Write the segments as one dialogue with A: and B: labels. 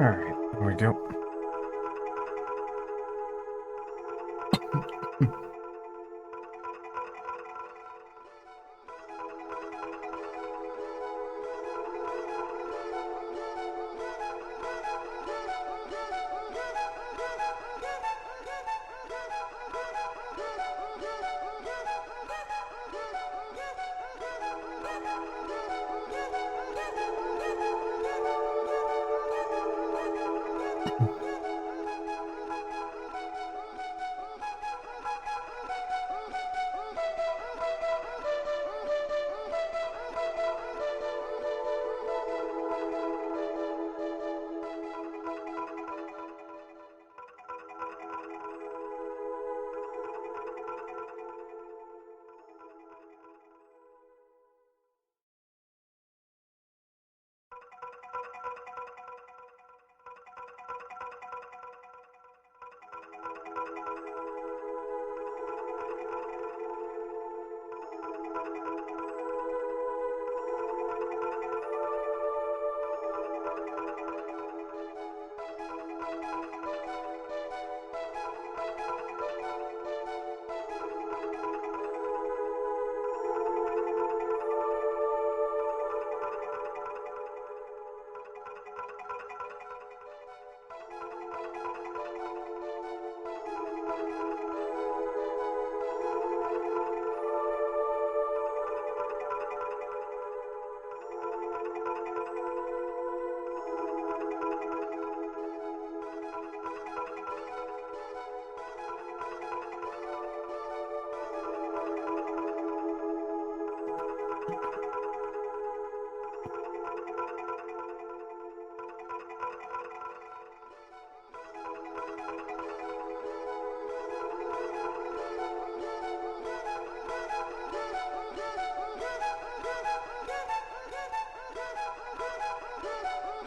A: Alright, there we go.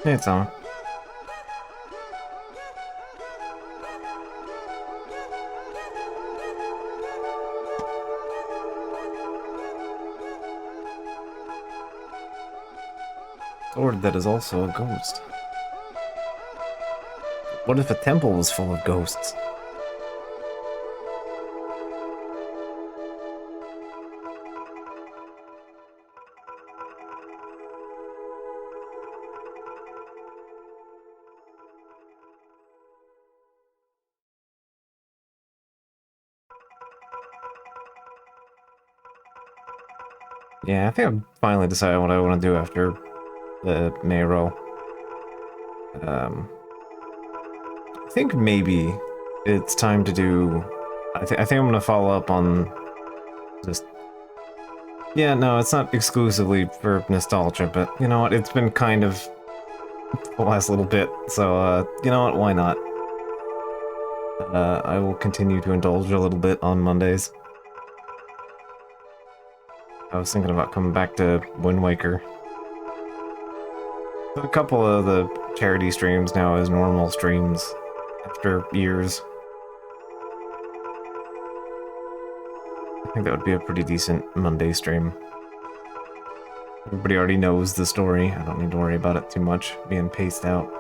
A: Hey, it's on. Or that is also a ghost. What if a temple was full of ghosts? Yeah, I think I'm finally decided what I want to do after the Mayro. I think maybe it's time to do... I think I'm gonna follow up on just... Yeah, no, it's not exclusively for nostalgia, but you know what, it's been kind of the last little bit, so you know what, why not? I will continue to indulge a little bit on Mondays. I was thinking about coming back to Wind Waker. A couple of the charity streams now as normal streams after years. I think that would be a pretty decent Monday stream. Everybody already knows the story. I don't need to worry about it too much being paced out.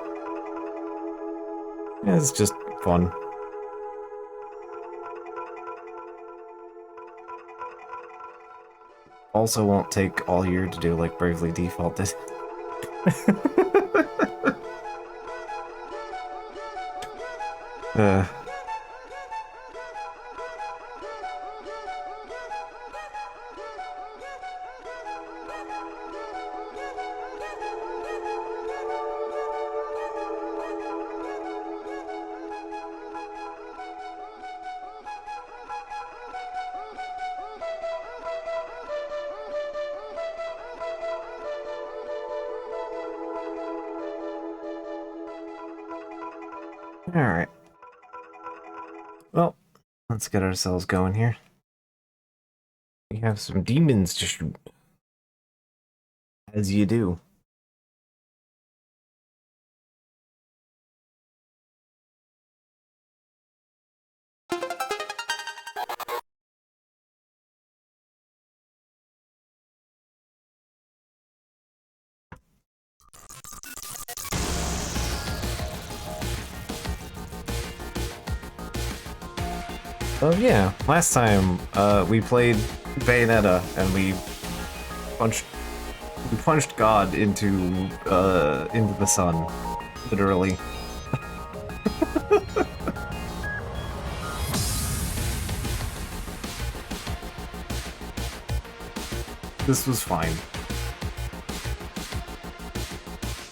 A: Yeah, it's just fun. Also won't take all year to do like Bravely Default did. uh... Alright. Well, let's get ourselves going here. We have some demons to shoot. As you do. Oh yeah, last time we played Bayonetta and we punched God into the sun, literally. This was fine.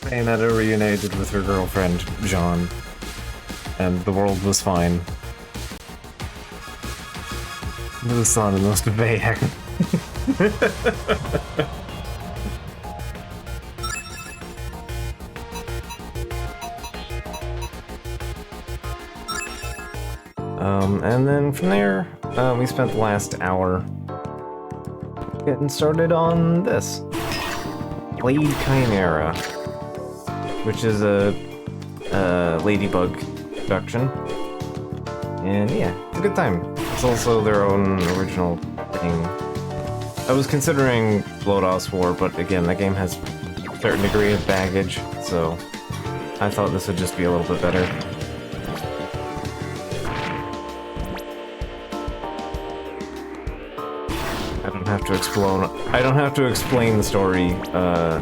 A: Bayonetta reunited with her girlfriend, Jean, and the world was fine. The sun and most of Bayek. And then from there, we spent the last hour getting started on this. Blade Chimera, which is a Ladybug production. And yeah, it's a good time. It's also their own original thing. I was considering Lodos War, but again, that game has a certain degree of baggage, so I thought this would just be a little bit better. I don't have to explain the story, a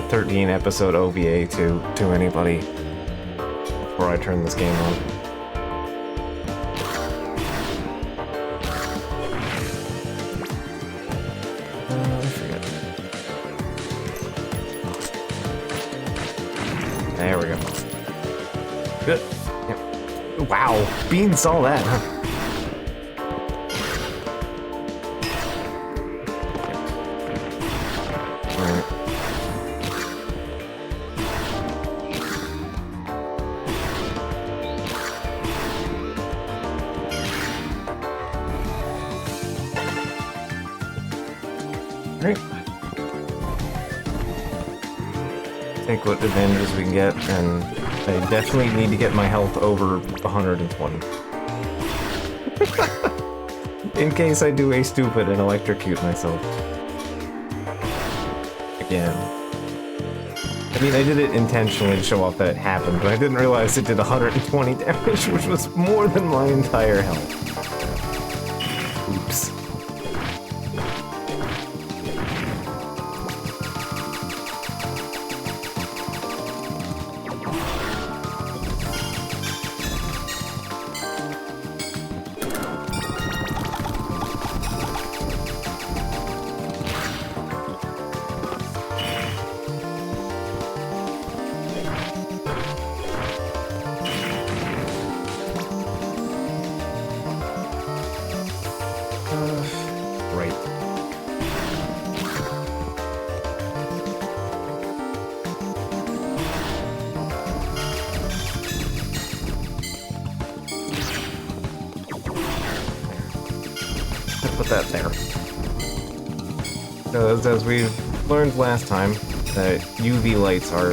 A: 13 episode OVA to anybody before I turn this game on. I forget. There we go. Good. Yep. Wow, Bean saw that, huh? Take what advantages we can get, and I definitely need to get my health over 120. In case I do a stupid and electrocute myself. Again. I mean, I did it intentionally to show off that it happened, but I didn't realize it did 120 damage, which was more than my entire health. Oops. Put that there. Because as we learned last time, that UV lights are,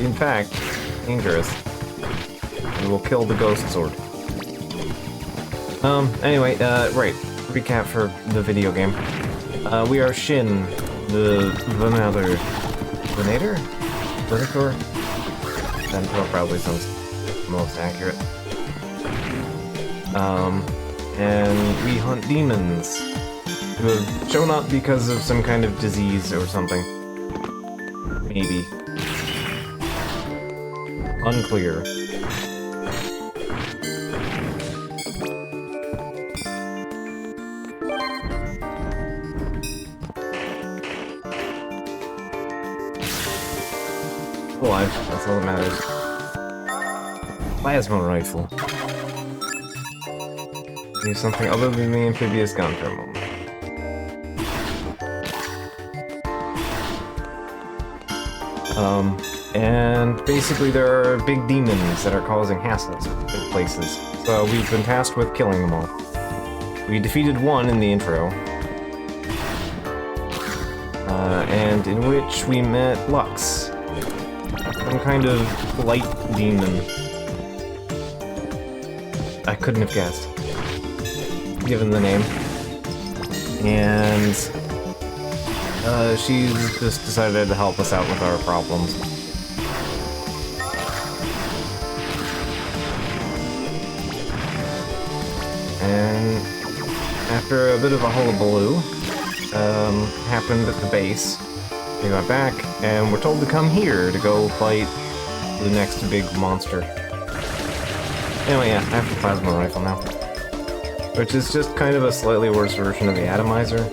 A: in fact, dangerous. They will kill the ghost sword. Anyway, right. Recap for the video game. We are Shin, the Venator. Venator? Venator probably sounds most accurate. And we hunt demons who have shown up because of some kind of disease or something. Maybe. Unclear. Alive, that's all that matters. Plasma rifle. Use something other than the amphibious gun for a moment. And basically there are big demons that are causing hassles in places. So we've been tasked with killing them all. We defeated one in the intro. And in which we met Lux. Some kind of light demon. I couldn't have guessed, given the name. And she's just decided to help us out with our problems. And after a bit of a hullabaloo, happened at the base, we went back, and we're told to come here to go fight the next big monster. Anyway, yeah, I have the plasma rifle now. Which is just kind of a slightly worse version of the atomizer.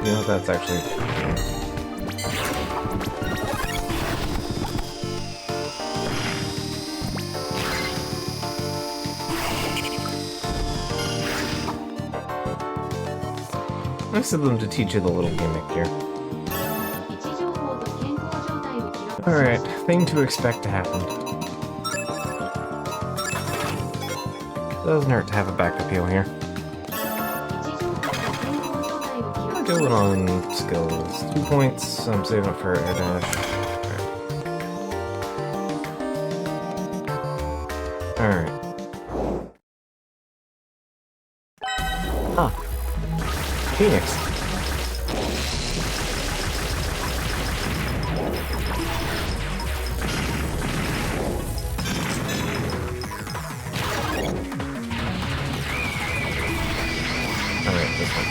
A: You know, that's actually... Nice of them to teach you the little gimmick here. Alright, thing to expect to happen. Doesn't hurt to have a backup heal here. Going on skills. 2 points, I'm saving up for air dash. Alright. Ah. Phoenix. Alright, this one.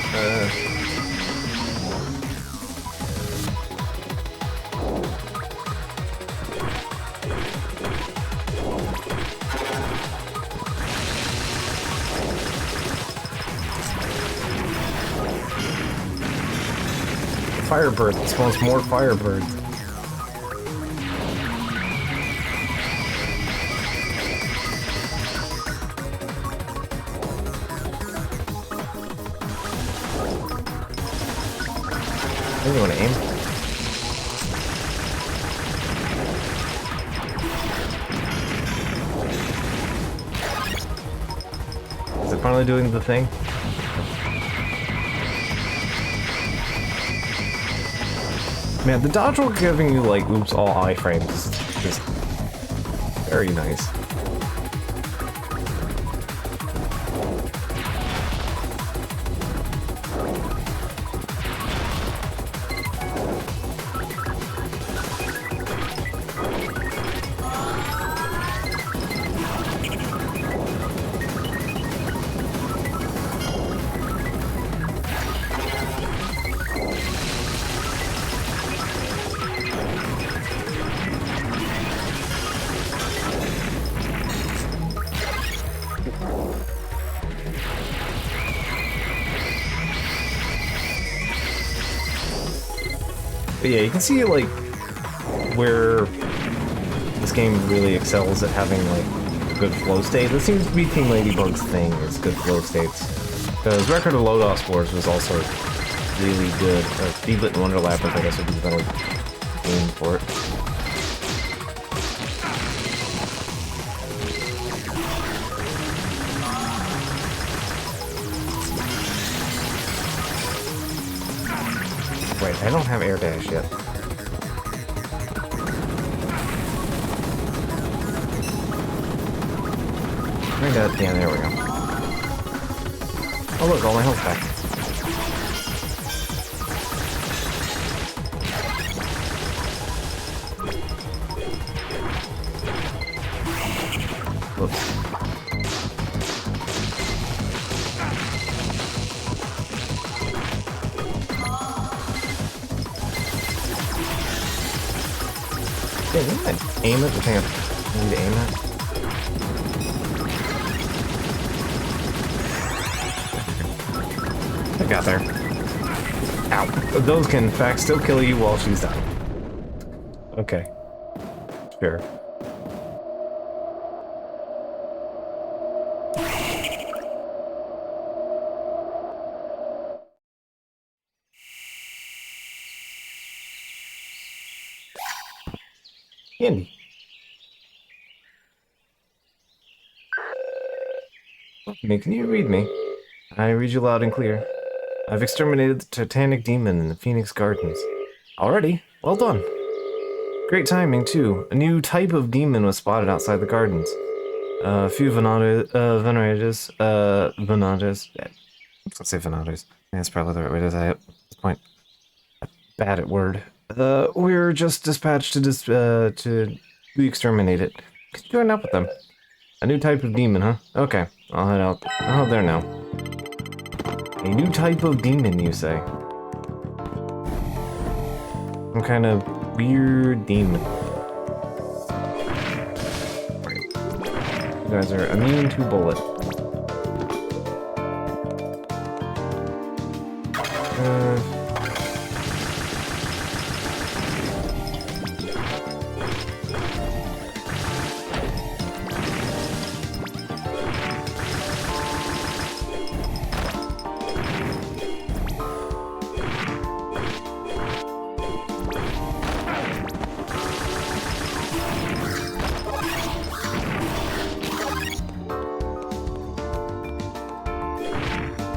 A: Firebird that spawns more firebirds. You want to aim? Is it finally doing the thing? Man, the dodge roll giving you, like, oops, all iframes is just very nice. But yeah, you can see, like, where this game really excels at having, like, good flow state. This seems to be Team Ladybug's thing, is good flow states. Because Record of Loadout Spores was also really good. Or Feedlit and Wonder Labyrinth, I guess, would be the better name for it. Wait, I don't have air dash yet. Yeah, there we go. Oh look, all my health back. Whoops. Yeah, didn't I aim at the thing I need to aim at? I got there. Ow. Those can, in fact, still kill you while she's dying. Okay. Sure. Candy. Can you read me? I read you loud and clear. I've exterminated the Titanic Demon in the Phoenix Gardens. Already? Well done. Great timing, too. A new type of demon was spotted outside the gardens. A few Venators, let's say Venators. That's probably the right way to say it. At this point, I'm bad at word We're just dispatched to exterminate it. Could you join up with them? A new type of demon, huh? Okay, I'll head out. Oh, there now. A new type of demon, you say? Some kind of weird demon. You guys are immune to bullet.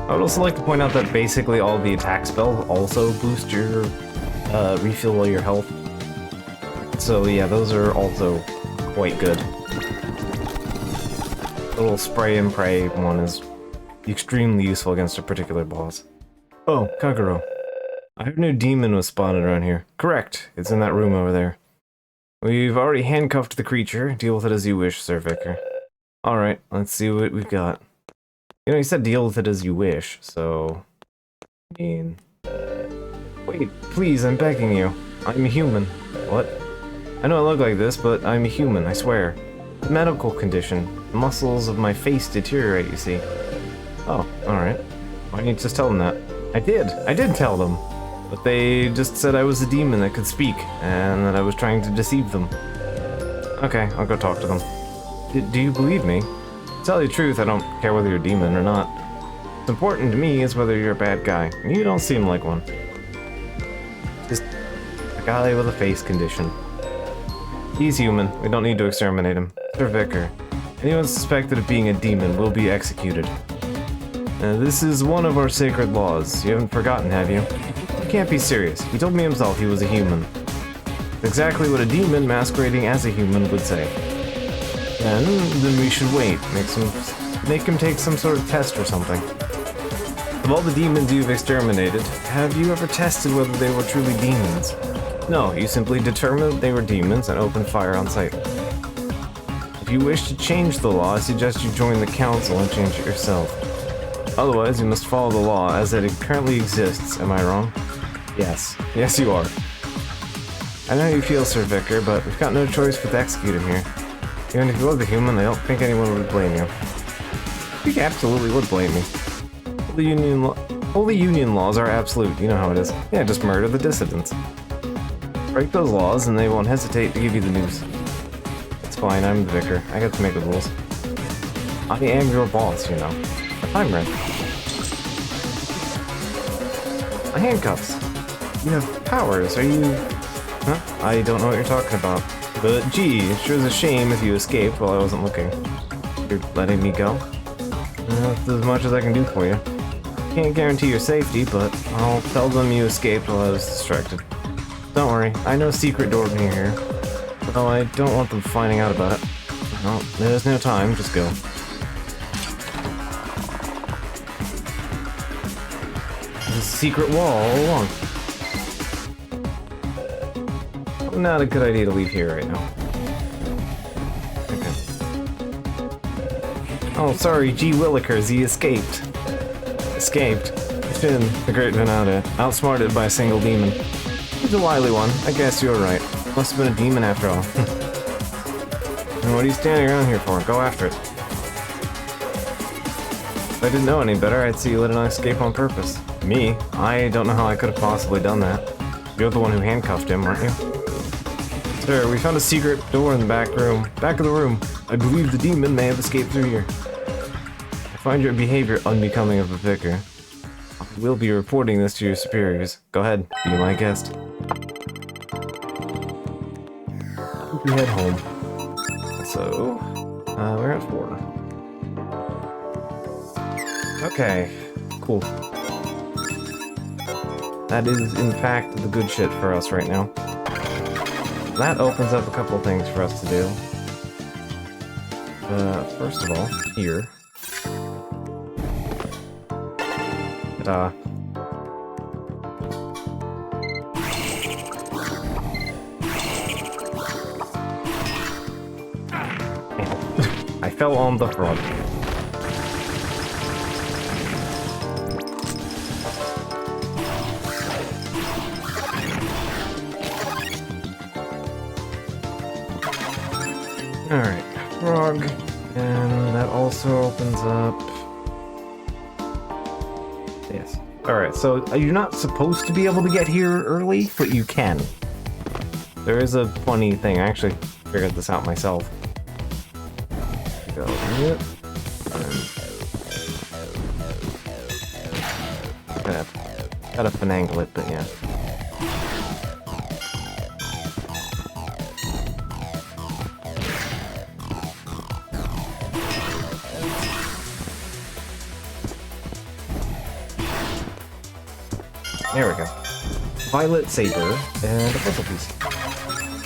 A: I would also like to point out that basically all the attack spells also boost your refill your health. So yeah, those are also quite good. The little spray and pray one is extremely useful against a particular boss. Oh, Kagero. I heard a new demon was spotted around here. Correct, it's in that room over there. We've already handcuffed the creature. Deal with it as you wish, Sir Vicar. Alright, let's see what we've got. You know, you said deal with it as you wish, so... I mean... Wait, please, I'm begging you. I'm a human. What? I know I look like this, but I'm a human, I swear. A medical condition. The muscles of my face deteriorate, you see. Oh, alright. Why didn't you just tell them that? I did tell them. But they just said I was a demon that could speak, and that I was trying to deceive them. Okay, I'll go talk to them. Do you believe me? To tell you the truth, I don't care whether you're a demon or not. What's important to me is whether you're a bad guy. You don't seem like one. Just a guy with a face condition. He's human. We don't need to exterminate him. Sir Vicar, anyone suspected of being a demon will be executed. This is one of our sacred laws. You haven't forgotten, have you? You can't be serious. He told me himself he was a human. It's exactly what a demon masquerading as a human would say. And then we should wait. Make him take some sort of test or something. Of all the demons you've exterminated, have you ever tested whether they were truly demons? No, you simply determined they were demons and opened fire on sight. If you wish to change the law, I suggest you join the council and change it yourself. Otherwise, you must follow the law as it currently exists. Am I wrong? Yes. Yes, you are. I know how you feel, Sir Vicar, but we've got no choice but to execute him here. Even if you was a human, I don't think anyone would blame you. You absolutely would blame me. All the union laws are absolute, you know how it is. Yeah, just murder the dissidents. Break those laws and they won't hesitate to give you the news. It's fine, I'm the vicar. I get to make the rules. I am your boss, you know. I'm ready. My handcuffs. You have powers, are you... Huh? I don't know what you're talking about. But gee, it sure is a shame if you escaped while I wasn't looking. You're letting me go? That's as much as I can do for you. Can't guarantee your safety, but I'll tell them you escaped while I was distracted. Don't worry, I know a secret door near here. Though I don't want them finding out about it. No, there's no time, just go. There's a secret wall all along. Not a good idea to leave here right now. Okay. Oh, sorry, G. Willikers, he escaped. Escaped. Finn, the great Venata, outsmarted by a single demon. He's a wily one. I guess you're right. Must have been a demon after all. And what are you standing around here for? Go after it. If I didn't know any better, I'd see you let an escape on purpose. Me? I don't know how I could have possibly done that. You're the one who handcuffed him, weren't you? Sir, we found a secret door in the back room. Back of the room. I believe the demon may have escaped through here. I find your behavior unbecoming of a vicar. I will be reporting this to your superiors. Go ahead, be my guest. We head home. So, we're at 4. Okay, cool. That is, in fact, the good shit for us right now. That opens up a couple things for us to do. First of all, here. Ta-da. fell on the frog. Alright, frog. And that also opens up... Yes. Alright, so you're not supposed to be able to get here early, but you can. There is a funny thing. I actually figured this out myself. Go here. Gotta finagle it, but yeah. There we go. Violet Saber and a puzzle piece.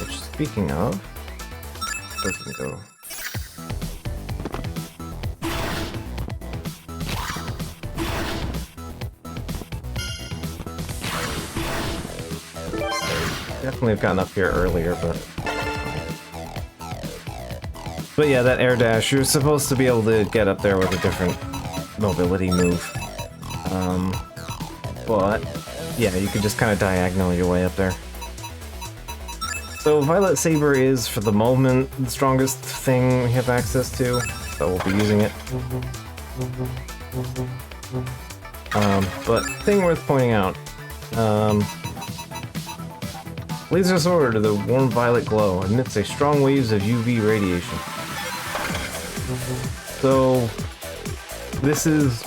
A: Which, speaking of, doesn't go. Definitely have gotten up here earlier, but yeah, that air dash, you're supposed to be able to get up there with a different mobility move. But yeah, you can just kind of diagonal your way up there. So Violet Saber is, for the moment, the strongest thing we have access to, so we'll be using it. But thing worth pointing out, laser sword of the warm violet glow emits a strong waves of UV radiation. So this is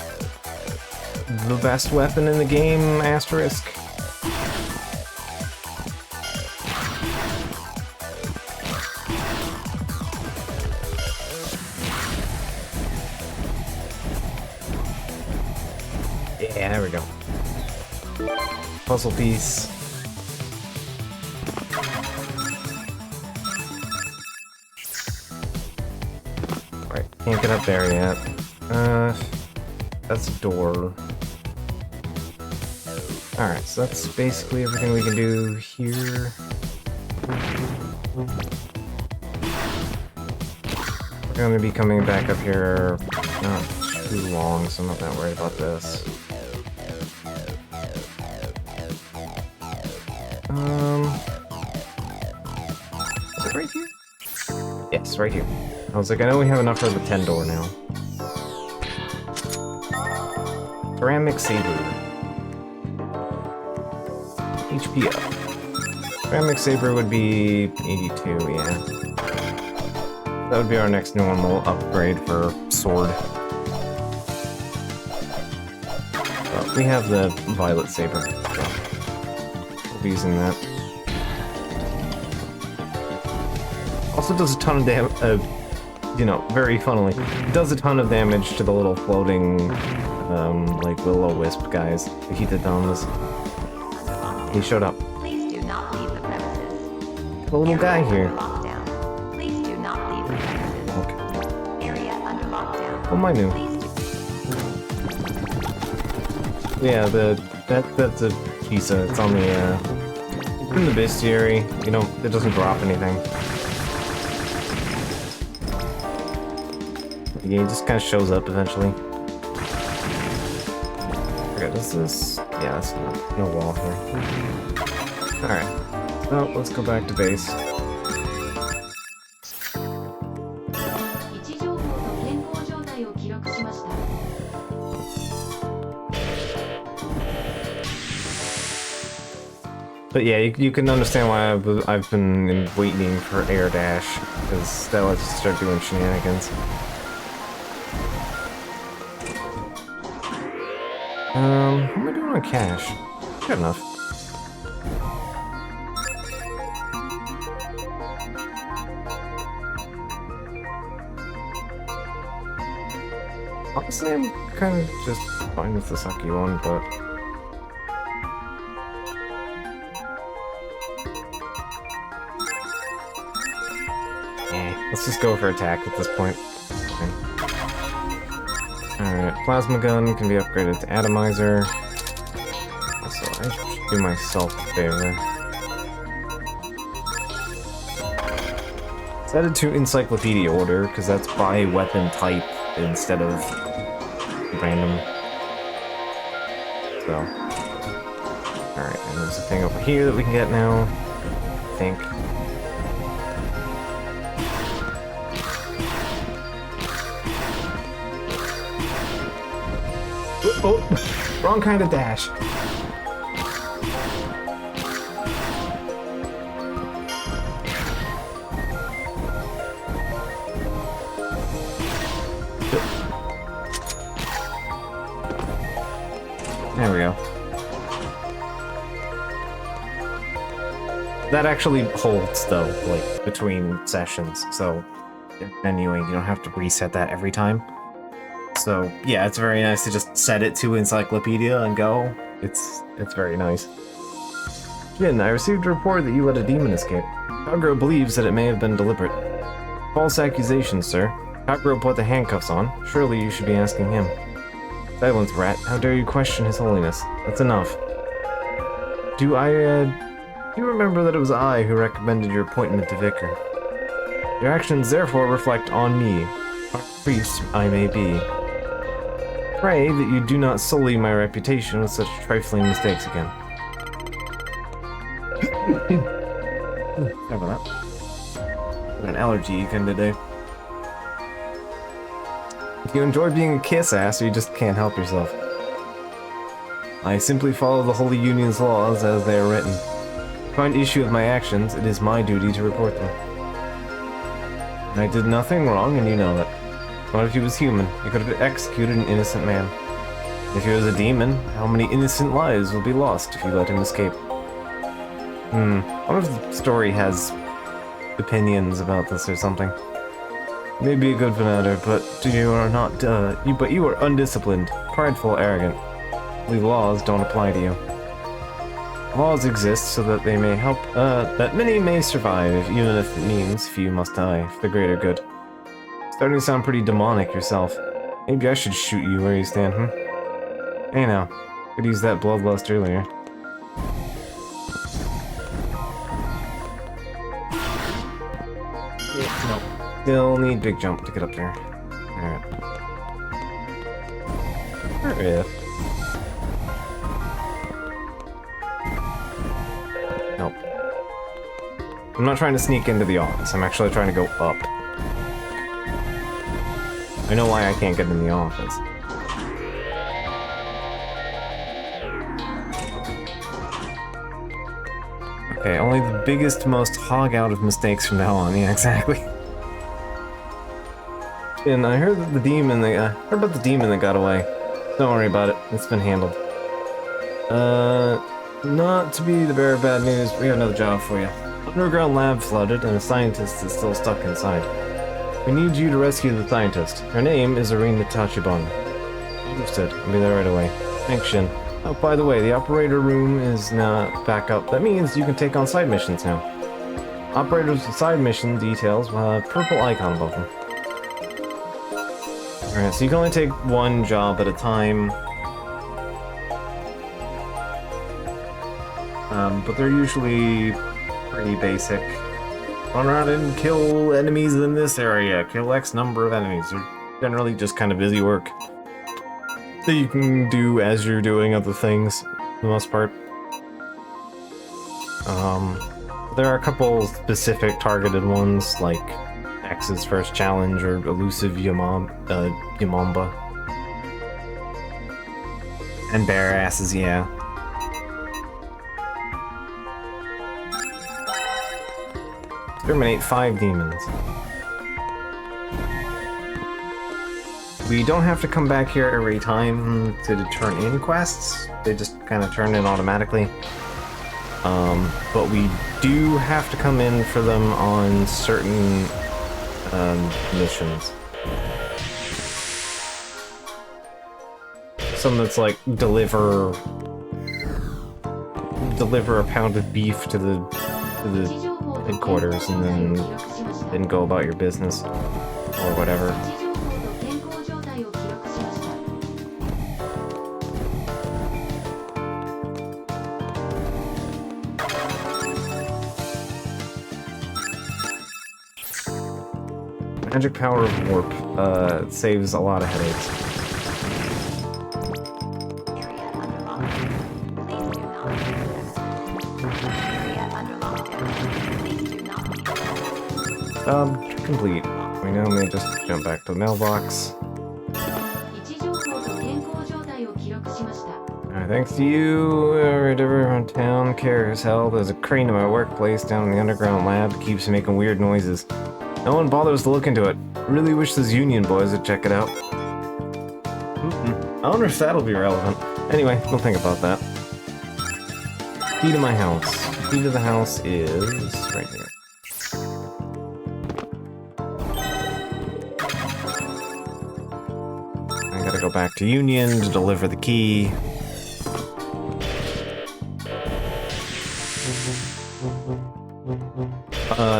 A: the best weapon in the game, asterisk. Yeah, there we go. Puzzle piece. Alright, can't get up there yet. That's a door. Alright, so that's basically everything we can do here. We're gonna be coming back up here not too long, so I'm not that worried about this. Is it right here? Yes, right here. I was like, I know we have enough for the 10 door now. Ceramic Saber. HP up. Ceramic Saber would be 82, yeah. That would be our next normal upgrade for sword. But we have the Violet Saber, so we'll be using that. Also does a ton of damage, you know, very funnily, does a ton of damage to the little floating, like will-o-wisp guys, the Hitadomas. He showed up.
B: Please do not leave the premises.
A: The little guy here.
B: Lockdown. Please do not leave the premises.
A: Okay.
B: Area under lockdown.
A: Oh, my new. Yeah, that's a Kisa. It's on the in the bestiary. You know, it doesn't drop anything. Yeah, it just kind of shows up eventually. Okay, does this? Yeah, that's no wall here. Alright. So, let's go back to base. But yeah, you can understand why I've been waiting for air dash, because that lets you start doing shenanigans. How am I doing on cash? Good enough. Honestly, I'm kind of just fine with the Saki one, but... let's just go for attack at this point. Okay. Alright, Plasma Gun can be upgraded to Atomizer. So I should do myself a favor. Set it to encyclopedia order, because that's by weapon type instead of random. So. Alright, and there's a thing over here that we can get now. I think. Oh, wrong kind of dash. There we go. That actually holds, though, like, between sessions, so anyway, you don't have to reset that every time. So, yeah, it's very nice to just set it to encyclopedia and go. It's very nice. Jin, I received a report that you let a demon escape. Kagro believes that it may have been deliberate. False accusation, sir. Kagro put the handcuffs on. Surely you should be asking him. Silence, rat. How dare you question his holiness? That's enough. Do you remember that it was I who recommended your appointment to vicar? Your actions therefore reflect on me. What priest I may be. Pray that you do not sully my reputation with such trifling mistakes again. Sorry about that. Got an allergy again today. If you enjoy being a kiss-ass, you just can't help yourself. I simply follow the Holy Union's laws as they are written. If I find issue with my actions, it is my duty to report them. And I did nothing wrong, and you know that. What if he was human? He could have executed an innocent man. If he was a demon, how many innocent lives will be lost if you let him escape? I wonder if the story has opinions about this or something. Maybe a good matter, but you are not, you are undisciplined, prideful, arrogant. The laws don't apply to you. Laws exist so that they may help, that many may survive, even if it means few must die, for the greater good. Starting to sound pretty demonic yourself. Maybe I should shoot you where you stand, Hey now, could use that bloodlust earlier. No. Still need big jump to get up there. Alright. Alright. Nope. I'm not trying to sneak into the office, I'm actually trying to go up. I know why I can't get in the office. Okay, only the biggest, most hog out of mistakes from now on. Yeah, exactly. And I heard that the demon that heard about the demon that got away. Don't worry about it. It's been handled. Not to be the bearer of bad news, we have another job for you. Underground lab flooded, and a scientist is still stuck inside. We need you to rescue the scientist. Her name is Arena Tachibana. Understood. I'll be there right away. Thanks, Shin. Oh, by the way, the operator room is now back up. That means you can take on side missions now. Operators with side mission details will have a purple icon above them. Alright, so you can only take one job at a time. But they're usually pretty basic. Run around and kill enemies in this area. Kill X number of enemies. They're generally just kind of busy work that you can do as you're doing other things, for the most part. There are a couple specific targeted ones, like X's first challenge or elusive Yamamba. And bear asses, yeah. Exterminate 5 demons. We don't have to come back here every time to turn in quests. They just kind of turn in automatically. But we do have to come in for them on certain missions. Some that's like deliver a pound of beef to the headquarters and then go about your business or whatever. Magic power of warp saves a lot of headaches.
B: Area under lockdown. Please do not leave the premises. Area under lockdown. Please do not leave the premises.
A: Complete. We now may just jump back to the mailbox.
C: 位置情報と健康状態を記録しました。
A: Alright, thanks to you, everyone in town cares. Hell, there's a crane in my workplace down in the underground lab that keeps making weird noises. No one bothers to look into it. Really wish those union boys would check it out. I wonder if that'll be relevant. Anyway, we'll think about that. Key to my house. Key to the house is right here. I gotta go back to Union to deliver the key.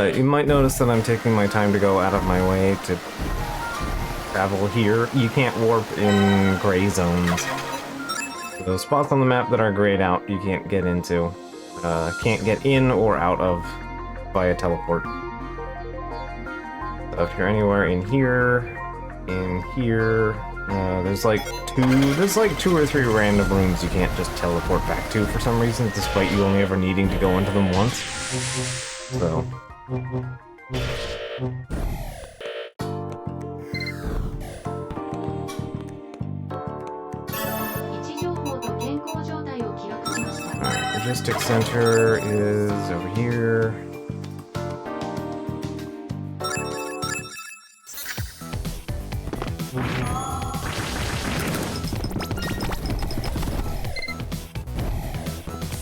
A: You might notice that I'm taking my time to go out of my way to travel here. You can't warp in gray zones. Those spots on the map that are grayed out, you can't get into. Can't get in or out of via teleport. So if you're anywhere in here, there's like two or three random rooms you can't just teleport back to for some reason, despite you only ever needing to go into them once. So.
C: 位置情報と健康状態を記録しました。
A: Alright, logistics center is over here.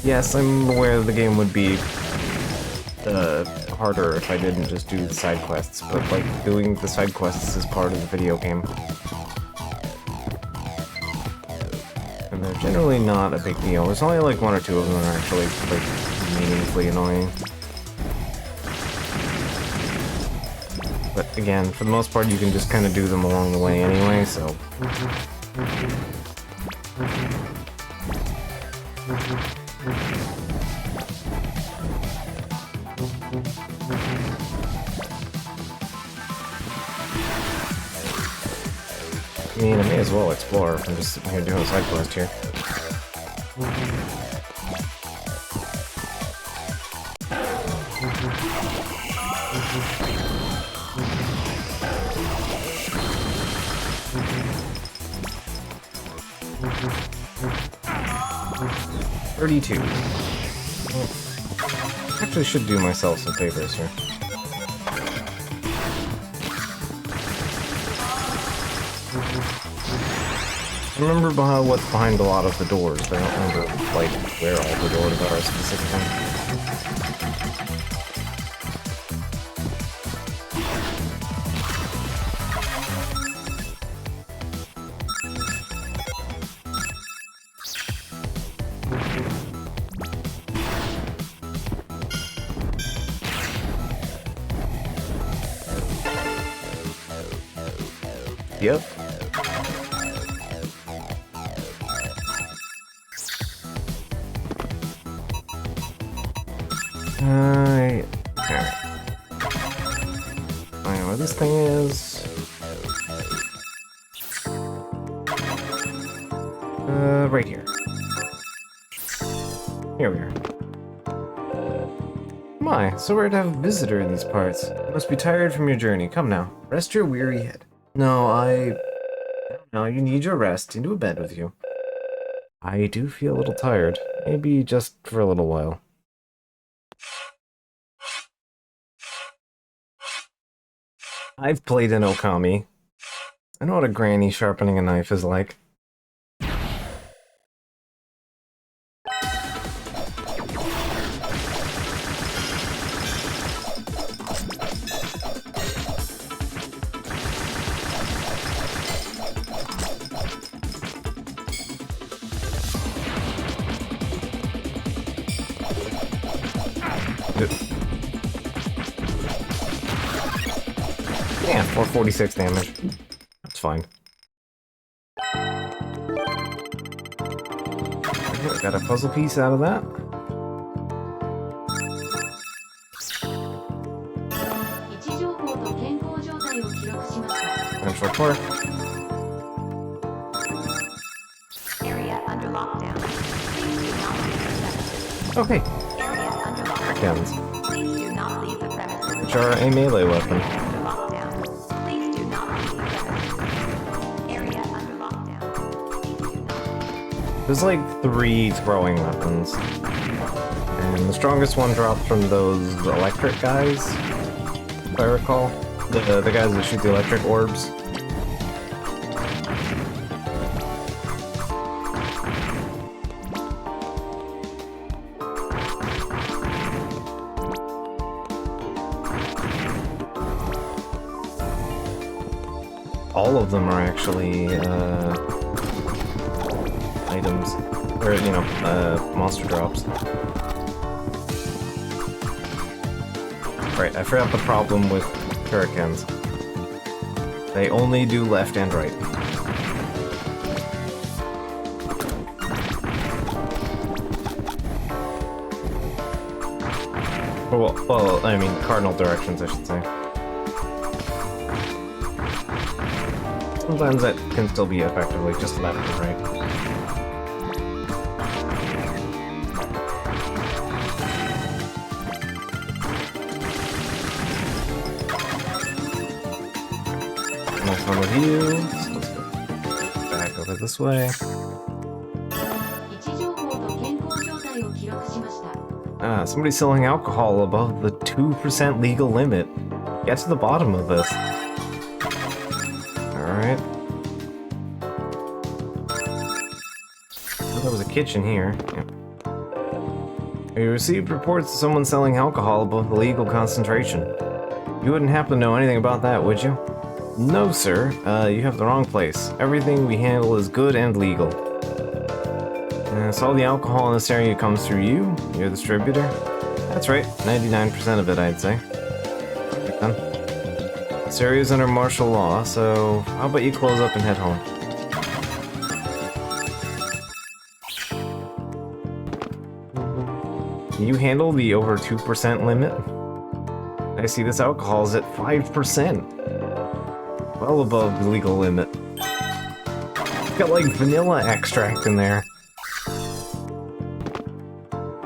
A: Yes, I'm aware the game would be harder if I didn't just do the side quests, but like doing the side quests is part of the video game. And they're generally not a big deal. There's only like one or two of them that are actually like meaningfully annoying. But again, for the most part you can just kind of do them along the way anyway, so... I mean, I may as well explore if I'm just sitting here doing a side quest here. $32. Well, actually should do myself some favors here. I remember what's behind a lot of the doors, but I don't remember, like, where all the doors are specifically. Yep. Alright. I know where this thing is. Right here. Here we are. My, so rare to have a visitor in these parts. You must be tired from your journey. Come now, rest your weary head. No, you need your rest. Into a bed with you. I do feel a little tired. Maybe just for a little while. I've played an Okami. I know what a granny sharpening a knife is like. Yeah, 446 damage. That's fine. Okay, got a puzzle piece out of that.
C: 位置情報と健康状態を記録
A: Special Park.
B: Area under lockdown. Please do not leave the premises.
A: Okay,
B: Area under lockdown.
A: guns,
B: Please do not leave the premises.
A: which are a melee weapon.
B: Area under lockdown. Please do not leave the premises. Area under lockdown. Please do not.
A: There's like 3 throwing weapons. And the strongest one drops from those electric guys, if I recall. The guys that shoot the electric orbs. All of them are actually, items. Or, you know, monster drops. Right, I forgot the problem with shurikens. They only do left and right. Well, I mean, cardinal directions, I should say. Sometimes that can still be effectively just left and right. No fun with you. So let's go back over this way.
C: 位置情報と健康状態を記録しました。
A: Ah, somebody's selling alcohol above the 2% legal limit. Get to the bottom of this. Alright. Oh, there was a kitchen here. Yep. We received reports of someone selling alcohol above the legal concentration. You wouldn't happen to know anything about that, would you? No, sir. You have the wrong place. Everything we handle is good and legal. So all the alcohol in this area comes through you? You're the distributor? That's right. 99% of it, I'd say. Right then. This area is under martial law, so how about you close up and head home? Can you handle the over 2% limit? I see this alcohol is at 5%. Well above the legal limit. It's got like vanilla extract in there.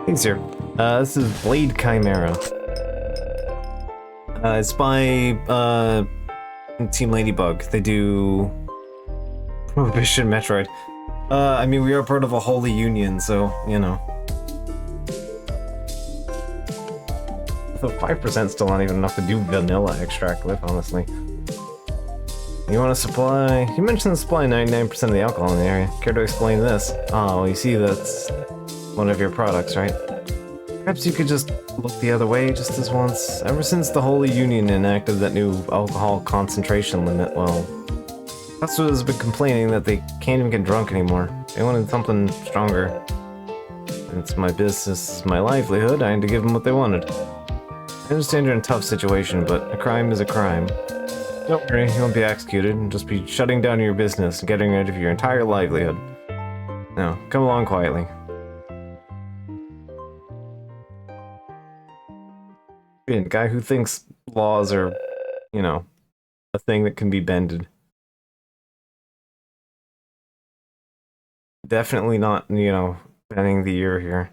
A: Thanks, sir. This is Blade Chimera. It's by, Team Ladybug. They do Prohibition Metroid. I mean, we are part of a holy union, so, you know. So 5% still not even enough to do vanilla extract with, honestly. You want to supply... You mentioned the supply 99% of the alcohol in the area. Care to explain this? Oh, well, you see that's one of your products, right? Perhaps you could just look the other way just this once. Ever since the Holy Union enacted that new alcohol concentration limit, well... customers have been complaining that they can't even get drunk anymore. They wanted something stronger. It's my business, my livelihood, I had to give them what they wanted. I understand you're in a tough situation, but a crime is a crime. Don't worry, you won't be executed, and just be shutting down your business and getting rid of your entire livelihood. Now, come along quietly. Being a guy who thinks laws are, you know, a thing that can be bended. Definitely not, you know, bending the ear here.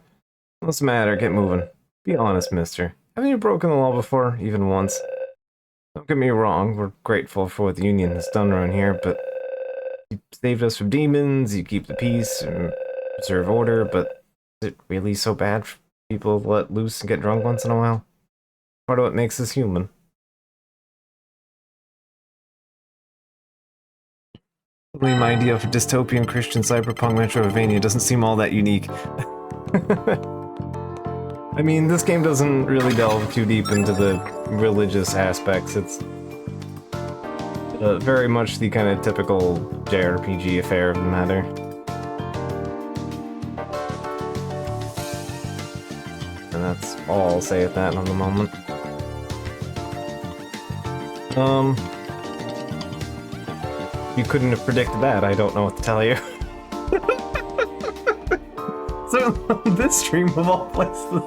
A: What's the matter? Get moving. Be honest, mister. Haven't you broken the law before, even once? Don't get me wrong, we're grateful for what the Union has done around here, but you saved us from demons, you keep the peace, and preserve order, but is it really so bad for people to let loose and get drunk once in a while? Part of what makes us human. Really, my idea of a dystopian Christian cyberpunk Metroidvania doesn't seem all that unique. I mean, this game doesn't really delve too deep into the religious aspects. It's very much the kind of typical JRPG affair of the matter. And that's all I'll say at that on the moment. You couldn't have predicted that, I don't know what to tell you. So, this stream of all places.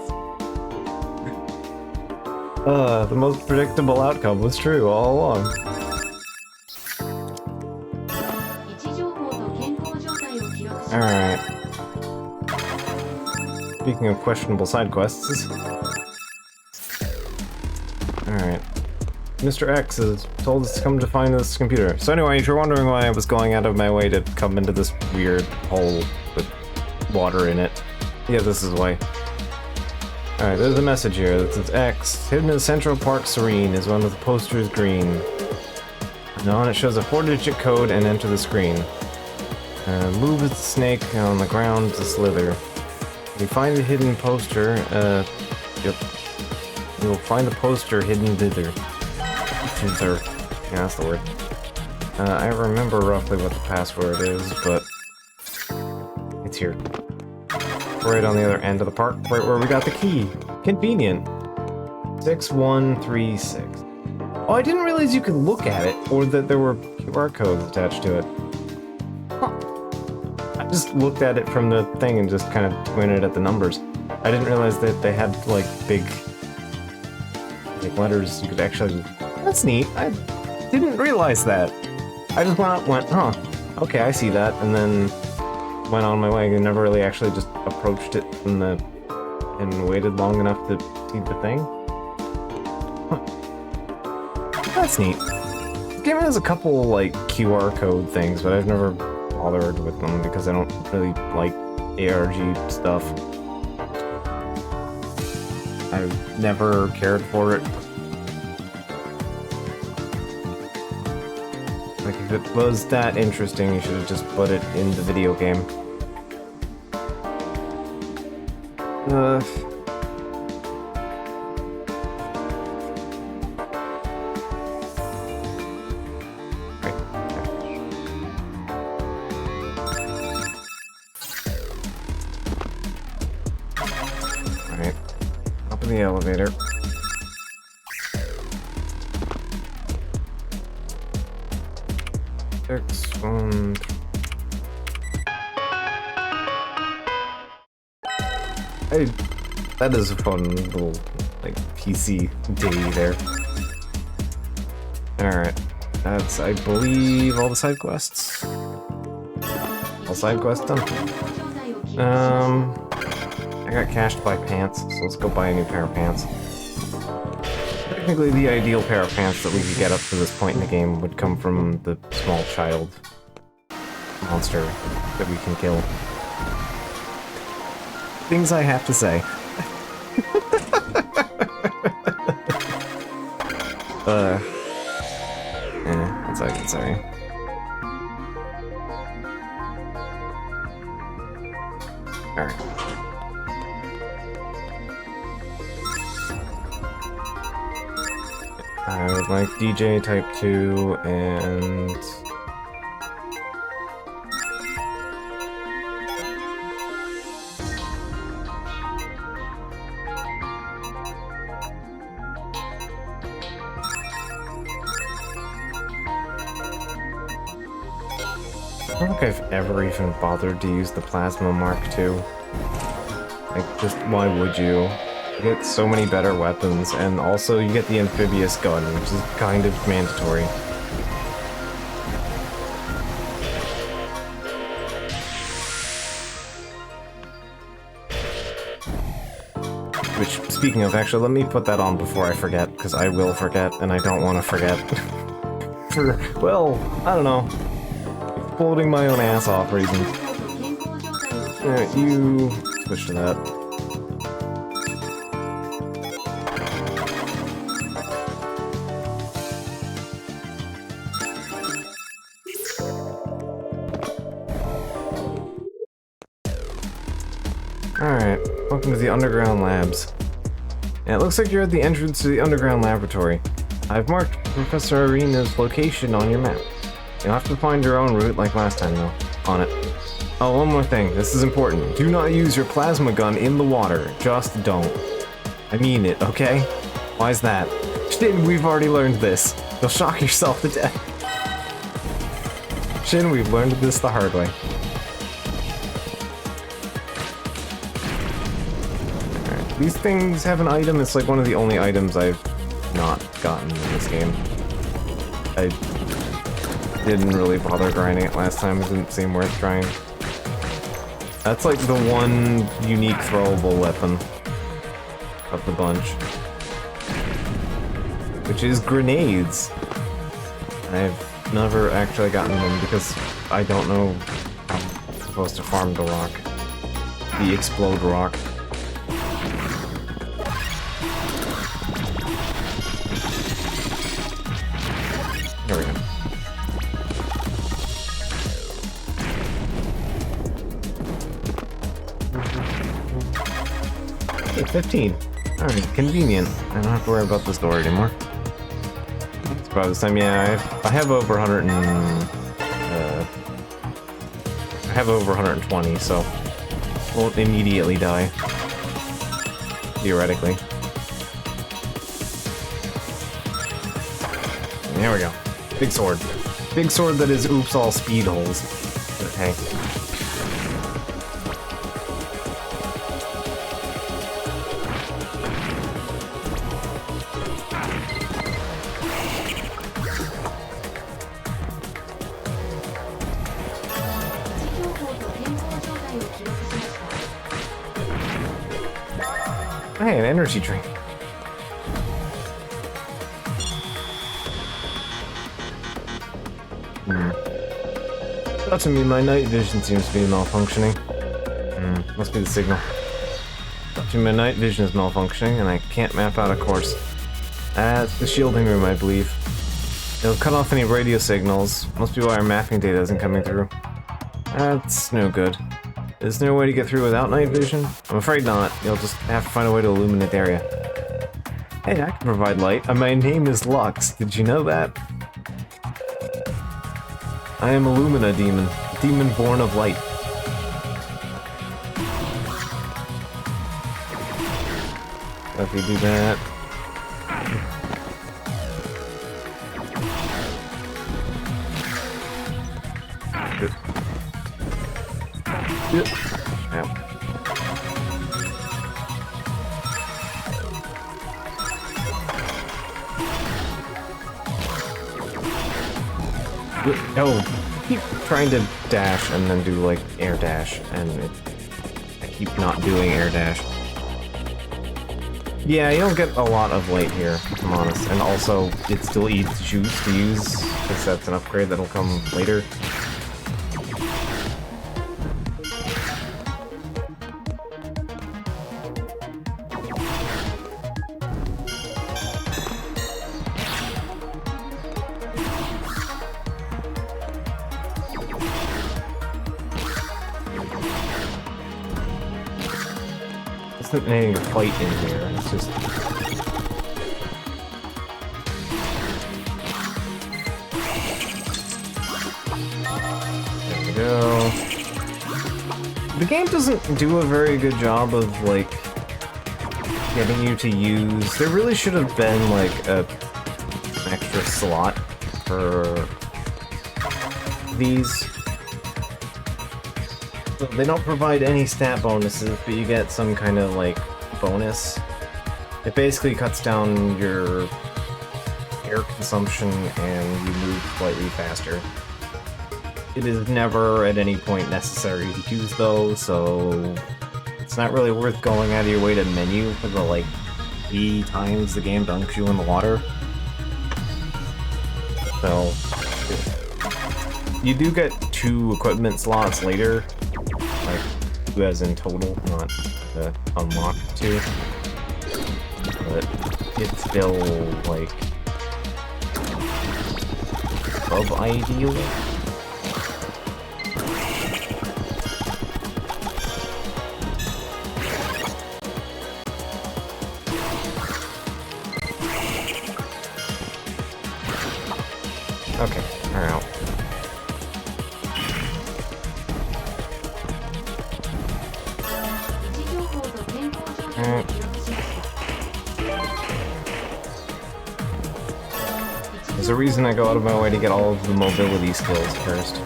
A: The most predictable outcome was true all along. speaking of questionable side quests. Alright. Mr. X has told us to come to find this computer. So anyway, if you're wondering why I was going out of my way to come into this weird hole with water in it, yeah, this is why. Alright, there's a message here that says X, hidden in Central Park Serene, is one of the posters green. And on it shows a 4-digit code and enter the screen. Move the snake on the ground to slither. If you find a hidden poster, yep. You'll find the poster hidden thither. Thither. Yeah, that's the word. I remember roughly what the password is, but it's here. Right on the other end of the park, right where we got the key. Convenient. 6136. Oh, I didn't realize you could look at it, or that there were QR codes attached to it. Huh. I just looked at it from the thing and just kind of pointed at the numbers. I didn't realize that they had, like, big letters you could actually... That's neat. I didn't realize that. I just went, huh, okay, I see that, and then went on my way. I never really actually just approached it from the... and waited long enough to see the thing. Huh. That's neat. This game has a couple, like, QR code things, but I've never bothered with them because I don't really like ARG stuff. I've never cared for it. Like, if it was that interesting, you should have just put it in the video game. Alright. Up in the elevator. That is a fun little, like, PC ditty there. Alright. That's, I believe, all the side quests. All side quests done. I got cashed by pants, so let's go buy a new pair of pants. Technically, the ideal pair of pants that we could get up to this point in the game would come from the small child monster that we can kill. Things I have to say. That's all I can say. Alright. I would like DJ Type 2 and... I don't think I've ever even bothered to use the Plasma Mark II. Like, just why would you? You get so many better weapons, and also you get the amphibious gun, which is kind of mandatory. Which, speaking of, actually, let me put that on before I forget, because I will forget, and I don't want to forget. For, well, I don't know. Floating my own ass off reasons. Alright, you switch to that. Alright, welcome to the underground labs. And it looks like you're at the entrance to the underground laboratory. I've marked Professor Arena's location on your map. You'll have to find your own route like last time, though. On it. Oh, one more thing. This is important. Do not use your plasma gun in the water. Just don't. I mean it, okay? Why is that? Shin, we've already learned this. You'll shock yourself to death. Shin, we've learned this the hard way. Alright, these things have an item. It's like one of the only items I've not gotten in this game. I didn't really bother grinding it last time. It didn't seem worth trying. That's like the one unique throwable weapon of the bunch. Which is grenades. I've never actually gotten them because I don't know how I'm supposed to farm the rock. The explode rock. There we go. Hey, 15. Alright, convenient. I don't have to worry about this door anymore. It's about the same. Yeah, I have over 100 and I have over 120, so won't immediately die. Theoretically. There we go. Big sword. Big sword that is oops all speed holes. But hey. Hey, an energy drink. Thought to me, my night vision seems to be malfunctioning. Must be the signal. Thought to me, my night vision is malfunctioning, and I can't map out a course. It's the shielding room, I believe. It'll cut off any radio signals. Must be why our mapping data isn't coming through. That's no good. Is there a way to get through without night vision? I'm afraid not. You'll just have to find a way to illuminate the area. Hey, I can provide light. My name is Lux. Did you know that? I am Illumina Demon. Demon born of light. So if you do that... Good. Good. Ow. Oh, I keep trying to dash and then do like air dash, and I keep not doing air dash. Yeah, you don't get a lot of light here, if I'm honest, and also it still eats juice to use, because that's an upgrade that'll come later. Isn't anything to fight in here, it's just... There we go. The game doesn't do a very good job of, like, getting you to use... There really should have been, like, an extra slot for these. They don't provide any stat bonuses, but you get some kind of, like, bonus. It basically cuts down your air consumption and you move slightly faster. It is never at any point necessary to use those, so it's not really worth going out of your way to menu for the, like, 3 times the game dunks you in the water. So, you do get 2 equipment slots later. Like, 2 as in total, not the unlock 2. But it's still, like, sub-ideal. Okay, we're out. There's a reason I go out of my way to get all of the mobility skills first.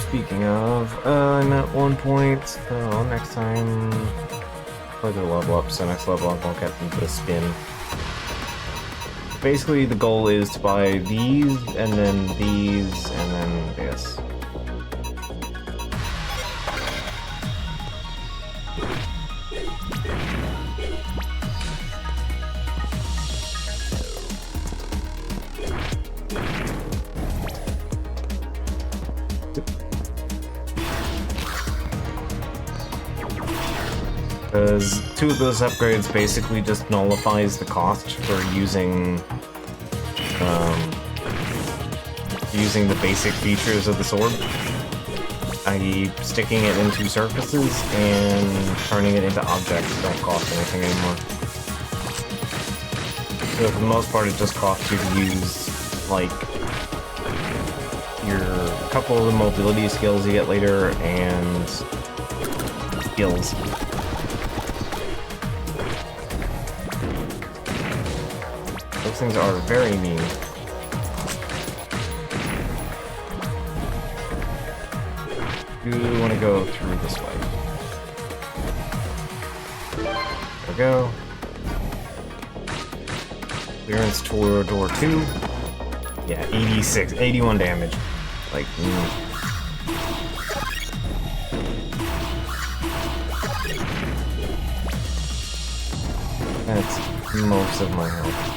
A: Speaking of, I'm at 1 point, so next time... further level up, so next level up I'll get the spin. Basically the goal is to buy these, and then these, and then this. because 2 of those upgrades basically just nullifies the cost for using using the basic features of the sword, i.e. sticking it into surfaces and turning it into objects that don't cost anything anymore. So for the most part, it just costs you to use, like, your couple of the mobility skills you get later and skills. Those things are very mean. You want to go through this way. There we go. Clearance toward door 2. Yeah, 81 damage. Like, That's most of my health.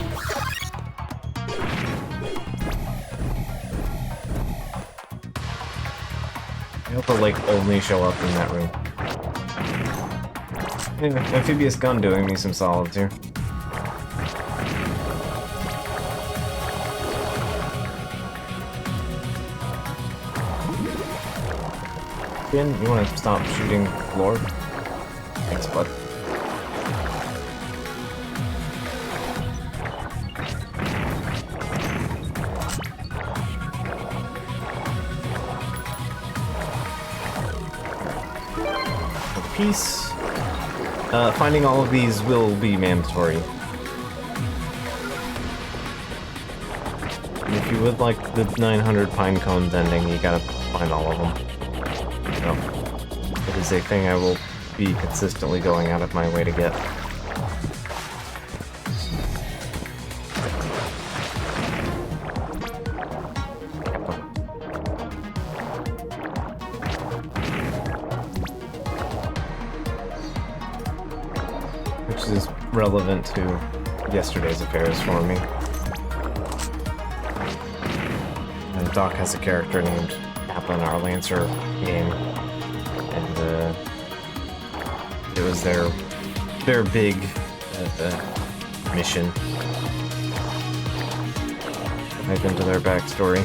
A: I hope I'll, like, only show up in that room. Anyway, amphibious gun doing me some solids here. Ben, you want to stop shooting Lord? Thanks, bud. Peace. Finding all of these will be mandatory. And if you would like the 900 pine cones ending, you gotta find all of them. So, it is a thing I will be consistently going out of my way to get. Which is relevant to yesterday's affairs for me. And Doc has a character named Kaplan, our Lancer game, and it was their big mission. Dive into their backstory.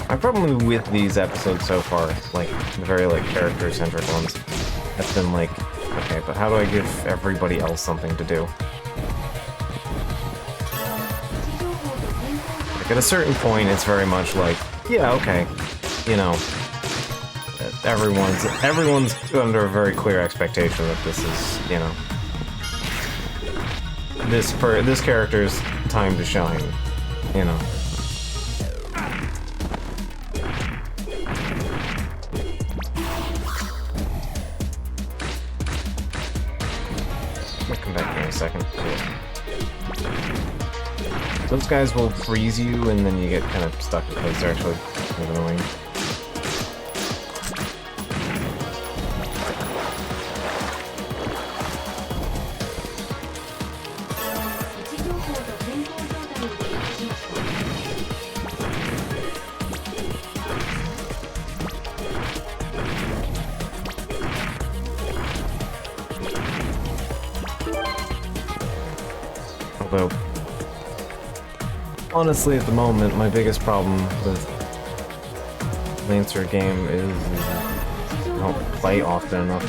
A: My problem with these episodes so far, like the very character-centric ones, has been like, okay, but how do I give everybody else something to do? Like at a certain point, it's very much like, yeah, okay, you know, everyone's under a very clear expectation that this is, you know, this character's time to shine, you know. Second. Those guys will freeze you, and then you get kind of stuck because they're actually kind of annoying. Although, honestly, at the moment, my biggest problem with Lancer game is I don't play often enough.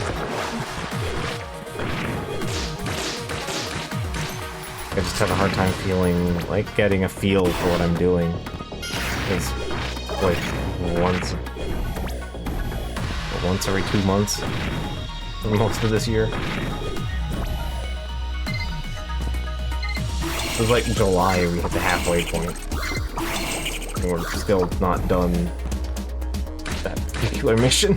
A: I just have a hard time feeling, like, getting a feel for what I'm doing. Because, like, once every 2 months for most of this year. It was like July, we hit the halfway point. And we're still not done that particular mission.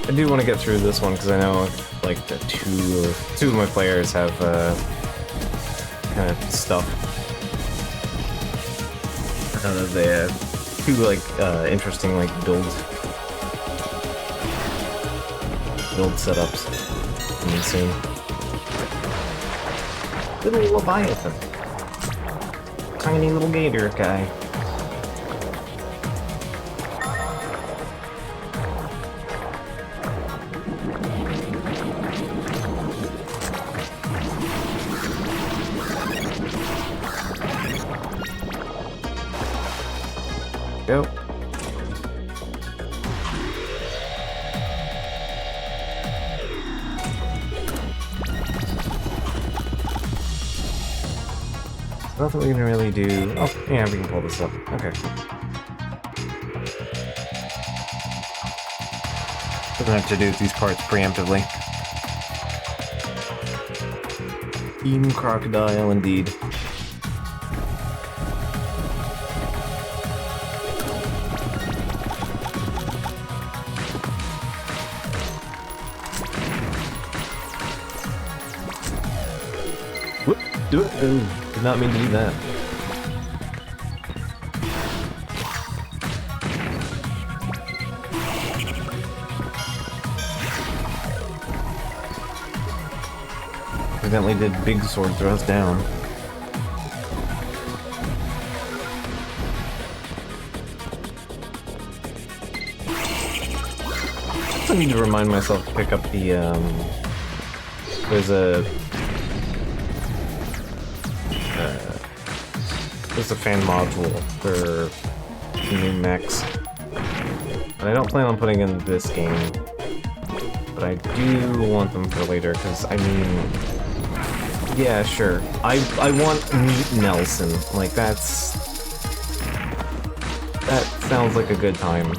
A: I do want to get through this one because I know, like, the two of my players have kind of stuff. They have two like interesting like build setups coming soon. Little Leviathan, tiny little gator guy. Go. Nothing we can really do. Oh, yeah, we can pull this up. Okay. Doesn't have to do these parts preemptively. Team Crocodile, indeed. Whoop! Do it! Ooh, did not mean to do that. Evidently did big sword throws down. I need to remind myself to pick up the, there's a fan module for new mechs. And I don't plan on putting in this game, but I do want them for later, because, I mean, yeah, sure. I want Meet Nelson. Like, that sounds like a good time.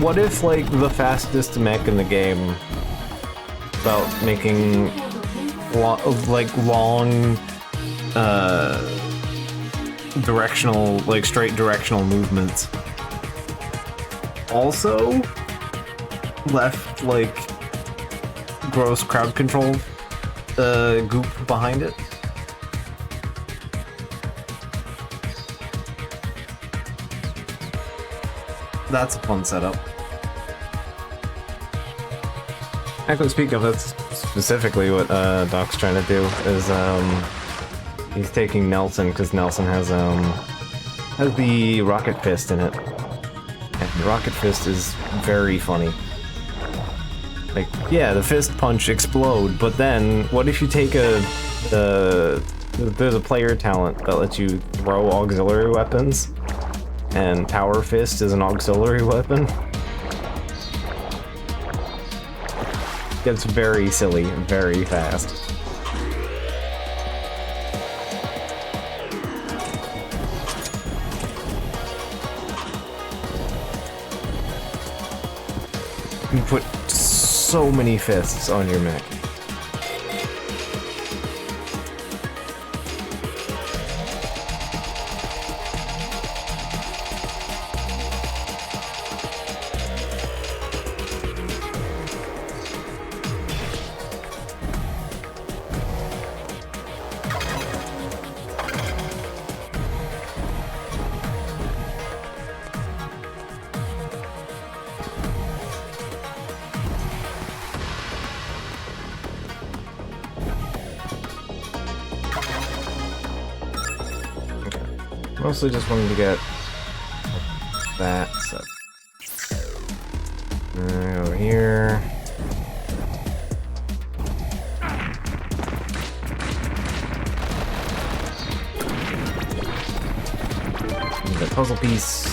A: What if, like, the fastest mech in the game about making long directional, like straight directional movements also left like gross crowd control goop behind it? That's a fun setup. Actually, speaking of, that's specifically what Doc's trying to do, is he's taking Nelson, because Nelson has the Rocket Fist in it. And the Rocket Fist is very funny. Like, yeah, the fist punch explode, but then what if you take there's a player talent that lets you throw auxiliary weapons, and Power Fist is an auxiliary weapon? Gets very silly very fast. You put so many fists on your mech. Mostly just wanted to get that set. Over here. Need that puzzle piece.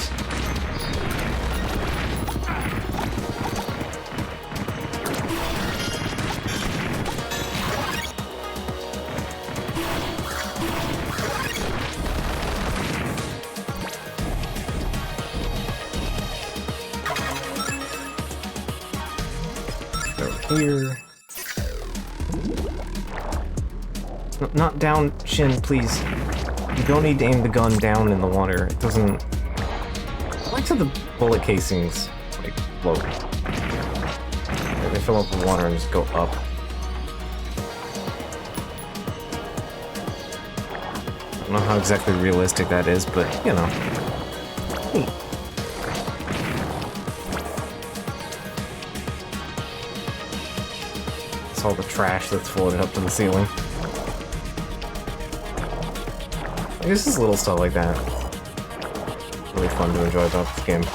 A: Here. Not down, Shin, please. You don't need to aim the gun down in the water. It doesn't... I like how the bullet casings, like, float. They fill up with water and just go up. don't know how exactly realistic that is, but, you know. Neat. It's all the trash that's floated up to the ceiling. I guess it's little stuff like that. Really fun to enjoy about this game.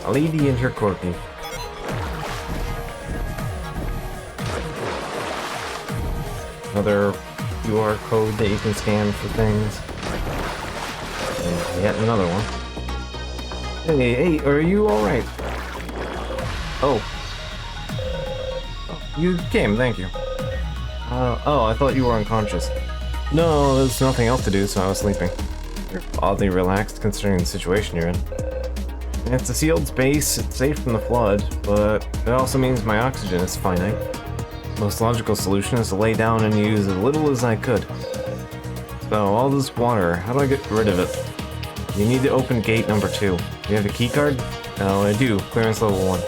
A: A lady and her corgi. Another QR code that you can scan for things. And yet another one. Hey, are you alright? Oh. You came, thank you. Oh, I thought you were unconscious. No, there's nothing else to do, so I was sleeping. You're oddly relaxed considering the situation you're in. It's a sealed space, it's safe from the flood, but it also means my oxygen is finite. Most logical solution is to lay down and use as little as I could. So, all this water, how do I get rid of it? You need to open gate number 2. Do you have a key card? Oh, I do. Clearance level 1.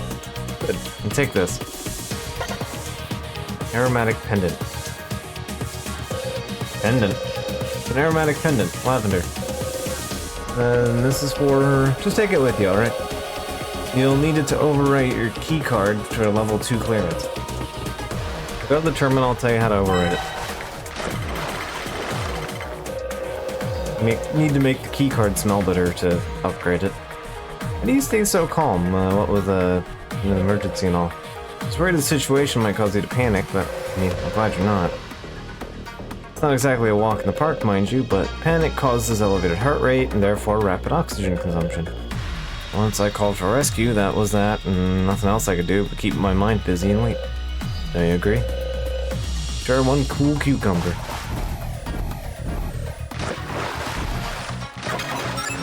A: Good. And take this. Aromatic pendant. Pendant? It's an aromatic pendant. Lavender. And this is for... Just take it with you, alright? You'll need it to overwrite your key card for a level 2 clearance. Go to the terminal, I'll tell you how to overwrite it. You need to make the key card smell better to upgrade it. How do you stay so calm? What with an emergency and all? I was worried the situation might cause you to panic, but I mean, I'm glad you're not. It's not exactly a walk in the park, mind you, but panic causes elevated heart rate and therefore rapid oxygen consumption. Once I called for rescue, that was that, and nothing else I could do but keep my mind busy and wait. Do you agree? Sure, one cool cucumber.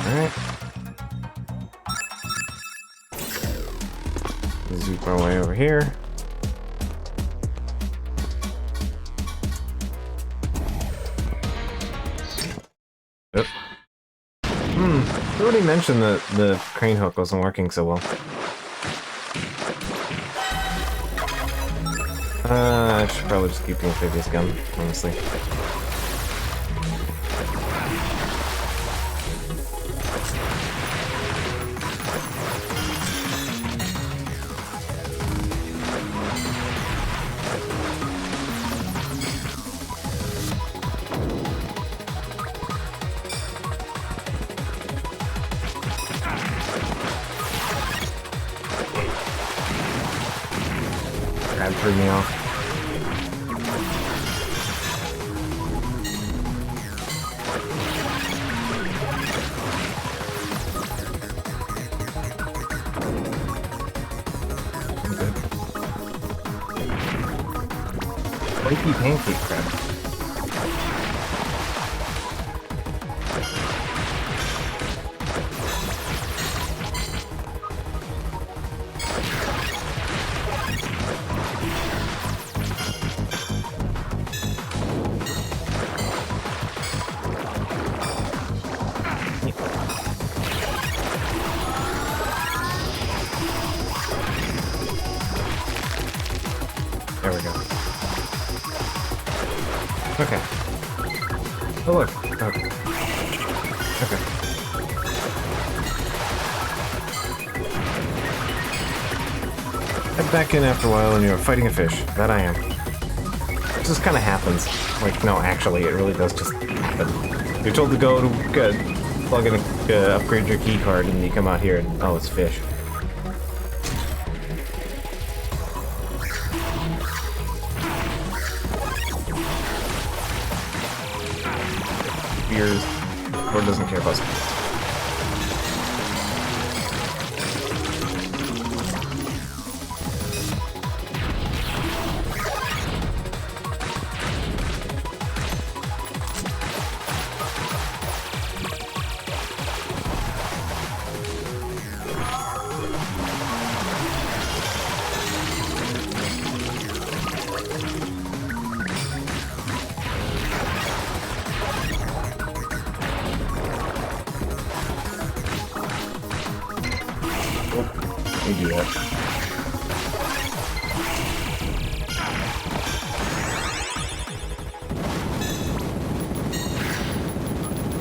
A: Alright. Zoop our way over here. Yep. You already mentioned that the crane hook wasn't working so well. I should probably just keep the amphibious gun, honestly. That threw me off. Flaky pancake crab. There we go. Okay. Oh look. Okay. Okay. Head back in after a while and you're fighting a fish. That I am. It just kind of happens. Like, no, actually, it really does just happen. You're told to go to plug in upgrade your key card and you come out here and, oh, it's fish. Fears, or doesn't care about speed.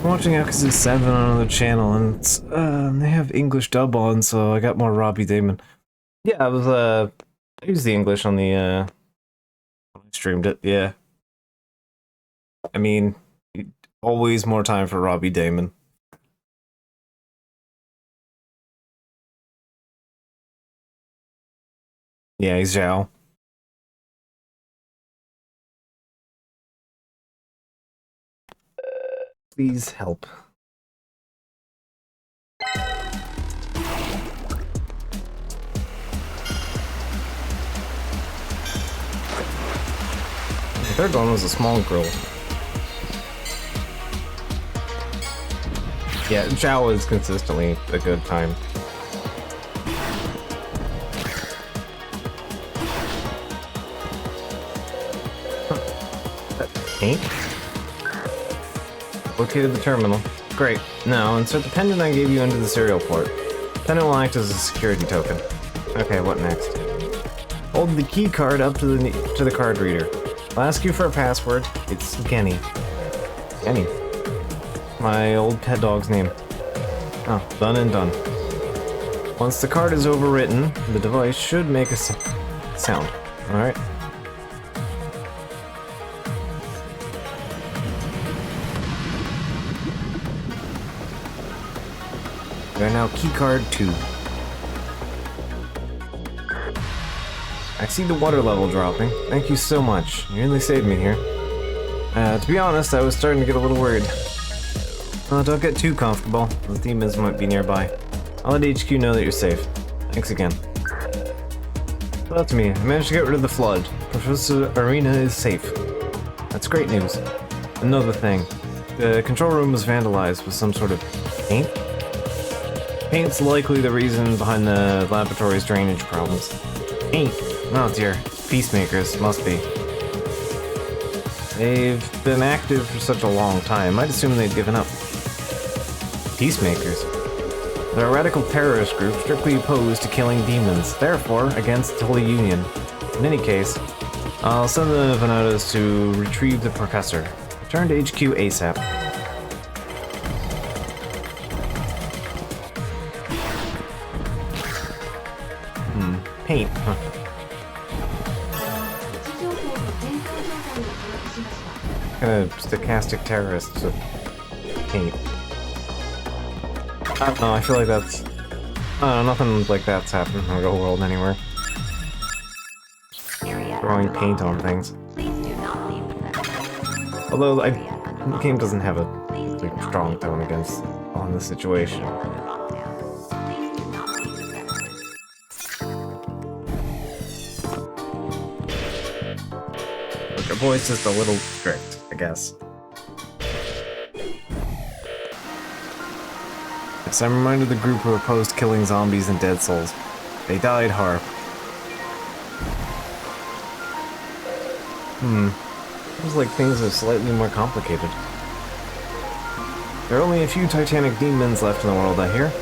A: I'm watching Yakuza 7 on another channel, and it's, they have English dub on, so I got more Robbie Damon. Yeah, I used the English on the, when I streamed it, yeah. I mean, always more time for Robbie Damon. Yeah, he's Zhao. Please help. The third one was a small girl. Yeah, Zhao is consistently a good time. Paint? Located the terminal. Great. Now, insert the pendant I gave you into the serial port. Pendant will act as a security token. Okay, what next? Hold the key card up to the card reader. I'll ask you for a password. It's Genny. Genny. My old pet dog's name. Oh, done and done. Once the card is overwritten, the device should make a sound. Alright. We are now keycard 2. I see the water level dropping. Thank you so much. You really saved me here. To be honest, I was starting to get a little worried. Don't get too comfortable. The demons might be nearby. I'll let HQ know that you're safe. Thanks again. Well, to me, I managed to get rid of the flood. Professor Arena is safe. That's great news. Another thing. The control room was vandalized with some sort of paint? Paint's likely the reason behind the laboratory's drainage problems. Paint? Oh dear. Peacemakers, must be. They've been active for such a long time, I'd assume they'd given up. Peacemakers? They're a radical terrorist group strictly opposed to killing demons, therefore against the Holy Union. In any case, I'll send the Venadas to retrieve the professor. Return to HQ ASAP. Paint, huh?
C: 位置情報の健康状態を記録しました。
A: Kind of stochastic terrorists with paint. I don't know, I feel like that's... I don't know, nothing like that's happened in the real world anywhere. Throwing paint on things. Although, the game doesn't have a like, strong tone against on the situation. Look, our boy's just a little strict, I guess. Yes, I'm reminded of the group who opposed killing zombies and dead souls. They died hard. Seems like things are slightly more complicated. There are only a few titanic demons left in the world, I hear.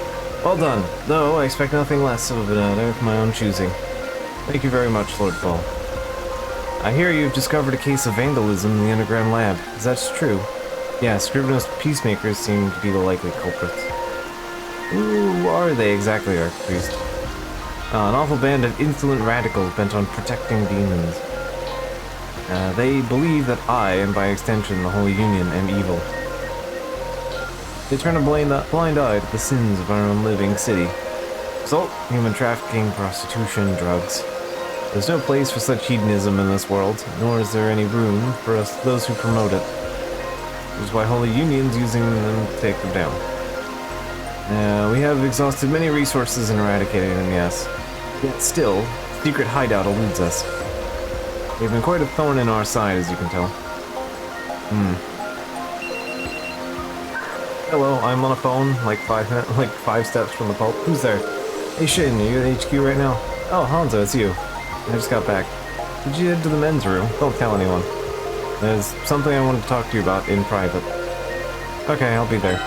A: Well done, though I expect nothing less of an of my own choosing. Thank you very much, Lord Paul. I hear you've discovered a case of vandalism in the underground lab. Is that true? Yeah, Scrivener's peacemakers seem to be the likely culprits. Who are they exactly, Archpriest? An awful band of insolent radicals bent on protecting demons. They believe that I, and by extension the Holy Union, am evil. They turn a blind eye to the sins of our own living city. Result, human trafficking, prostitution, drugs. There's no place for such hedonism in this world, nor is there any room for us, those who promote it. Which is why Holy Union's using them to take them down. We have exhausted many resources in eradicating them, yes. Yet still, secret hideout eludes us. They've been quite a thorn in our side, as you can tell. Hello, I'm on a phone, like 5 steps from the pulp. Who's there? Hey Shin, are you at HQ right now? Oh, Hanzo, it's you. I just got back. Did you head to the men's room? Don't tell anyone. There's something I wanted to talk to you about in private. Okay, I'll be there.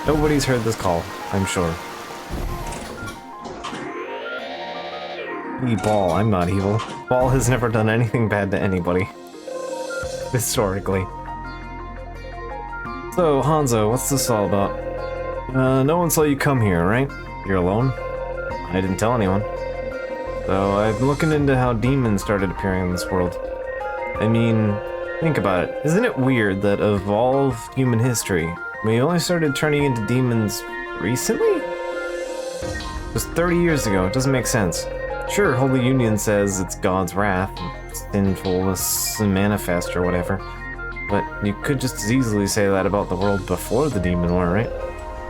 A: Nobody's heard this call, I'm sure. Ball, I'm not evil. Ball has never done anything bad to anybody. Historically. So, Hanzo, what's this all about? No one saw you come here, right? You're alone? I didn't tell anyone. So, I've been looking into how demons started appearing in this world. I mean, think about it. Isn't it weird that of all of human history, we only started turning into demons recently? It was 30 years ago, it doesn't make sense. Sure, Holy Union says it's God's wrath, sinfulness manifest or whatever. But you could just as easily say that about the world before the demon war, right?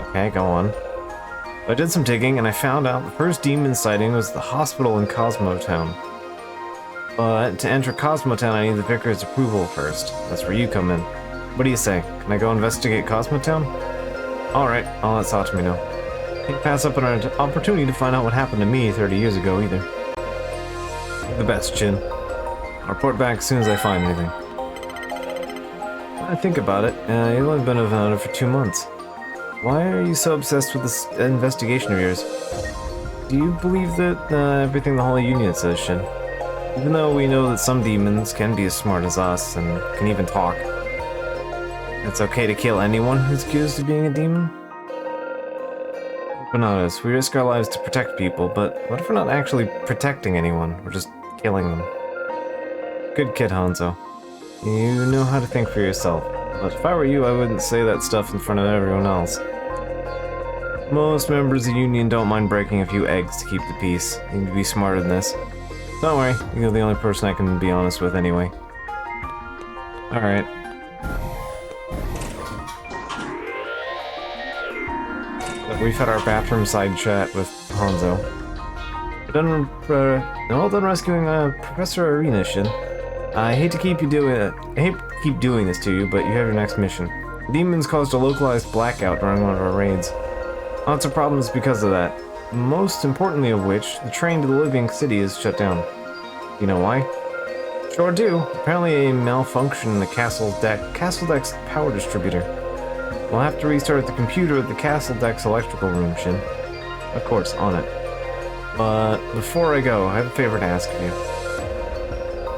A: Okay, go on. I did some digging and I found out the first demon sighting was the hospital in Cosmo Town. But to enter Cosmo Town, I need the Vicar's approval first. That's where you come in. What do you say? Can I go investigate Cosmo Town? Alright, I'll let Satomi know. Can't pass up on an opportunity to find out what happened to me 30 years ago either. You're the best, Chin. I'll report back as soon as I find anything. When I think about it, you've only been around for 2 months. Why are you so obsessed with this investigation of yours? Do you believe that everything the Holy Union says, Shin? Even though we know that some demons can be as smart as us and can even talk, it's okay to kill anyone who's accused of being a demon? Bananas, we risk our lives to protect people, but what if we're not actually protecting anyone? We're just killing them. Good kid, Hanzo. You know how to think for yourself. But if I were you, I wouldn't say that stuff in front of everyone else. Most members of the Union don't mind breaking a few eggs to keep the peace. You need to be smarter than this. Don't worry, you're the only person I can be honest with anyway. Alright. We've had our bathroom side chat with Hanzo. Well done rescuing Professor Arena, Shin. I hate to keep doing this to you, but you have your next mission. The demons caused a localized blackout during one of our raids. Lots of problems because of that. Most importantly of which, the train to the living city is shut down. You know why? Sure do. Apparently a malfunction in the castle deck's power distributor. We'll have to restart the computer at the castle deck's electrical room, Shin. Of course, on it. But before I go, I have a favor to ask of you.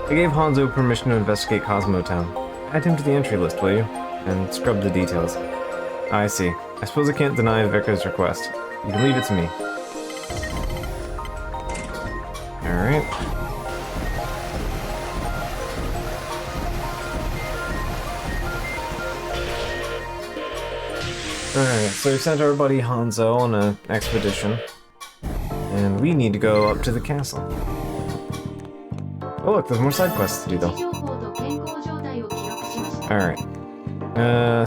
A: I gave Hanzo permission to investigate Cosmo Town. Add him to the entry list, will you? And scrub the details. I see. I suppose I can't deny Vicar's request. You can leave it to me. Alright. Alright, so we sent our buddy Hanzo on an expedition. And we need to go up to the castle. Oh look, there's more side quests to do though. Alright.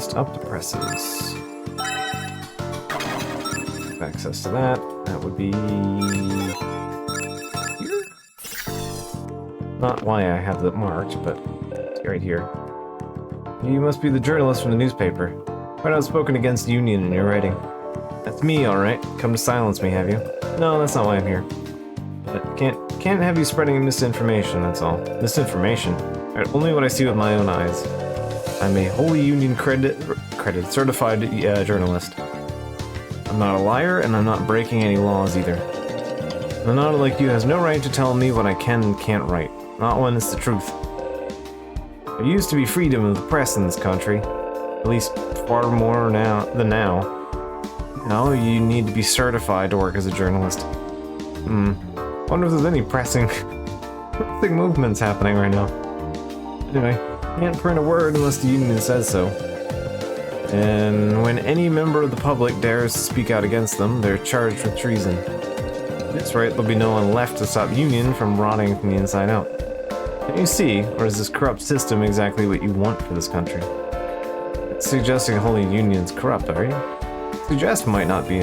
A: Stop the presses. Access to that. That would be... here? Not why I have that marked, but it's right here. You must be the journalist from the newspaper. Quite outspoken against Union in your writing. That's me, alright. Come to silence me, have you? No, that's not why I'm here. But can't have you spreading misinformation, that's all. Misinformation? Only what I see with my own eyes. I'm a Holy Union certified journalist. I'm not a liar, and I'm not breaking any laws either. The Nana like you has no right to tell me what I can and can't write. Not when it's the truth. There used to be freedom of the press in this country. At least far more now than now. Now you need to be certified to work as a journalist. Wonder if there's any pressing movements happening right now. Anyway, can't print a word unless the Union says so. And when any member of the public dares to speak out against them, they're charged with treason. That's right, there'll be no one left to stop Union from rotting from the inside out. Can you see, or is this corrupt system exactly what you want for this country? Suggesting Holy Union's corrupt, are you? Suggest might not be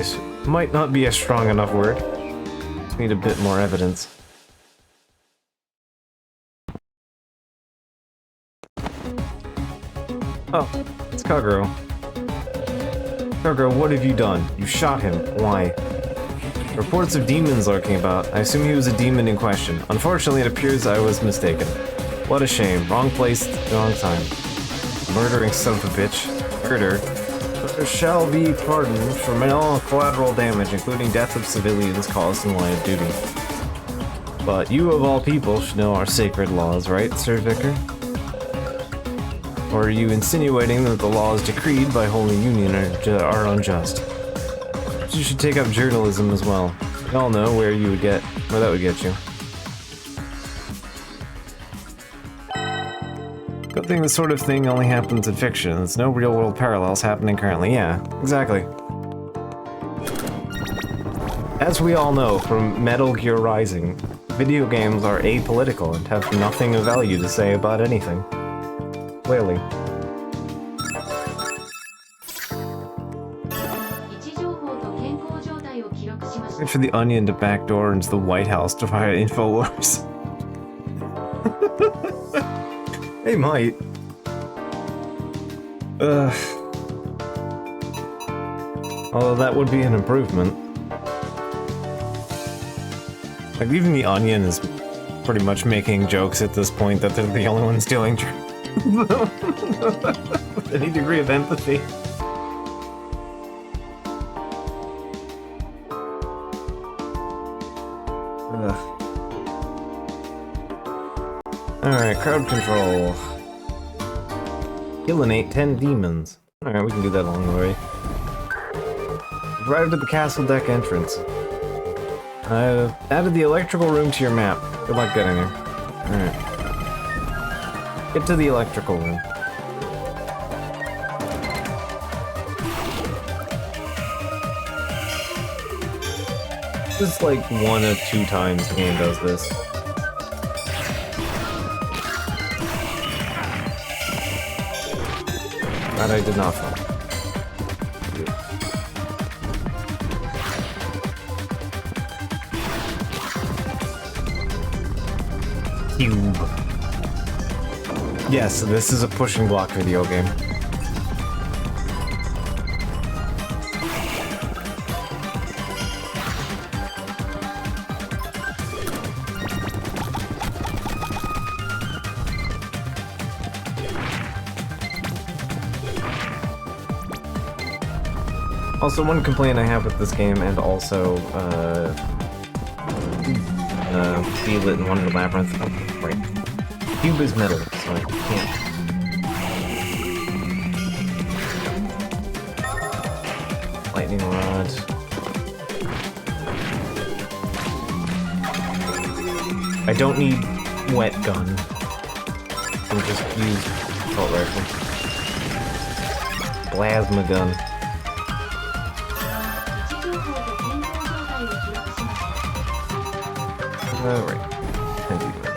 A: a strong enough word. Just need a bit more evidence. Oh, it's Kaguro. Kaguro, what have you done? You shot him. Why? Reports of demons lurking about. I assume he was a demon in question. Unfortunately, it appears I was mistaken. What a shame. Wrong place, wrong time. Murdering son of a bitch. Murder. There shall be pardoned for all collateral damage, including death of civilians caused in line of duty. But you of all people should know our sacred laws, right, Sir Vicar? Or are you insinuating that the laws decreed by Holy Union are unjust? You should take up journalism as well. We all know where that would get you. Good thing this sort of thing only happens in fiction. There's no real-world parallels happening currently. Yeah, exactly. As we all know from Metal Gear Rising, video games are apolitical and have nothing of value to say about anything. Clearly.
C: 位置情報と健康状態を記録しました。
A: Wait for the Onion to backdoor into the White House to fire InfoWars. They might. Although that would be an improvement. Like, even the Onion is pretty much making jokes at this point that they're the only ones stealing with any degree of empathy. Alright, crowd control. Killinate 10 demons. Alright, we can do that along the way. Arrived at the castle deck entrance. I've added the electrical room to your map. Good luck getting there. Alright. Get to the electrical room. This is like 1 of 2 times the game does this. That I did not fall. Cube. Yes, this is a pushing block video game. Also, one complaint I have with this game, and also, feel it in Wonder Labyrinth. Oh, right. Cube is metal, so I can't. Lightning rod. I don't need wet gun. I'll just use assault rifle. Plasma gun. Alright. Can do that.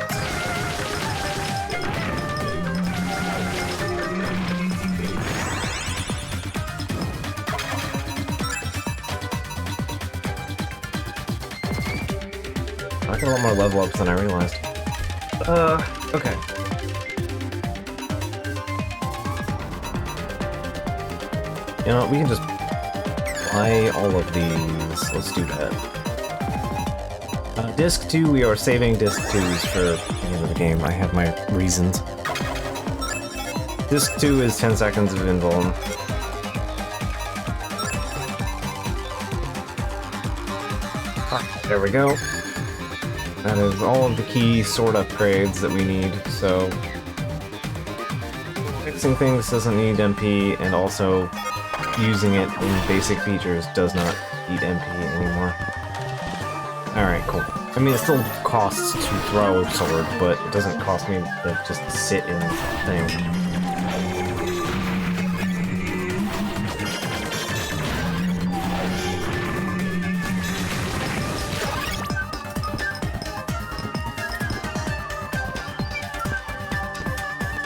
A: I got a lot more level ups than I realized. Okay. You know what, we can just buy all of these. Let's do that. Disc 2, we are saving Disc 2s for the end of the game. I have my reasons. Disc 2 is 10 seconds of invuln. There we go. That is all of the key sword upgrades that we need, so... Fixing things doesn't need MP, and also using it in basic features does not need MP anymore. Alright, cool. I mean, it still costs to throw a sword, but it doesn't cost me to just sit in the thing.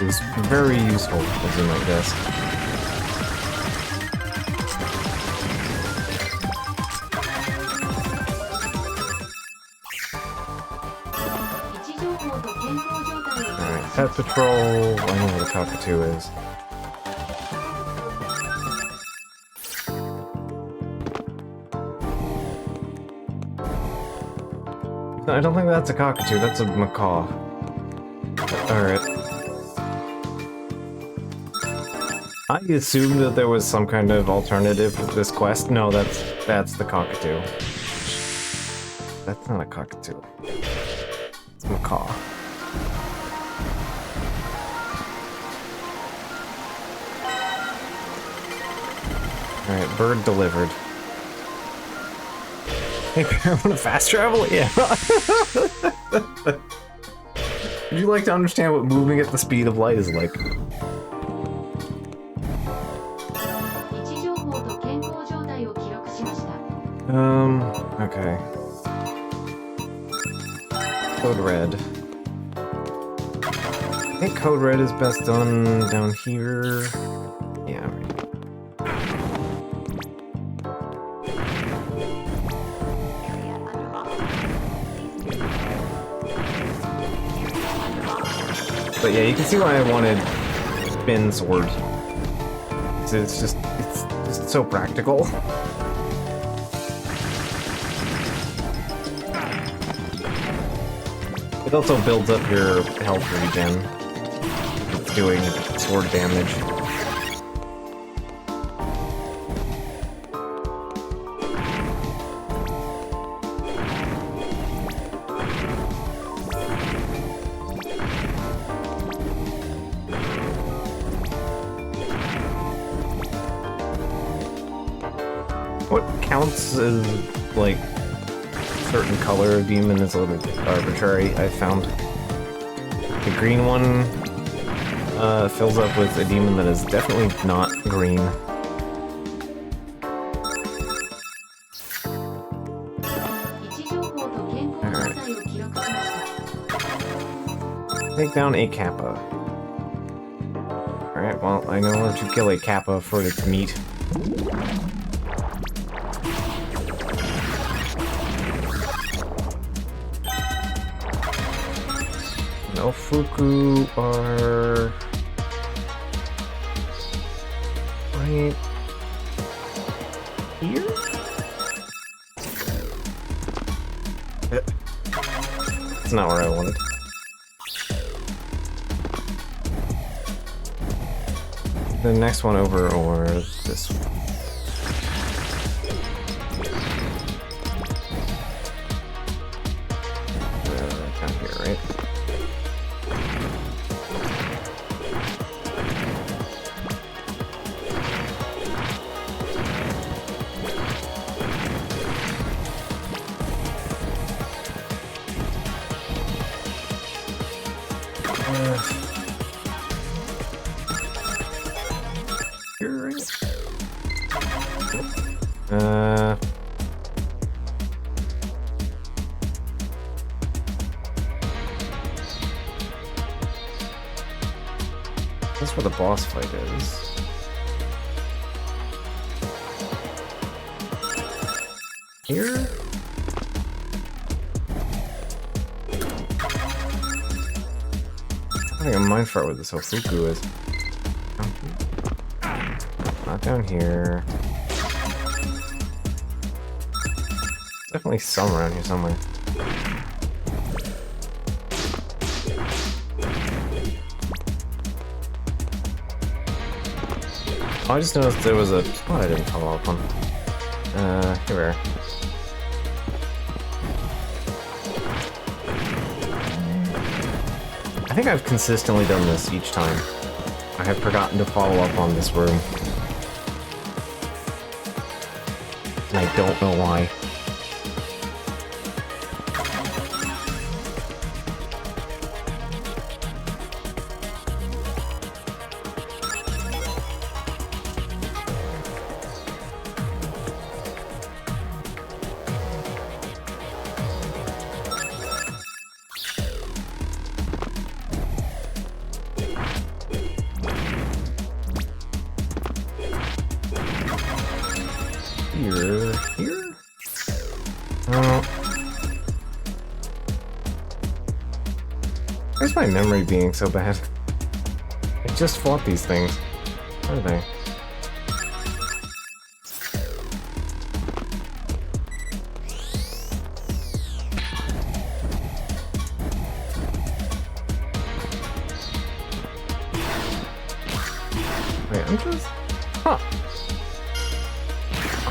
A: It was very useful, as you might guess. Pet Patrol, I know what a cockatoo is. I don't think that's a cockatoo, that's a macaw. Alright. I assumed that there was some kind of alternative to this quest. No, that's the cockatoo. That's not a cockatoo. It's a macaw. Alright, bird delivered. Hey, Bear, want to fast travel? Yeah. Would you like to understand what moving at the speed of light is like?
C: 位置情報と健康状態を記録しました。
A: Okay. Code red. I think code red is best done down here. Yeah, right.
B: Area under lockdown. Please do. Area under lockdown.
A: But yeah, you can see why I wanted spin sword. It's just so practical. It also builds up your health regen. It's doing sword damage. What counts as, like, certain color of demon is a little bit arbitrary, I found. The green one fills up with a demon that is definitely not green.
C: 位置情報と健康状態を記録しました。
A: Take down a kappa. Alright, well, I know where to kill a kappa for its meat. No Fuku are right here? That's not where I wanted. The next one over, or this one? Down here, right? Here, right? That's where the boss fight is. Here? I think I'm mind fart where this Hofuku is. Not down here. Definitely some around here somewhere. Oh, I just noticed there was a spot I didn't follow up on. Here we are. I think I've consistently done this each time. I have forgotten to follow up on this room. And I don't know why. Here? Oh. Where's my memory being so bad? I just fought these things. Where are they? Wait, I'm just... Huh.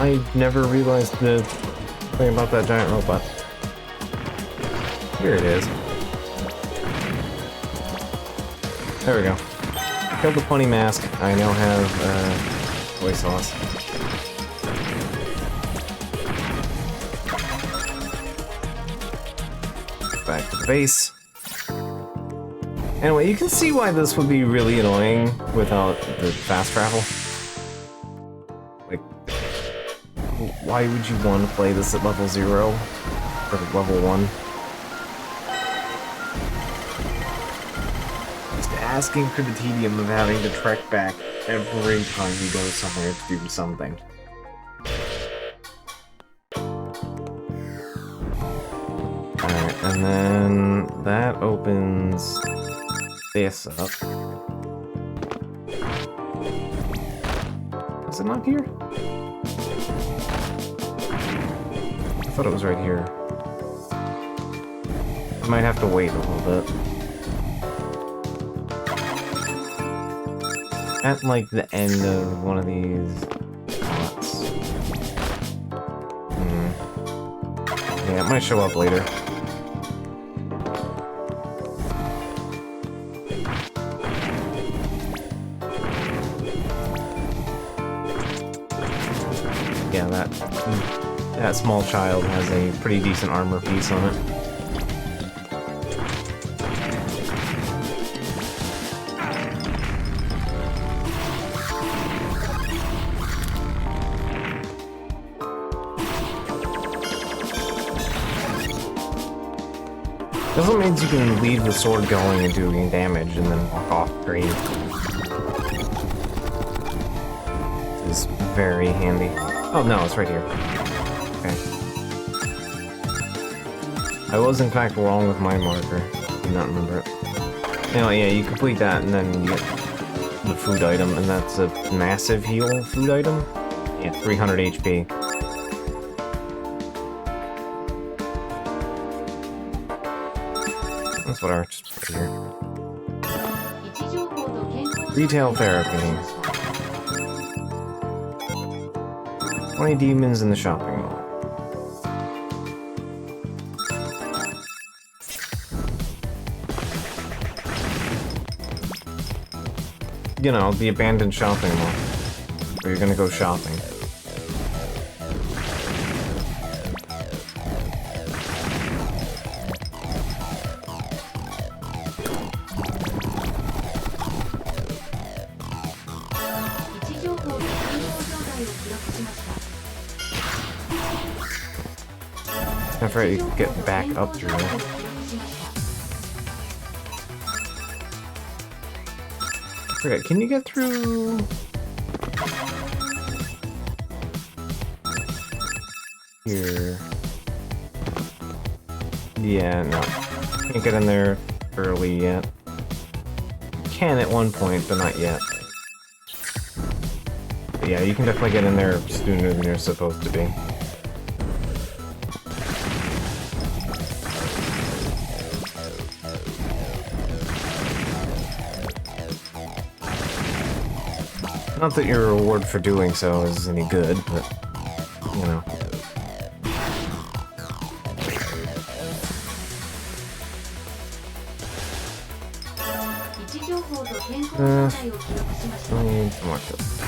A: I never realized the thing about that giant robot. Here it is. There we go. Killed the funny mask. I now have soy sauce. back to the base. Anyway, you can see why this would be really annoying without the fast travel. Like, why would you want to play this at level 0 or level 1? Just asking for the tedium of having to trek back every time you go somewhere to do something. Alright, and then that opens this up. Is it not here? I thought it was right here. I might have to wait a little bit. At like the end of one of these spots. Yeah, it might show up later. Yeah, that small child has a pretty decent armor piece on it. Doesn't mean you can leave the sword going and doing damage and then walk off screen. It's very handy. Oh no, it's right here. Okay. I was in fact wrong with my marker. Do not remember it. Anyway, yeah, you complete that and then you get the food item, and that's a massive heal food item. Yeah, 300 HP. That's what just put here. Retail therapy. 20 demons in the shopping mall. You know, the abandoned shopping mall. Where you're gonna go shopping. I'm afraid you can get back up through there. Okay, can you get through? Here. Yeah, no. Can't get in there early yet. Can at one point, but not yet. But yeah, you can definitely get in there sooner than you're supposed to be. Not that your reward for doing so is any good, but, you know. I need some more tips.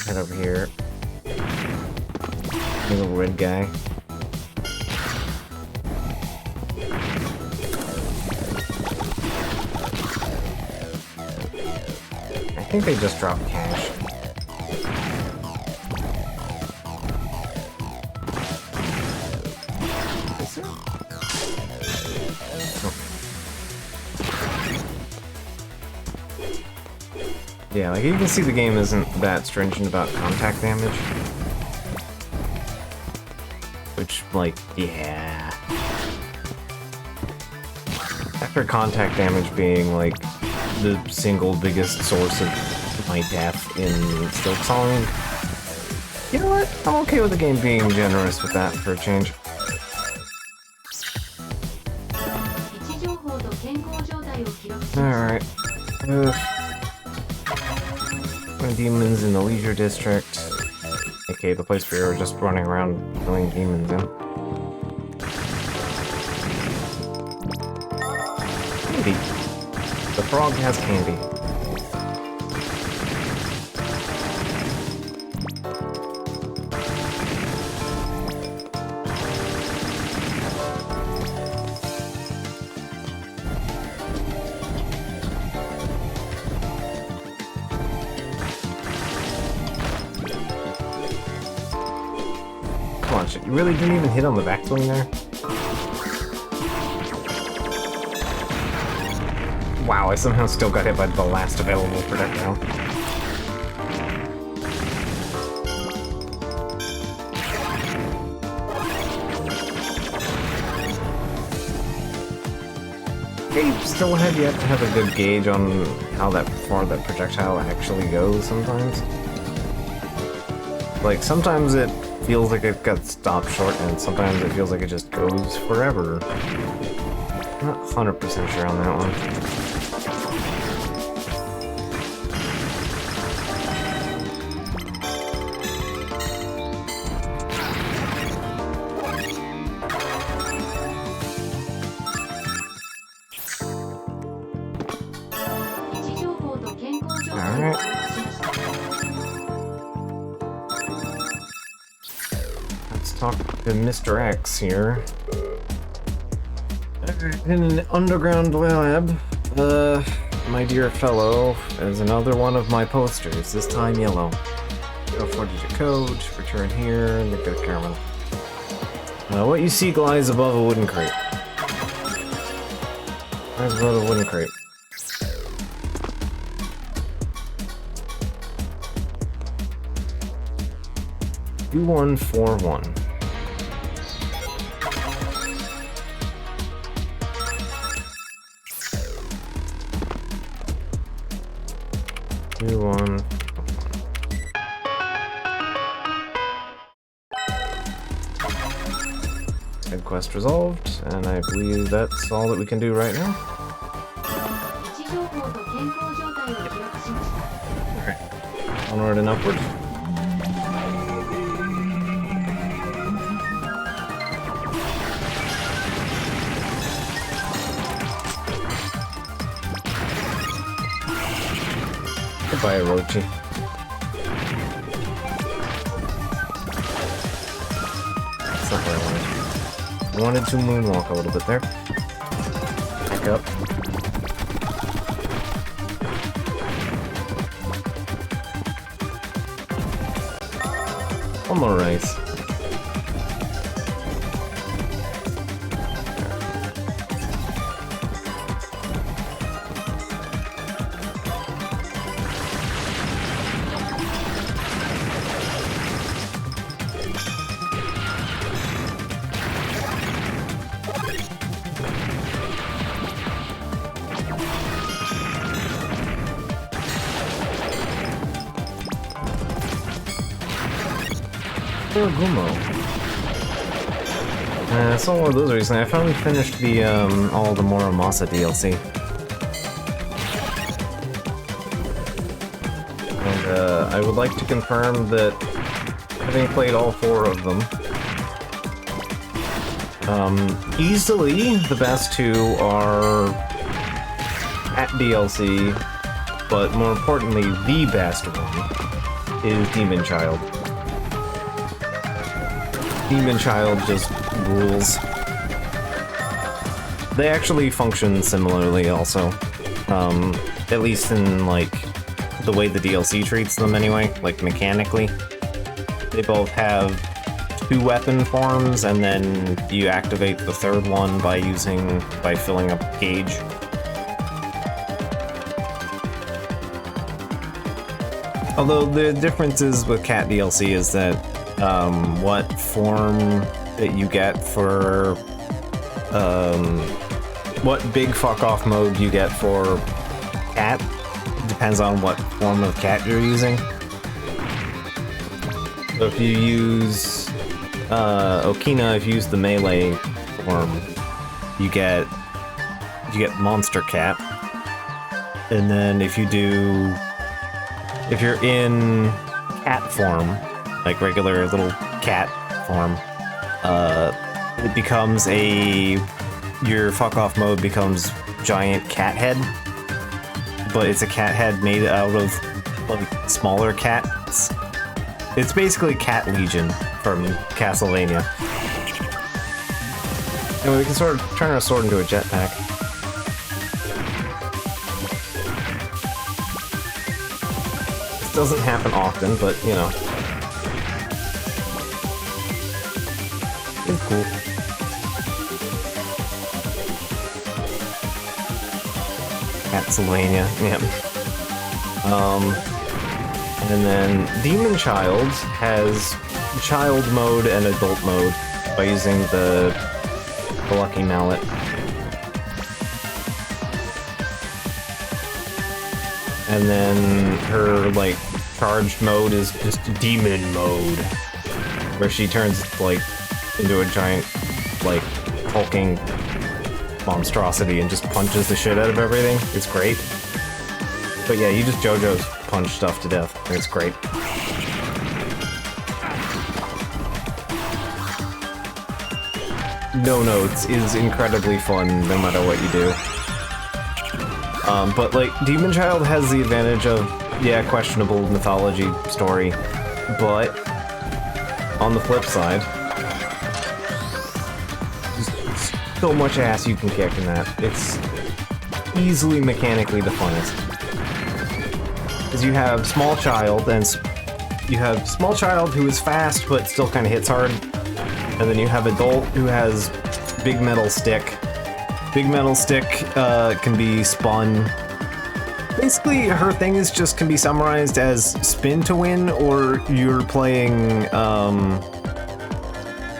A: Head over here. Little red guy. I think they just dropped cash. Is there? Oh. Yeah, like you can see the game isn't that stringent about contact damage. Which, like, yeah. After contact damage being, like, the single biggest source of my death in Silksong, you know what? I'm okay with the game being generous with that for a change. Alright. 20 demons in the leisure district. Okay, the place where you're just running around killing demons in. Candy. The frog has candy. You really didn't even hit on the backswing there? Wow, I somehow still got hit by the last available projectile. I still have yet to have a good gauge on how far that projectile actually goes sometimes. Like, sometimes it feels like it got stopped short, and sometimes it feels like it just goes forever. I'm not 100% sure on that one. Talk to Mr. X here. In an underground lab, my dear fellow, is another one of my posters, this time yellow. Go 4-digit code, return here, and get a camera. What you seek lies above a wooden crate. Lies above a wooden crate. $2141. 2-1. Head quest resolved, and I believe that's all that we can do right now. Alright. Onward and upward. Goodbye, Orochi. That's not what I wanted. I wanted to moonwalk a little bit there. Back up. One more rice. Gumo. I saw one of those recently. I finally finished the all the Muramasa DLC. And I would like to confirm that having played all 4 of them, easily the best 2 are at DLC, but more importantly, the best one is Demon Child. Demon Child just rules. They actually function similarly also. At least in, like, the way the DLC treats them anyway, like, mechanically. They both have 2 weapon forms, and then you activate the 3rd one by filling up a gauge. Although the differences with Cat DLC is that what form that you get for what big fuck off mode you get for cat depends on what form of cat you're using. So if you use Okina, if you use the melee form, you get monster cat, and then if you're in cat form, like regular little cat form, it becomes your fuck off mode becomes giant cat head, but it's a cat head made out of like smaller cats. It's basically Cat Legion from Castlevania. And we can sort of turn our sword into a jetpack. This doesn't happen often, but you know. cool. Pennsylvania, yeah. And then Demon Child has child mode and adult mode by using the Lucky Mallet. And then her, like, charged mode is just demon mode, where she turns, like, into a giant, like, hulking monstrosity and just punches the shit out of everything. It's great. But yeah, you just JoJo's punch stuff to death, and it's great. No Notes is incredibly fun no matter what you do. But like, Demon Child has the advantage of, yeah, questionable mythology story, but on the flip side, there's so much ass you can kick in that. It's easily mechanically the funnest. Because you have Small Child, and you have Small Child who is fast but still kind of hits hard, and then you have Adult who has Big Metal Stick. Big Metal Stick can be spun. Basically, her thing is just can be summarized as spin to win, or you're playing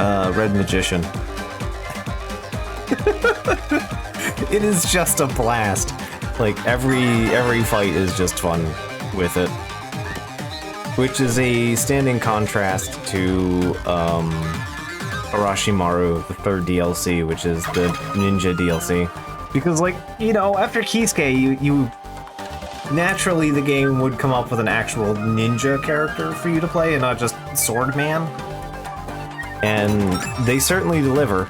A: Red Magician. It is just a blast. Like every fight is just fun with it, which is a standing contrast to Orochimaru, the third DLC, which is the ninja DLC. Because, like, you know, after Kisuke, you naturally the game would come up with an actual ninja character for you to play and not just Swordman. And they certainly deliver.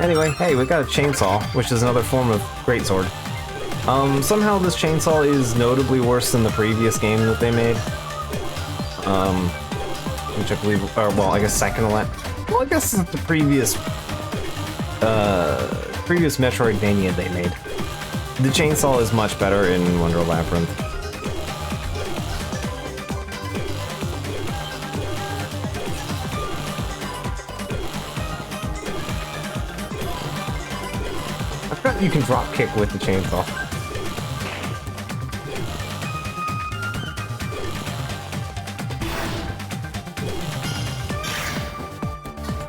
A: Anyway, hey, we got a chainsaw, which is another form of greatsword. Somehow this chainsaw is notably worse than the previous game that they made. Which I believe, or well, I guess second to last. Well, I guess it's the previous Metroidvania they made. The chainsaw is much better in Wonder Labyrinth. I forgot you can drop kick with the chainsaw.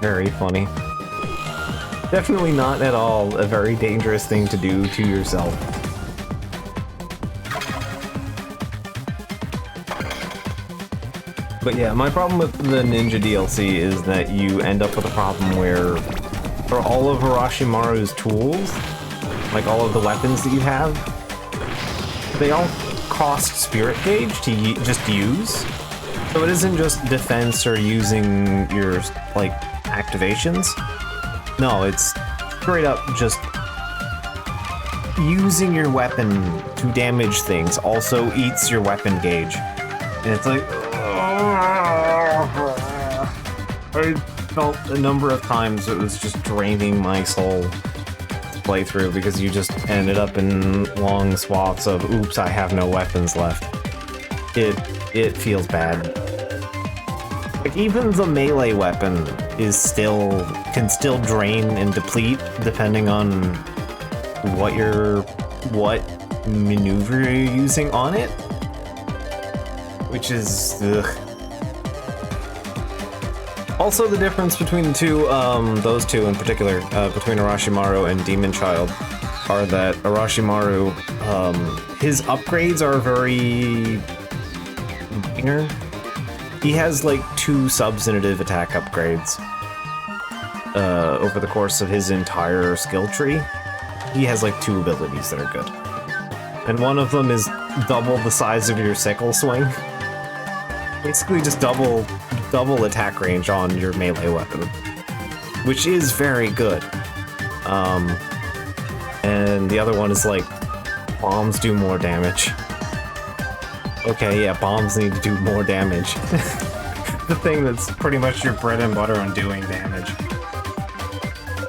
A: Very funny. Definitely not at all a very dangerous thing to do to yourself. But yeah, my problem with the Ninja DLC is that you end up with a problem where for all of Orochimaru's tools, like all of the weapons that you have, they all cost spirit gauge to just use. So it isn't just defense or using your, like, activations. No, it's straight up just using your weapon to damage things also eats your weapon gauge. And it's like, I felt a number of times it was just draining my soul to play through because you just ended up in long swaths of, oops, I have no weapons left. It feels bad. Like, even the melee weapon can still drain and deplete depending on what maneuver you're using on it, which is ugh. Also, the difference between the two, those two in particular, between Orochimaru and Demon Child, are that Orochimaru, his upgrades are very minor. He has like 2 substantive attack upgrades over the course of his entire skill tree. He has like 2 abilities that are good. And one of them is double the size of your sickle swing. Basically just double attack range on your melee weapon, which is very good. And the other one is like, bombs do more damage. Okay, yeah, bombs need to do more damage. The thing that's pretty much your bread and butter on doing damage.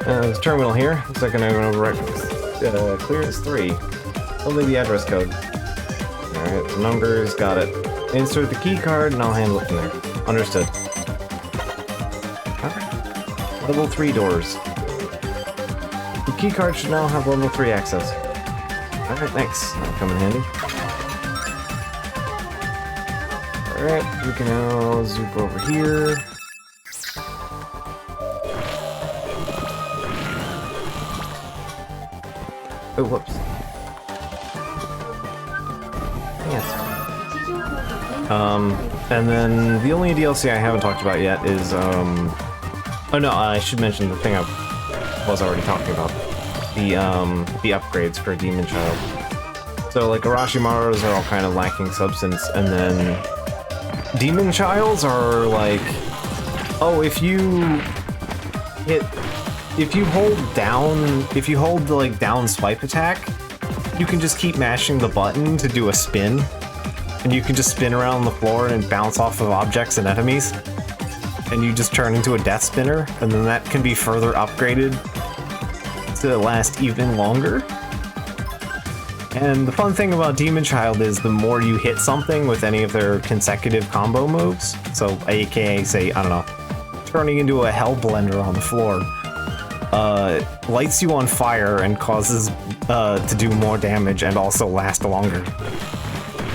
A: There's a terminal here. Looks like I'm gonna overwrite clearance 3. Only the address code. Alright, the numbers, got it. Insert the key card and I'll handle it from there. Understood. Alright. Level 3 doors. The keycard should now have level 3 access. Alright, thanks. That'll come in handy. Alright, we can now zoop over here. Oh, whoops. Yes. And then the only DLC I haven't talked about yet is, oh no, I should mention the thing I was already talking about. The upgrades for Demon Child. So, like, Orochimaru's are all kind of lacking substance, and then Demon Childs are like, oh, if you hold the, like, down swipe attack, you can just keep mashing the button to do a spin, and you can just spin around the floor and bounce off of objects and enemies, and you just turn into a death spinner, and then that can be further upgraded to last even longer. And the fun thing about Demon Child is the more you hit something with any of their consecutive combo moves, so aka, say, I don't know, turning into a hell blender on the floor, lights you on fire and causes to do more damage and also last longer.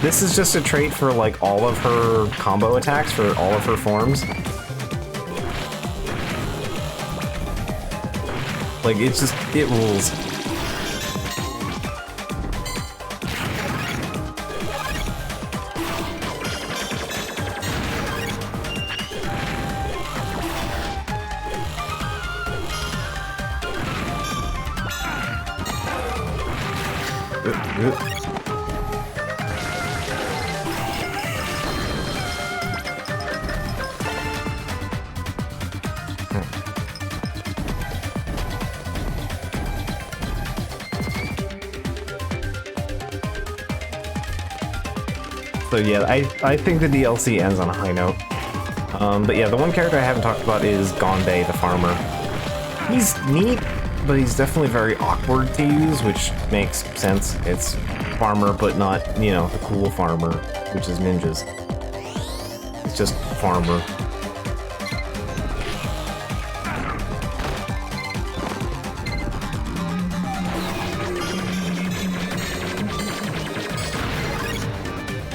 A: This is just a trait for, like, all of her combo attacks for all of her forms. Like, it's just, it rules. So yeah, I think the DLC ends on a high note. But yeah, the one character I haven't talked about is Gonbei, the farmer. He's neat, but he's definitely very awkward to use, which makes sense. It's farmer, but not, you know, the cool farmer, which is ninjas. It's just farmer.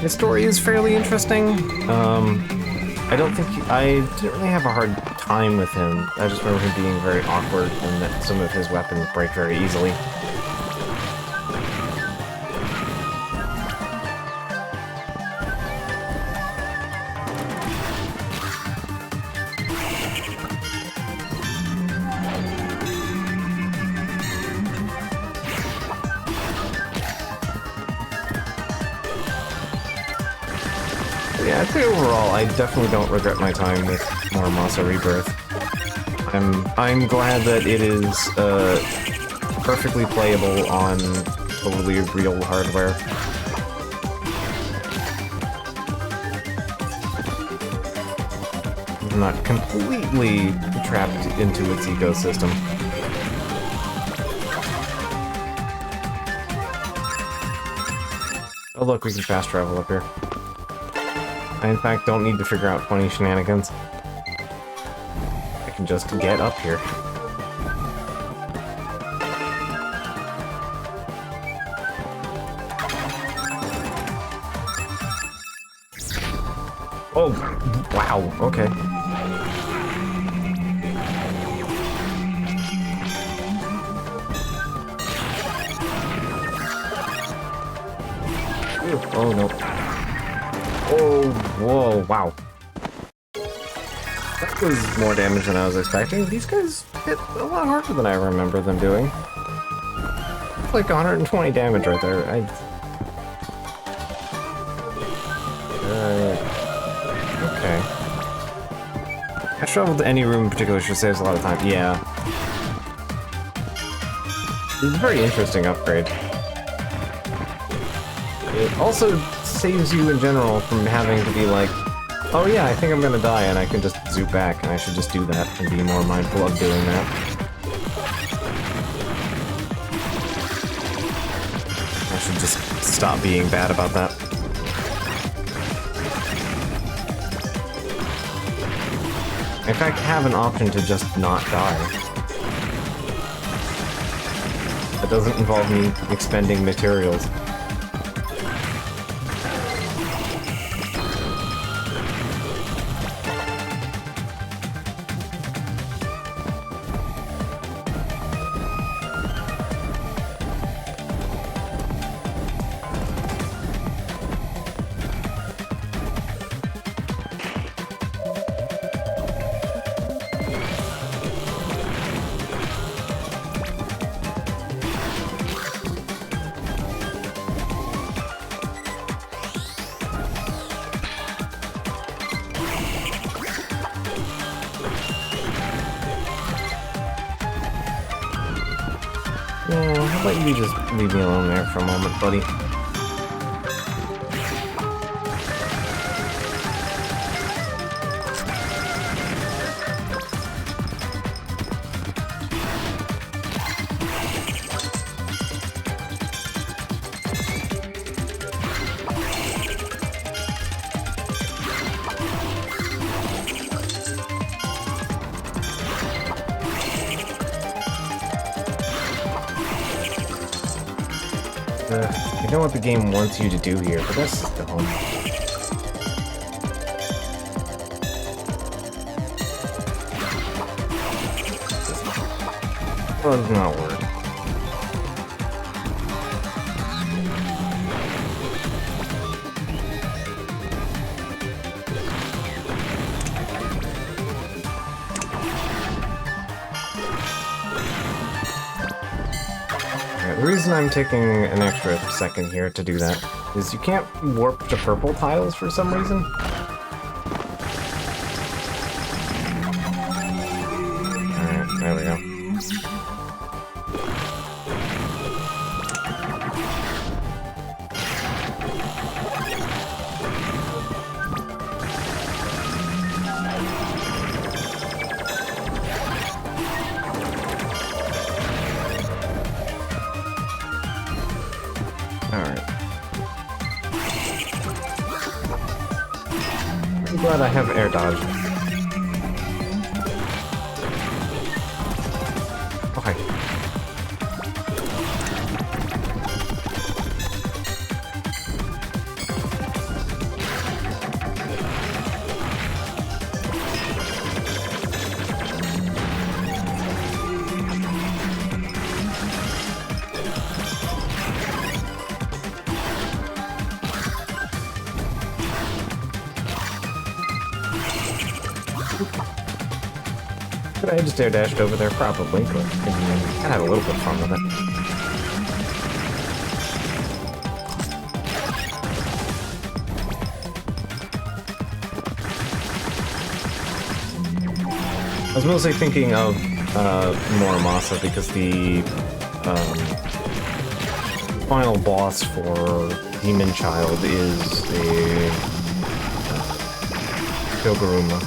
A: The story is fairly interesting. I didn't really have a hard time with him. I just remember him being very awkward and that some of his weapons break very easily. Yeah, I'd say overall, I definitely don't regret my time with Muramasa Rebirth. I'm glad that it is perfectly playable on totally real hardware. I'm not completely trapped into its ecosystem. Oh look, we can fast travel up here. I, in fact, don't need to figure out funny shenanigans. I can just get up here. Oh, wow, okay. Oh, no. Oh, whoa, wow. That was more damage than I was expecting. These guys hit a lot harder than I remember them doing. It's like 120 damage right there. Okay. Fast travel to any room in particular should saves a lot of time. Yeah. It's a very interesting upgrade. It also saves you in general from having to be like, oh yeah, I think I'm gonna die, and I can just zoom back, and I should just do that and be more mindful of doing that. I should just stop being bad about that. In fact, have an option to just not die. That doesn't involve me expending materials. Yeah, how about you just leave me alone there for a moment, buddy? I know what the game wants you to do here, but that's just dumb. Well, it does not work. The reason I'm taking an extra second here to do that is you can't warp to purple tiles for some reason. Alright, there we go. I'm glad I have air dodge. Okay. Could I have just air dashed over there? Probably, but I had a little bit of fun with it. I was mostly thinking of Muramasa because the final boss for Demon Child is a Koguruma.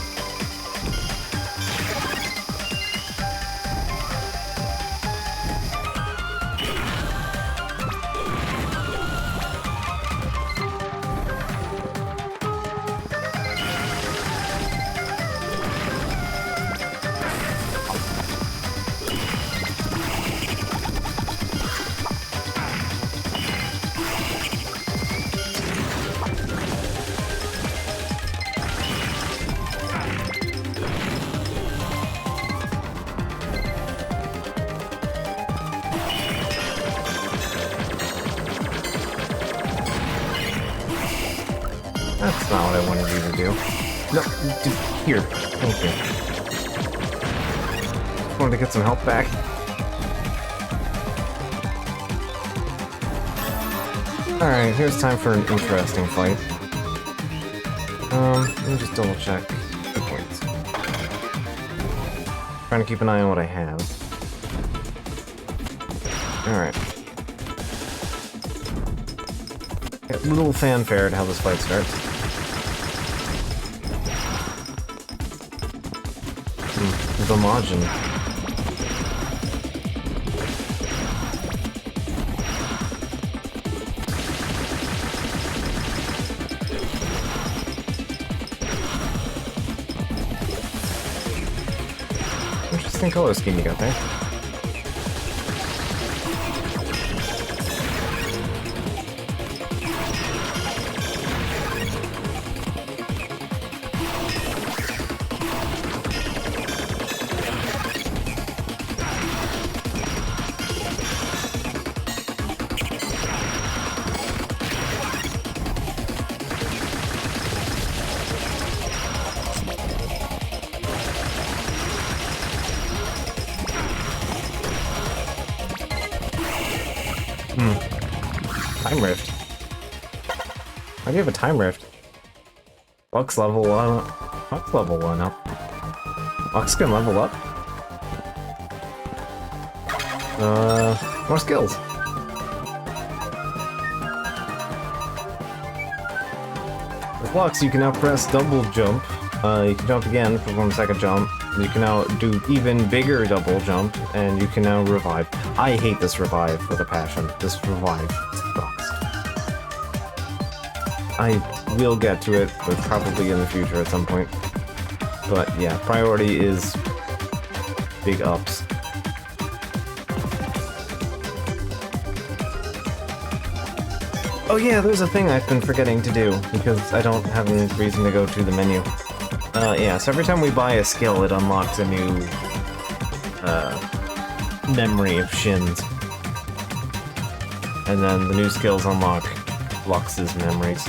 A: That's not what I wanted you to do. No, here. Thank you. Just wanted to get some health back. Alright, here's time for an interesting fight. Let me just double check the points. Trying to keep an eye on what I have. Alright. A little fanfare at how this fight starts. Vimajin. interesting color scheme you got there. Time rift. Why do you have a time rift? Buck's level 1. Buck's level 1 up. Buck's can level up. More skills. With Lux, you can now press double jump. You can jump again, perform a second jump. You can now do even bigger double jump, and you can now revive. I hate this revive with a passion. This revive sucks. I will get to it, but probably in the future at some point. But yeah, priority is big ups. Oh yeah, there's a thing I've been forgetting to do, because I don't have any reason to go to the menu. Yeah, so every time we buy a skill, it unlocks a new, memory of Shin's. And then the new skills unlock Lux's memories.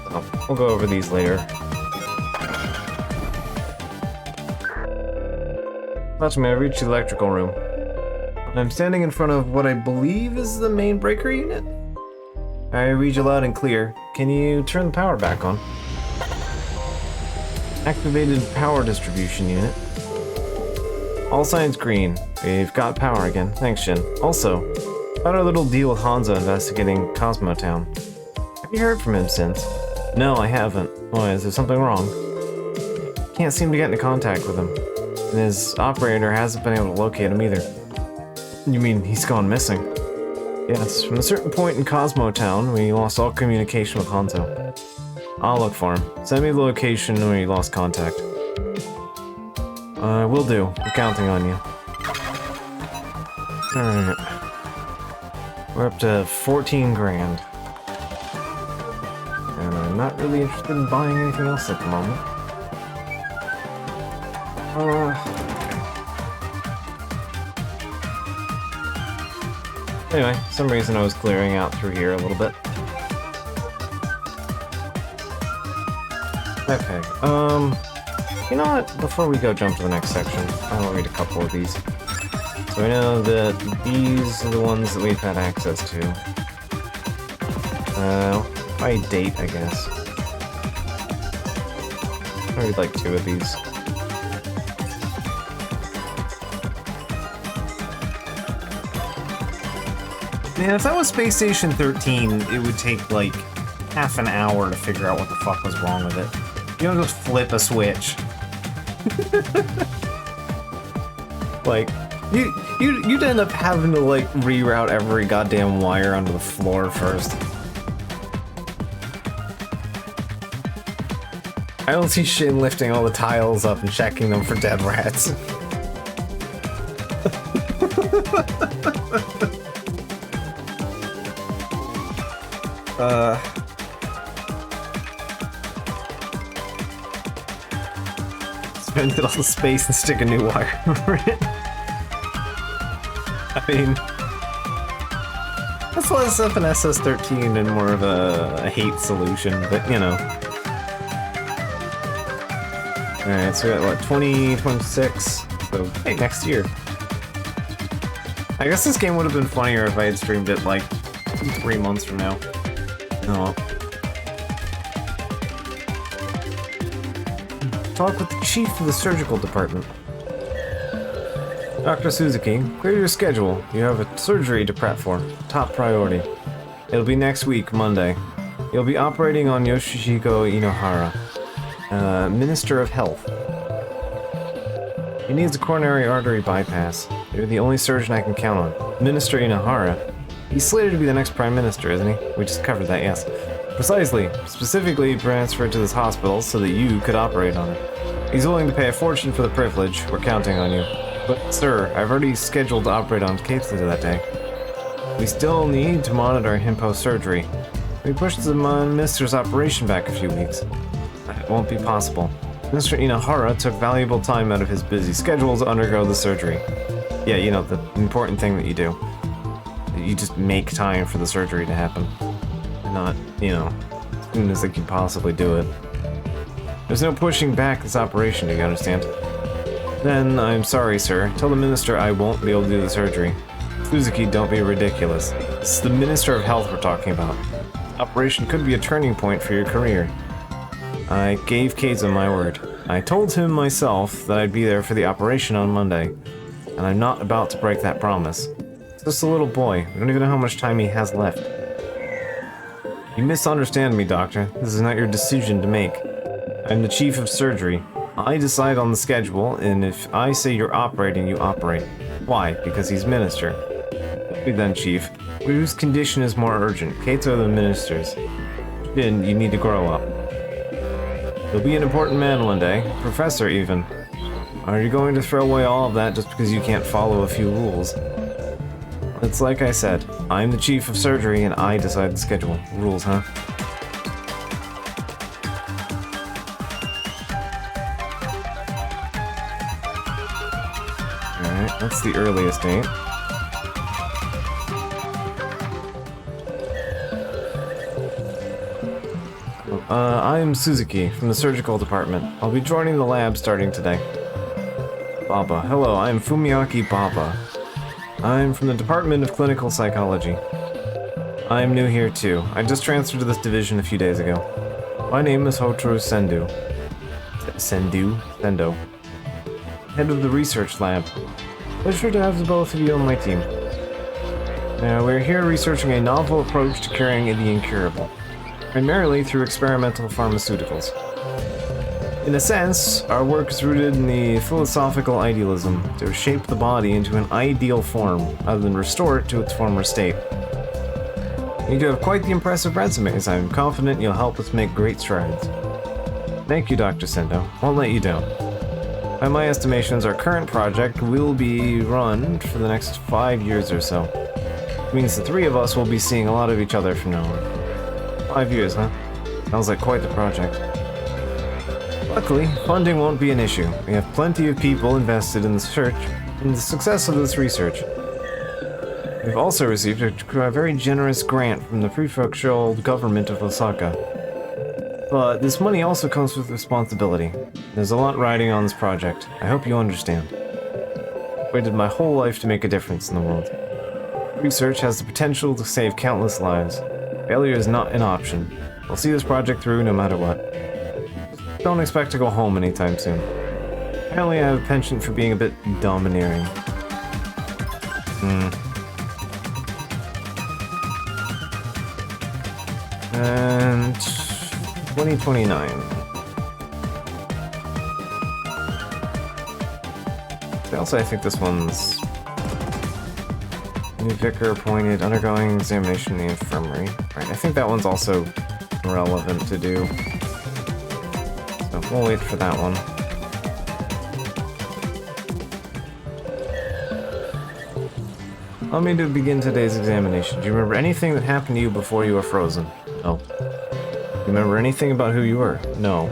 A: So, we'll go over these later. Watch me, I reached the electrical room. I'm standing in front of what I believe is the main breaker unit. I read you loud and clear. Can you turn the power back on? Activated power distribution unit. All signs green. We've got power again. Thanks, Shin. Also, about our little deal with Hanzo investigating Cosmo Town. Have you heard from him since? No, I haven't. Why, is there something wrong? Can't seem to get into contact with him. And his operator hasn't been able to locate him either. You mean he's gone missing? Yes, from a certain point in Cosmo Town, we lost all communication with Hanzo. I'll look for him. Send me the location where you lost contact. Will do. I'm counting on you. Alright. We're up to 14 grand. And I'm not really interested in buying anything else at the moment. Anyway, for some reason I was clearing out through here a little bit. Okay, you know what? Before we go jump to the next section, I'll read a couple of these. So I know that these are the ones that we've had access to. By date, I guess. I would like 2 of these. Man, if that was Space Station 13, it would take like half an hour to figure out what the fuck was wrong with it. You don't just flip a switch. Like, you'd end up having to like reroute every goddamn wire onto the floor first. I don't see Shin lifting all the tiles up and checking them for dead rats. Spend all the space and stick a new wire over it. I mean, that's less of an SS13 and more of a hate solution, but you know. Alright, so we got what, 2026? So, hey, next year. I guess this game would have been funnier if I had streamed it like 3 months from now. Oh. Talk with the chief of the surgical department. Dr. Suzuki, clear your schedule. You have a surgery to prep for. Top priority. It'll be next week, Monday. You'll be operating on Yoshihiko Inohara, Minister of Health. He needs a coronary artery bypass. You're the only surgeon I can count on. Minister Inohara. He's slated to be the next Prime Minister, isn't he? We just covered that, yes. Precisely. Specifically transferred to this hospital so that you could operate on it. He's willing to pay a fortune for the privilege. We're counting on you. But, sir, I've already scheduled to operate on Keita that day. We still need to monitor him post-surgery. We pushed the minister's operation back a few weeks. It won't be possible. Mr. Inahara took valuable time out of his busy schedule to undergo the surgery. Yeah, you know, the important thing that you do. You just make time for the surgery to happen. Not, you know, as soon as they can possibly do it. There's no pushing back this operation, do you understand? Then, I'm sorry, sir. Tell the minister I won't be able to do the surgery. Suzuki, don't be ridiculous. This is the Minister of Health we're talking about. Operation could be a turning point for your career. I gave Keizo my word. I told him myself that I'd be there for the operation on Monday, and I'm not about to break that promise. He's just a little boy. We don't even know how much time he has left. You misunderstand me, Doctor. This is not your decision to make. I'm the chief of surgery. I decide on the schedule, and if I say you're operating, you operate. Why? Because he's minister. Okay then, chief. Whose condition is more urgent, Keita or the minister's? Then you need to grow up. You'll be an important man one day, professor even. Are you going to throw away all of that just because you can't follow a few rules? It's like I said, I'm the chief of surgery and I decide the schedule. Rules, huh? Alright, that's the earliest date. I'm Suzuki, from the surgical department. I'll be joining the lab starting today. Baba. Hello, I'm Fumiaki Baba. I'm from the Department of Clinical Psychology. I'm new here too. I just transferred to this division a few days ago. My name is Hotaru Sendo. Sendo. Head of the research lab. Pleasure to have the both of you on my team. Now, we're here researching a novel approach to curing the incurable. Primarily through experimental pharmaceuticals. In a sense, our work is rooted in the philosophical idealism to shape the body into an ideal form, rather than restore it to its former state. You do have quite the impressive resumes. I'm confident you'll help us make great strides. Thank you, Dr. Sendo. Won't let you down. By my estimations, our current project will be run for the next 5 years or so. It means the three of us will be seeing a lot of each other from now on. 5 years, huh? Sounds like quite the project. Luckily, funding won't be an issue. We have plenty of people invested in the success of this research. We've also received a very generous grant from the prefectural government of Osaka. But this money also comes with responsibility. There's a lot riding on this project. I hope you understand. I've waited my whole life to make a difference in the world. Research has the potential to save countless lives. Failure is not an option. We'll see this project through no matter what. Don't expect to go home anytime soon. Apparently I have a penchant for being a bit domineering. And 2029. Also, I think this one's new vicar appointed, undergoing examination in the infirmary. Right, I think that one's also relevant to do. So we'll wait for that one. Allow me to begin today's examination. Do you remember anything that happened to you before you were frozen? No. Do you remember anything about who you were? No.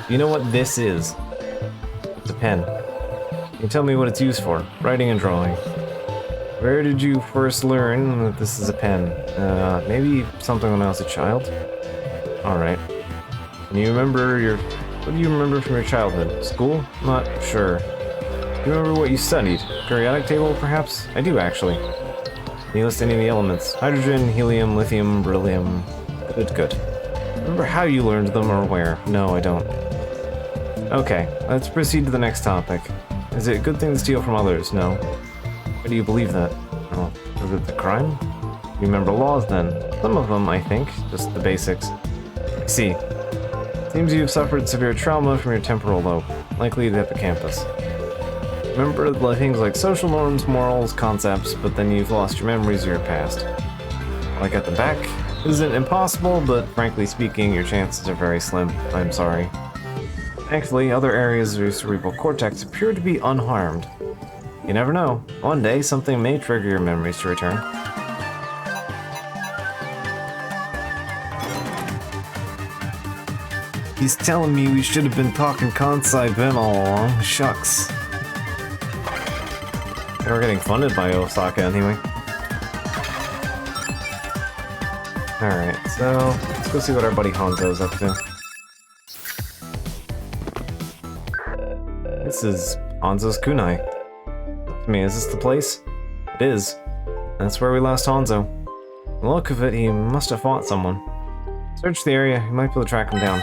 A: Do you know what this is? It's a pen. Can you tell me what it's used for? Writing and drawing. Where did you first learn that this is a pen? Maybe something when I was a child? Alright. Can you remember what do you remember from your childhood? School? Not sure. Do you remember what you studied? Periodic table, perhaps? I do, actually. Can you list any of the elements? Hydrogen, helium, lithium, beryllium. Good. Remember how you learned them or where? No, I don't. Okay, let's proceed to the next topic. Is it a good thing to steal from others? No. Why do you believe that? Oh, is it the crime? You remember laws then? Some of them, I think. Just the basics. I see. Seems you've suffered severe trauma from your temporal lobe, likely the hippocampus. Remember the things like social norms, morals, concepts, but then you've lost your memories of your past. Like at the back? Isn't impossible, but frankly speaking, your chances are very slim. I'm sorry. Thankfully, other areas of your cerebral cortex appear to be unharmed. You never know. One day, something may trigger your memories to return. He's telling me we should have been talking Kansai Ben all along. Shucks. We're getting funded by Osaka anyway. Alright, so let's go see what our buddy Hanzo's up to. This is Hanzo's kunai. I mean, is this the place? It is. That's where we lost Hanzo. From the look of it, he must have fought someone. Search the area, you might be able to track him down.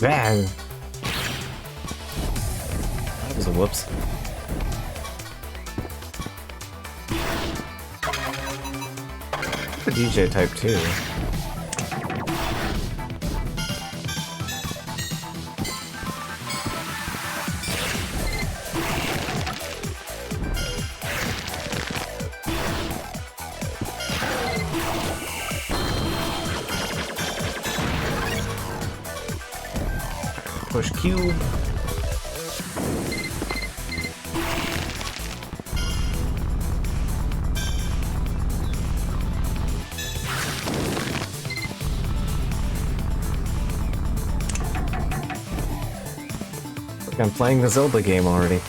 A: That was a whoops. The DJ type too. Push Q. Like I'm playing the Zelda game already.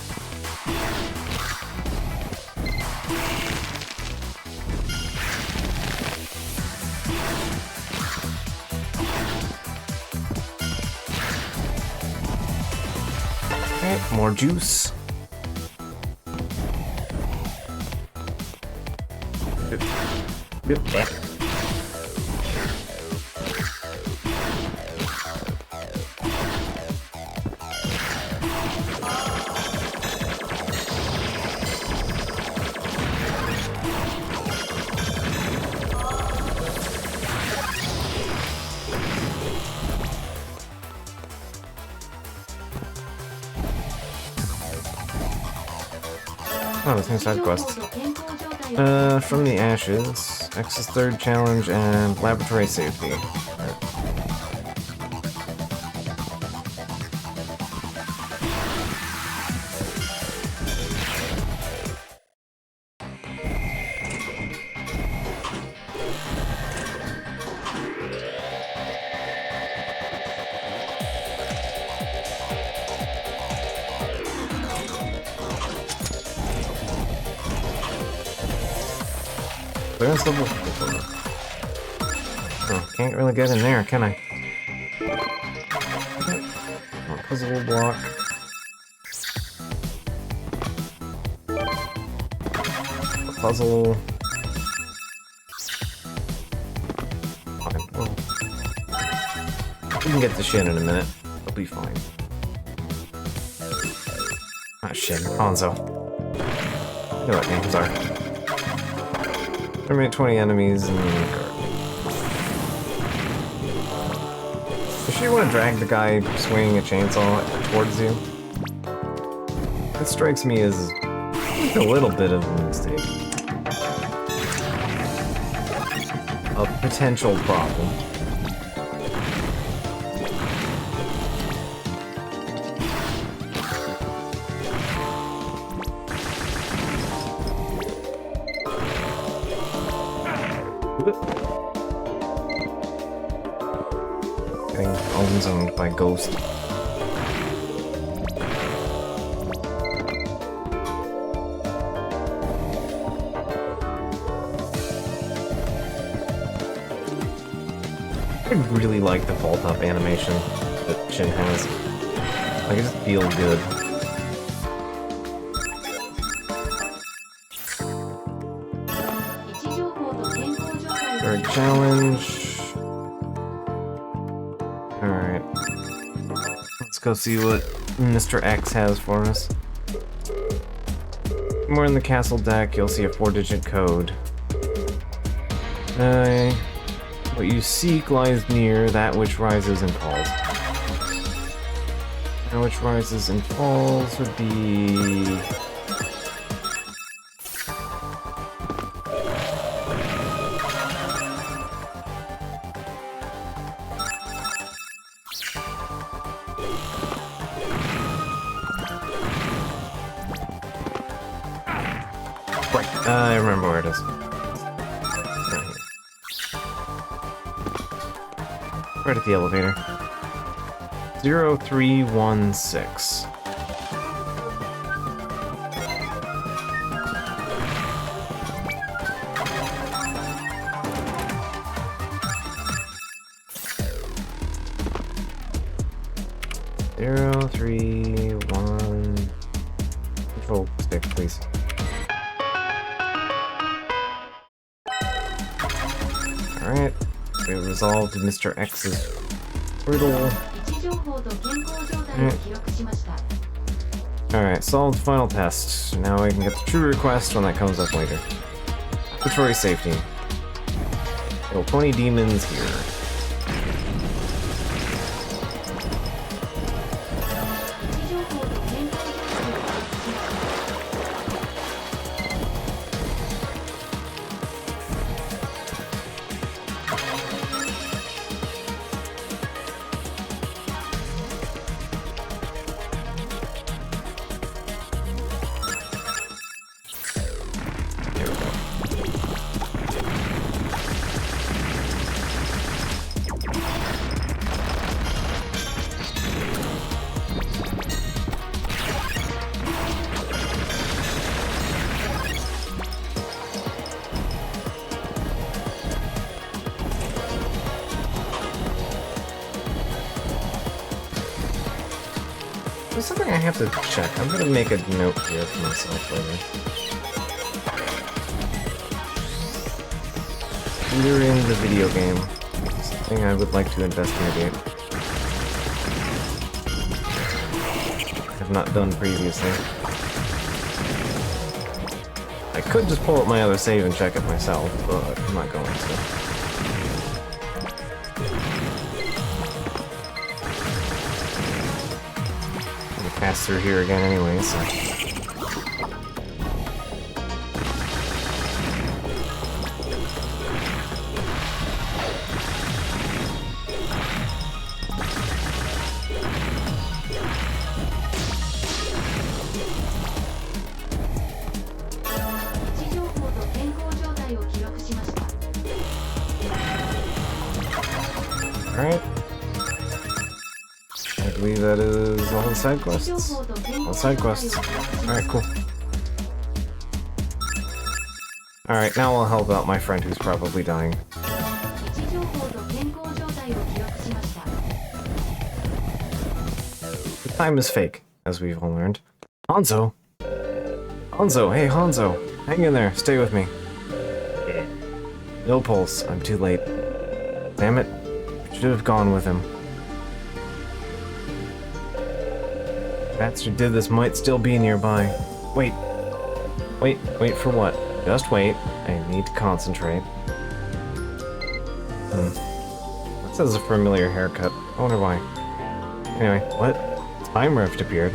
A: More juice. Oh, this new side quest. From the ashes, X's third challenge, and laboratory safety. Clearance level 4. Oh, can't really get in there, can I? More puzzle block. A puzzle. Fine. Well, we can get the shit in a minute. It'll be fine. Ah, shit. Hanzo. You know what names are. Terminate 20 enemies in the garden. Does she want to drag the guy swinging a chainsaw towards you? It strikes me as a little bit of a mistake. A potential problem. Getting owned by Ghost. I really like the vault up animation that Shin has. Like, it just feels good. Third challenge. Alright. Let's go see what Mr. X has for us. Somewhere in the castle deck, you'll see a 4-digit code. What you seek lies near that which rises and falls. That which rises and falls would be... Right, I remember where it is. Right at the elevator. 0316. Zero, 3, 1. Control stick, please. Alright. We resolved Mr. X's riddle. Alright, solved final test. Now I can get the true request when that comes up later. Laboratory safety. Kill 20 demons here. There's something I have to check. I'm gonna make a note here for myself later. Either in the video game, something I would like to investigate. I have not done previously. I could just pull up my other save and check it myself, but I'm not going to. Pass through here again anyway, so... Alright. I believe that is all the side quests. All side quests. Alright, cool. Alright, now I'll help out my friend who's probably dying. The time is fake, as we've all learned. Hanzo! Hanzo, hey Hanzo! Hang in there, stay with me. No pulse, I'm too late. Damn it. Should have gone with him. Bats who did this might still be nearby. Wait. Wait for what? Just wait. I need to concentrate. That says a familiar haircut. I wonder why. Anyway, what? Time rift appeared.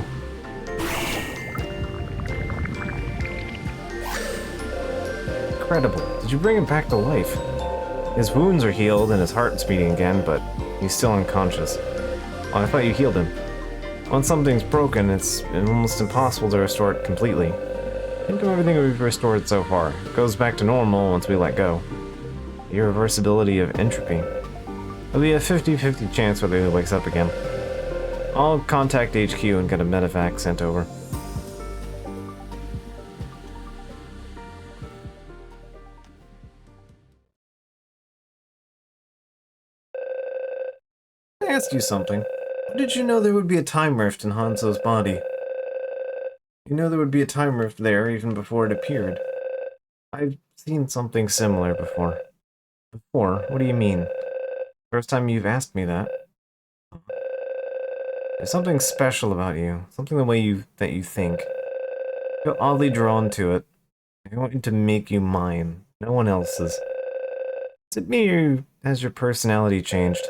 A: Incredible. Did you bring him back to life? His wounds are healed and his heart's beating again, but he's still unconscious. Oh, I thought you healed him. Once something's broken, it's almost impossible to restore it completely. Think of everything we've restored so far. It goes back to normal once we let go. The irreversibility of entropy. There'll be a 50-50 chance whether he wakes up again. I'll contact HQ and get a medevac sent over. I asked you something. How did you know there would be a time rift in Hanzo's body? You know there would be a time rift there even before it appeared. I've seen something similar before. Before? What do you mean? First time you've asked me that. There's something special about you. Something the way that you think. I feel oddly drawn to it. I want to make you mine, no one else's. Is it me or has your personality changed?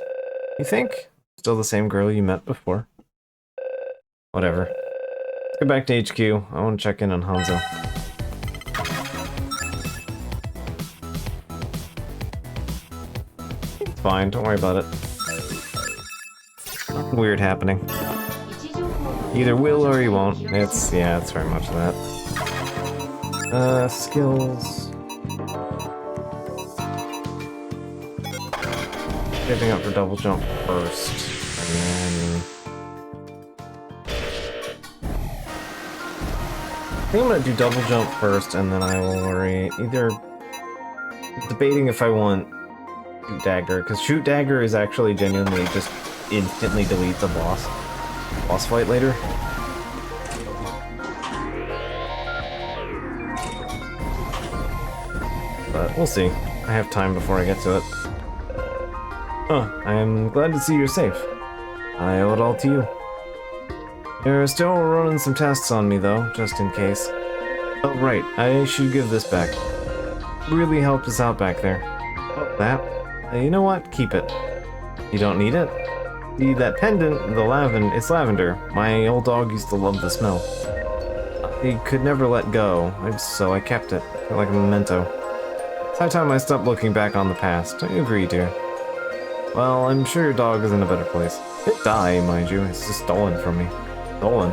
A: You think? Still the same girl you met before? Whatever. Let's go back to HQ. I want to check in on Hanzo. It's fine, don't worry about it. Nothing weird happening.
C: 位置情報の
A: Either will or he
C: 変更
A: won't.
C: に気をつけ
A: Yeah, it's very much that. Skills. Giving up for double jump first. And then... I think I'm gonna do double jump first, and then I will worry. Either... Debating if I want shoot dagger, because shoot dagger is actually genuinely just instantly deletes a boss fight later. But we'll see. I have time before I get to it. Oh, I am glad to see you're safe. I owe it all to you. They're still running some tests on me though, just in case. Oh right, I should give this back. Really helped us out back there. Oh, that? You know what? Keep it. You don't need it? See, that pendant, it's lavender. My old dog used to love the smell. I could never let go, so I kept it, like a memento. It's high time I stopped looking back on the past. I agree, dear. Well, I'm sure your dog is in a better place. It didn't die, mind you. It's just stolen from me. Stolen.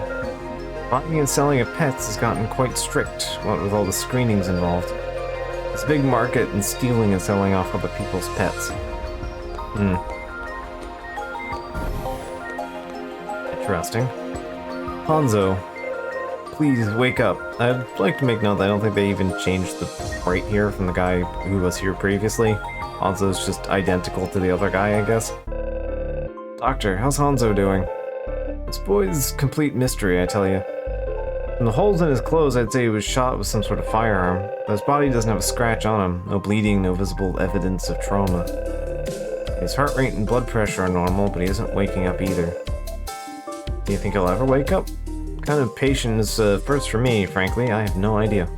A: Buying and selling of pets has gotten quite strict, what with all the screenings involved. It's a big market in stealing and selling off other people's pets. Interesting. Hanzo, please wake up. I'd like to make note that I don't think they even changed the sprite here from the guy who was here previously. Hanzo's just identical to the other guy, I guess. Doctor, how's Hanzo doing? This boy's complete mystery, I tell you. From the holes in his clothes, I'd say he was shot with some sort of firearm, but his body doesn't have a scratch on him, no bleeding, no visible evidence of trauma. His heart rate and blood pressure are normal, but he isn't waking up either. Do you think he'll ever wake up? What kind of patient is first for me, frankly? I have no idea.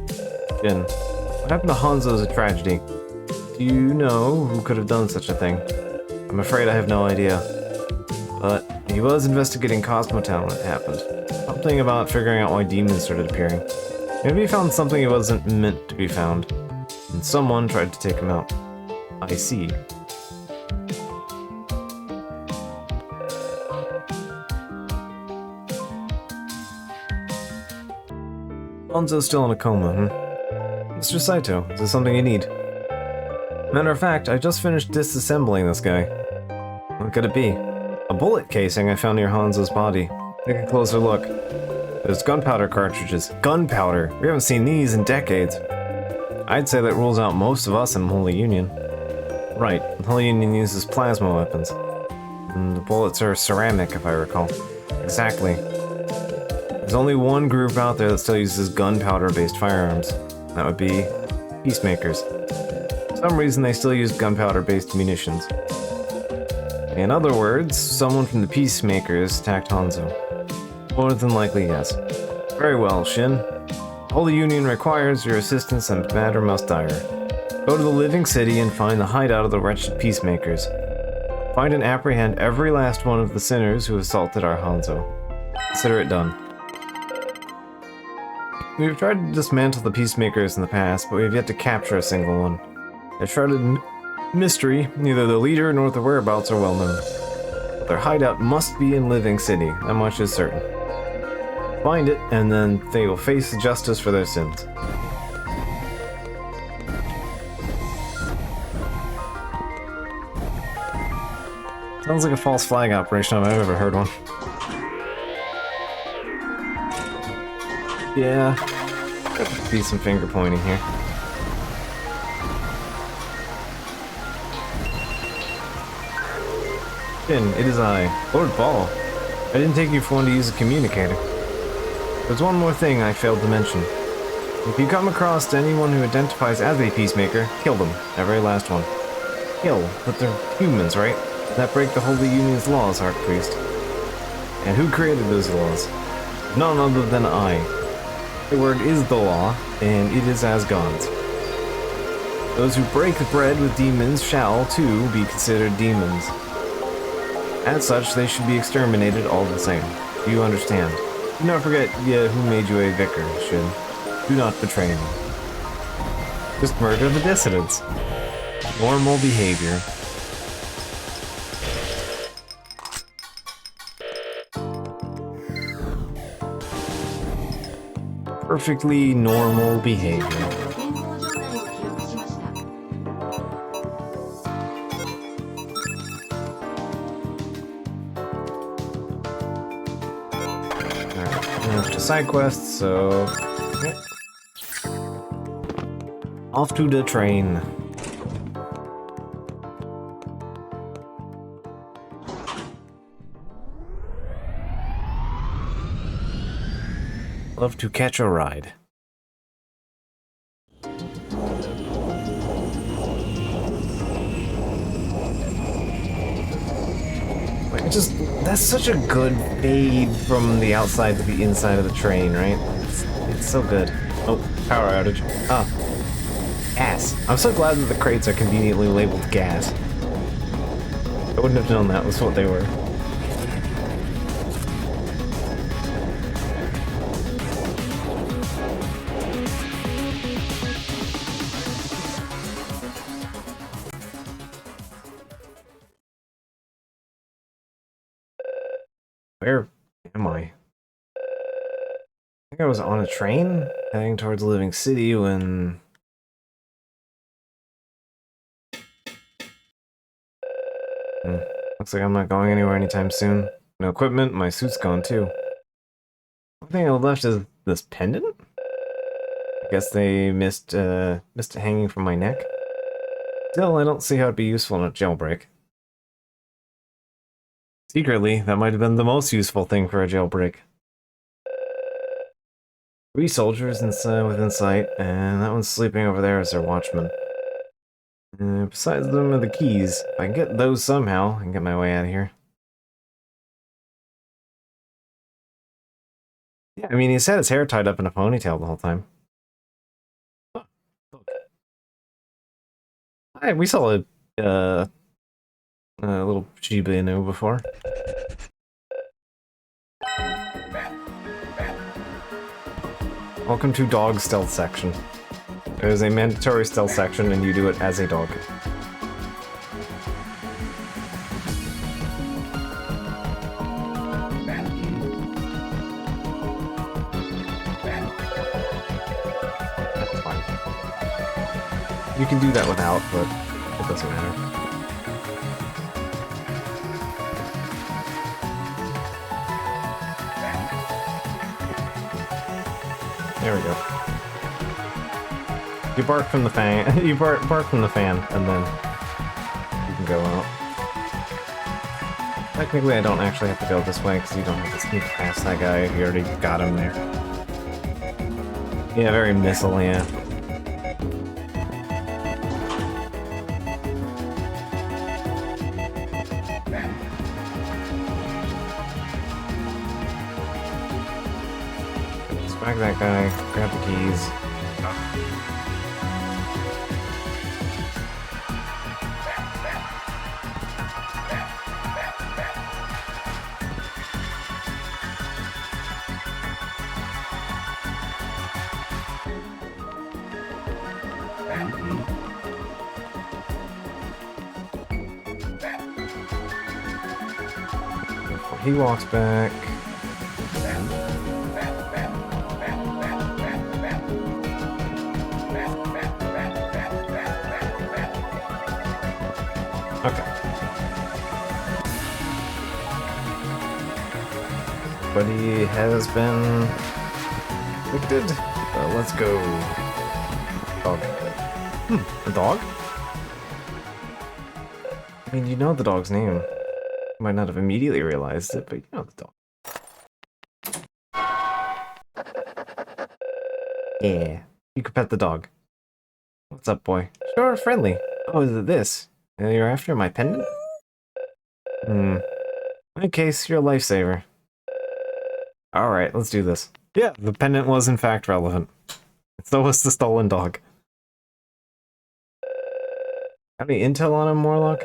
A: Jin, what happened to Hanzo is a tragedy. Do you know who could have done such a thing? I'm afraid I have no idea. But he was investigating Cosmotown when it happened. Something about figuring out why demons started appearing. Maybe he found something he wasn't meant to be found, and someone tried to take him out. I see. Hanzo's still in a coma, Mr. Saito, is there something you need? Matter of fact, I just finished disassembling this guy. What could it be? A bullet casing I found near Hanzo's body. Take a closer look. There's gunpowder cartridges. Gunpowder! We haven't seen these in decades. I'd say that rules out most of us in Holy Union. Right, the Holy Union uses plasma weapons. And the bullets are ceramic, if I recall. Exactly. There's only one group out there that still uses gunpowder-based firearms. That would be Peacemakers. For some reason, they still use gunpowder-based munitions. In other words, someone from the Peacemakers attacked Hanzo. More than likely, yes. Very well, Shin. Holy Union requires your assistance in a matter most dire. Go to the Living City and find the hideout of the wretched Peacemakers. Find and apprehend every last one of the sinners who assaulted our Hanzo. Consider it done. We've tried to dismantle the Peacemakers in the past, but we've yet to capture a single one. A shrouded mystery, neither the leader nor the whereabouts are well known. But their hideout must be in Living City, that much is certain. Find it, and then they will face justice for their sins. Sounds like a false flag operation if I've ever heard one. Yeah, could be some finger pointing here. Finn, it is I, Lord Ball. I didn't take you for one to use a communicator. There's one more thing I failed to mention. If you come across anyone who identifies as a Peacemaker, kill them, every last one. Kill, but they're humans, right? That break the Holy Union's laws, Archpriest. And who created those laws? None other than I. The word is the law, and it is as gods. Those who break bread with demons shall, too, be considered demons. As such, they should be exterminated all the same. Do you understand? Do not forget who made you a vicar, Shin. Do not betray me. Just murder the dissidents. Normal behavior. Perfectly normal behavior.
C: 健康状態を記録しました。
A: Alright, to side quests, so... okay. Off to the train. Love to catch a ride. Like, that's such a good fade from the outside to the inside of the train, right? It's so good. Oh, power outage. Ah. Gas. I'm so glad that the crates are conveniently labeled gas. I wouldn't have known that was what they were. Where am I? I think I was on a train heading towards Living City when... Looks like I'm not going anywhere anytime soon. No equipment, my suit's gone too. One thing I left is this pendant? I guess they missed it hanging from my neck. Still, I don't see how it'd be useful in a jailbreak. Secretly, that might have been the most useful thing for a jailbreak. 3 soldiers within sight, and that one's sleeping over there as their watchman. Besides them are the keys. If I can get those somehow, I can get my way out of here. Yeah, I mean, he's had his hair tied up in a ponytail the whole time. Oh, look. Hi, we saw a little Shiba Inu before. Welcome to dog stealth section. There's a mandatory stealth section and you do it as a dog. That's fine. You can do that without, but it doesn't matter. There we go. You bark from the fan. You bark from the fan, and then you can go out. Technically, I don't actually have to go this way because you don't have to sneak past that guy if you already got him there. Yeah, very missile, yeah. Swag that guy, grab the keys. Before he walks back. Okay. Buddy has been evicted. Let's go. Dog. A dog? I mean, you know the dog's name. You might not have immediately realized it, but you know the dog. Yeah, you could pet the dog. What's up, boy? Sure, friendly. Oh, is it this? You're after my pendant? In any case, you're a lifesaver. Alright, let's do this. Yeah, the pendant was in fact relevant. So was the stolen dog. Have any intel on him, Morlock?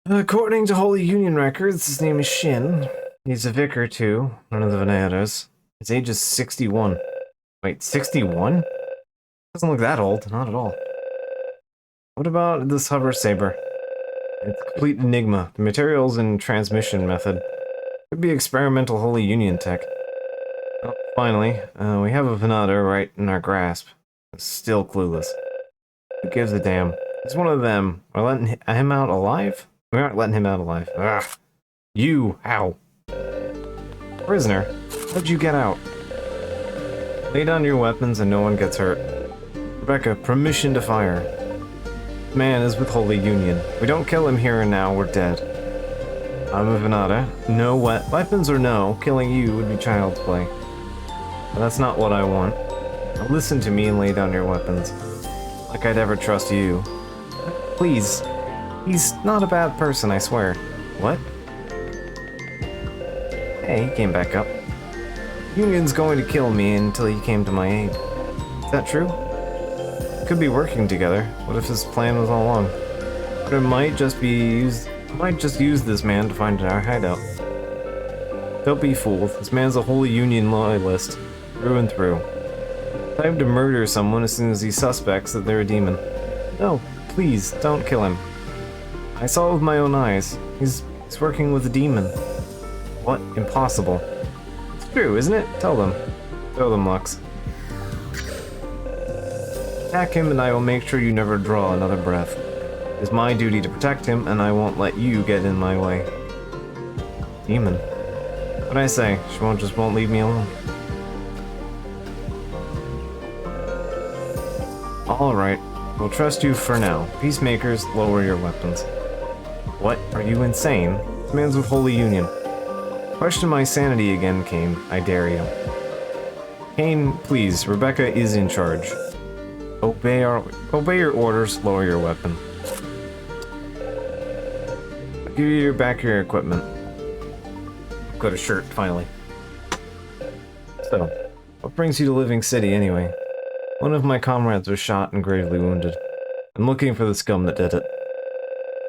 A: According to Holy Union records, his name is Shin. He's a vicar too, one of the Veneras. His age is 61. Wait, 61? Doesn't look that old, not at all. What about this hover saber? It's a complete enigma. The materials and transmission method could be experimental Holy Union tech. Oh, finally, we have a Venata right in our grasp. Still clueless. Who gives a damn? He's one of them. We're letting him out alive? We aren't letting him out alive. Ugh. You, how? Prisoner, how'd you get out? Lay down your weapons and no one gets hurt. Rebecca, permission to fire. This man is with Holy Union. If we don't kill him here and now, we're dead. I'm a Venata. No weapons or no, killing you would be child's play. But that's not what I want. Now listen to me and lay down your weapons. Like I'd ever trust you. Please. He's not a bad person, I swear. What? Hey, he came back up. Union's going to kill me until he came to my aid. Is that true? Could be working together. What if his plan was all along? But it might just use this man to find our hideout. Don't be fooled. This man's a Holy Union loyalist, through and through. Time to murder someone as soon as he suspects that they're a demon. No, please, don't kill him. I saw it with my own eyes. He's working with a demon. What? Impossible. It's true, isn't it? Tell them. Show them, Lux. Attack him and I will make sure you never draw another breath. It is my duty to protect him and I won't let you get in my way. Demon. What'd I say? She just won't leave me alone. Alright, we'll trust you for now. Peacemakers, lower your weapons. What? Are you insane? This man's with Holy Union. Question my sanity again, Kane. I dare you. Kane, please, Rebecca is in charge. Obey your orders, lower your weapon. I'll give you back your equipment. Got a shirt, finally. So, what brings you to Living City, anyway? One of my comrades was shot and gravely wounded. I'm looking for the scum that did it.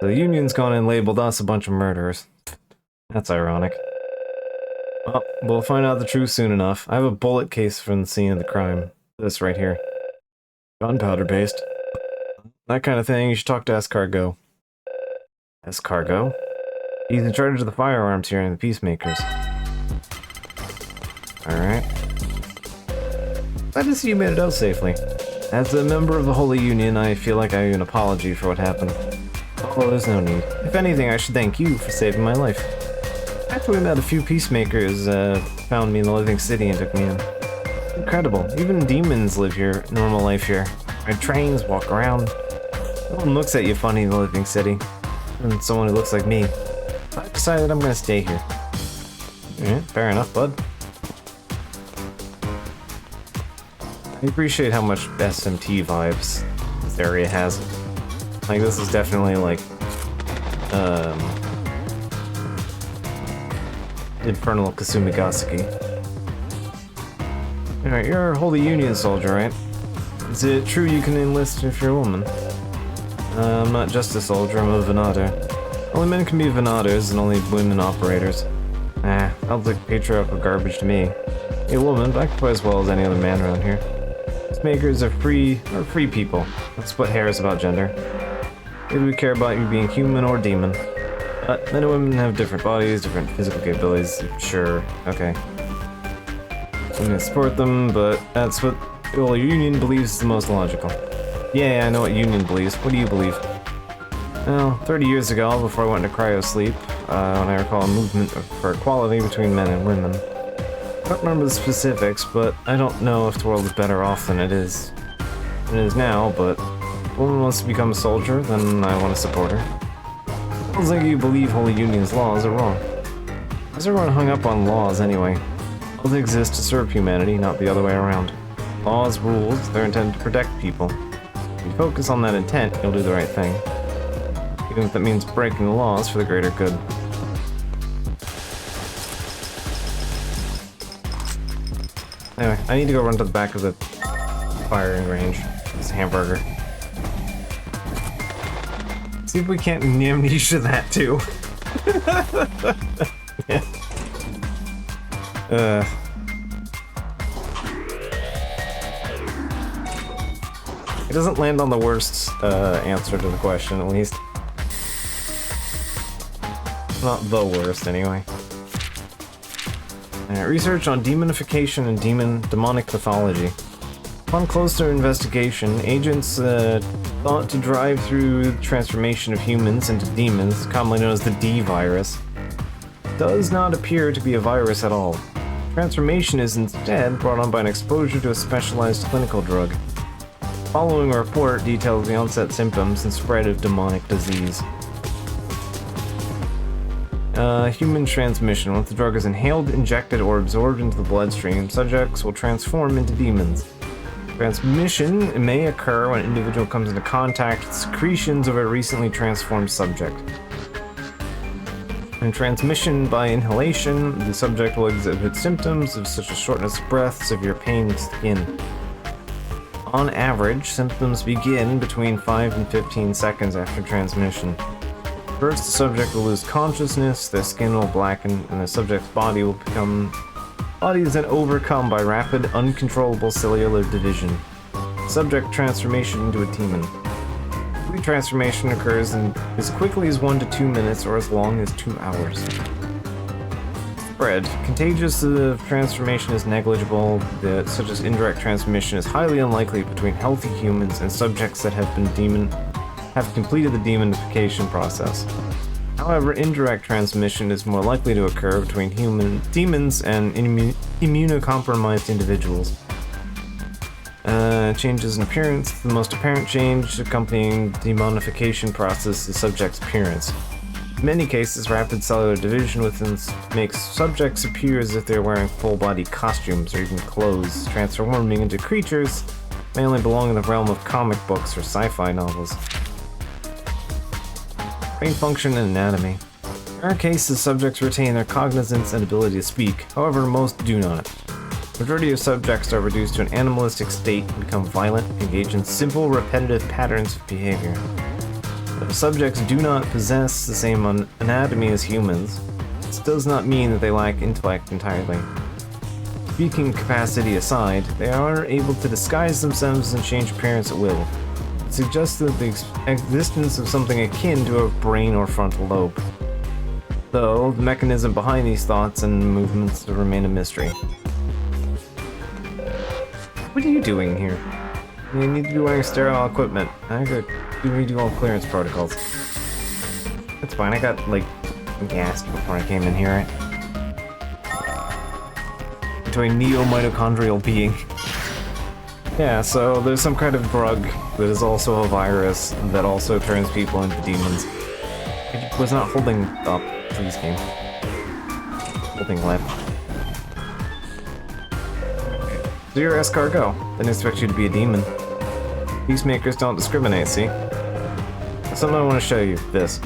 A: The Union's gone and labeled us a bunch of murderers. That's ironic. Well, we'll find out the truth soon enough. I have a bullet case from the scene of the crime. This right here. Gunpowder based. That kind of thing, you should talk to Escargot. Escargot? He's in charge of the firearms here and the Peacemakers. Alright. Glad to see you made it out safely. As a member of the Holy Union, I feel like I owe you an apology for what happened. Oh, there's no need. If anything, I should thank you for saving my life. After we met, a few Peacemakers found me in the Living City and took me in. Incredible. Even demons live here, normal life here. Ride trains, walk around. No one looks at you funny in the Living City. And someone who looks like me. I've decided I'm gonna stay here. Yeah, fair enough, bud. I appreciate how much SMT vibes this area has. Like, this is definitely like, Infernal Kasumigaseki. Alright, you're a Holy Union soldier, right? Is it true you can enlist if you're a woman? I'm not just a soldier, I'm a Venata. Only men can be Venatas and only women operators. Sounds like patriarchal garbage to me. You're a woman, but I can play as well as any other man around here. Peacemakers are free people. Let's split hairs about gender. Maybe we care about you being human or demon. But men and women have different bodies, different physical capabilities. Sure, okay. I'm gonna support them, but that's what the Holy Union believes is the most logical. Yeah, I know what Union believes. What do you believe? Well, 30 years ago, before I went into cryosleep, when I recall a movement for equality between men and women. I don't remember the specifics, but I don't know if the world is better off than it is now, but if a woman wants to become a soldier, then I want to support her. Sounds like you believe Holy Union's laws are wrong. Why's everyone hung up on laws anyway? Laws exist to serve humanity, not the other way around. Laws, rules, they're intended to protect people. If you focus on that intent, you'll do the right thing. Even if that means breaking the laws for the greater good. Anyway, I need to go run to the back of the firing range. It's a hamburger. See if we can't amnesia that too. Yeah. It doesn't land on the worst answer to the question, at least. Not the worst, anyway. Research on demonification and demonic pathology. Upon closer investigation, agents thought to drive through the transformation of humans into demons, commonly known as the D virus, does not appear to be a virus at all. Transformation is instead brought on by an exposure to a specialized clinical drug. Following a report details the onset symptoms and spread of demonic disease. Human transmission. Once the drug is inhaled, injected, or absorbed into the bloodstream, subjects will transform into demons. Transmission may occur when an individual comes into contact with secretions of a recently transformed subject. In transmission by inhalation, the subject will exhibit symptoms of such as shortness of breath, severe pain, and skin. On average, symptoms begin between 5 and 15 seconds after transmission. First, the subject will lose consciousness, their skin will blacken, and the subject's body is then overcome by rapid, uncontrollable cellular division. Subject transformation into a demon. Complete transformation occurs in as quickly as 1 to 2 minutes or as long as 2 hours. Spread. Contagious transformation is negligible, such as indirect transmission is highly unlikely between healthy humans and subjects that have completed the demonification process. However, indirect transmission is more likely to occur between demons and immunocompromised individuals. Changes in appearance. The most apparent change accompanying demonification process is the subject's appearance. In many cases, rapid cellular division within makes subjects appear as if they're wearing full-body costumes or even clothes, transforming into creatures mainly belong in the realm of comic books or sci-fi novels. Brain function and anatomy. In rare cases, subjects retain their cognizance and ability to speak, however, most do not. The majority of subjects are reduced to an animalistic state and become violent, engage in simple, repetitive patterns of behavior. If subjects do not possess the same anatomy as humans, this does not mean that they lack intellect entirely. Speaking capacity aside, they are able to disguise themselves and change appearance at will. It suggests that the existence of something akin to a brain or frontal lobe. Though, the mechanism behind these thoughts and movements remain a mystery. What are you doing here? You need to be wearing sterile equipment. I gotta redo all clearance protocols. That's fine, I got, gassed before I came in here, right? To a neo-mitochondrial being. Yeah, so there's some kind of drug that is also a virus that also turns people into demons. I was not holding up, please, game. Holding left. Do your escargot. Didn't expect you to be a demon. Peacemakers don't discriminate, see? That's something I want to show you. This.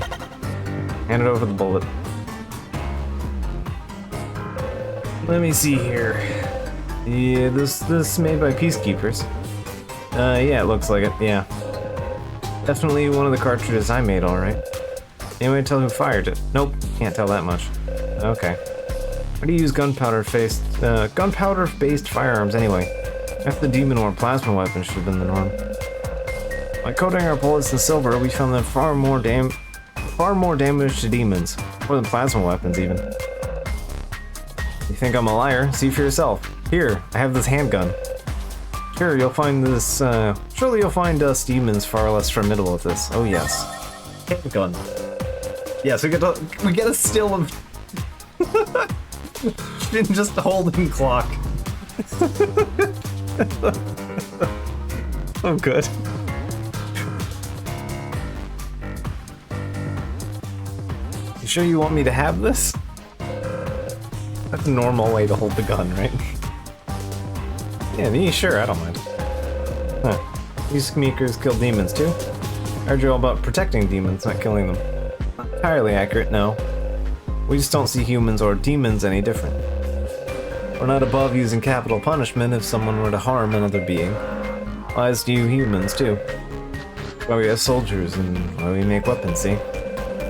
A: Hand it over the bullet. Let me see here. Yeah, this made by Peacekeepers. Yeah, it looks like it, yeah. Definitely one of the cartridges I made, alright. Anyway, tell who fired it? Nope, can't tell that much. Okay. How do you use gunpowder-based firearms anyway? After the demon war, plasma weapons should have been the norm. By coating our bullets in silver, we found them far more damage to demons. More than plasma weapons, even. You think I'm a liar? See for yourself. Here, I have this handgun. Sure, you'll find this, surely you'll find us demons far less formidable with this. Oh yes. Handgun. Yes, we get a still of... Didn't just holding clock. Oh, good. You sure you want me to have this? That's a normal way to hold the gun, right? Yeah, sure, I don't mind. Huh. These sneakers kill demons too? I heard you're all about protecting demons, not killing them. Not entirely accurate, no. We just don't see humans or demons any different. We're not above using capital punishment if someone were to harm another being. Applies to you humans, too. Why we have soldiers and why we make weapons, see?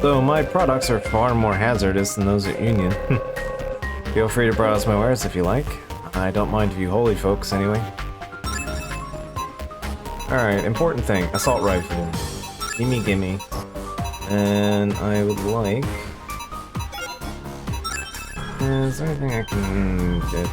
A: Though my products are far more hazardous than those at Union. Feel free to browse my wares if you like. I don't mind if you holy folks, anyway. Alright, important thing. Assault rifle. Gimme, gimme. And I would like... Is there anything I can ditch?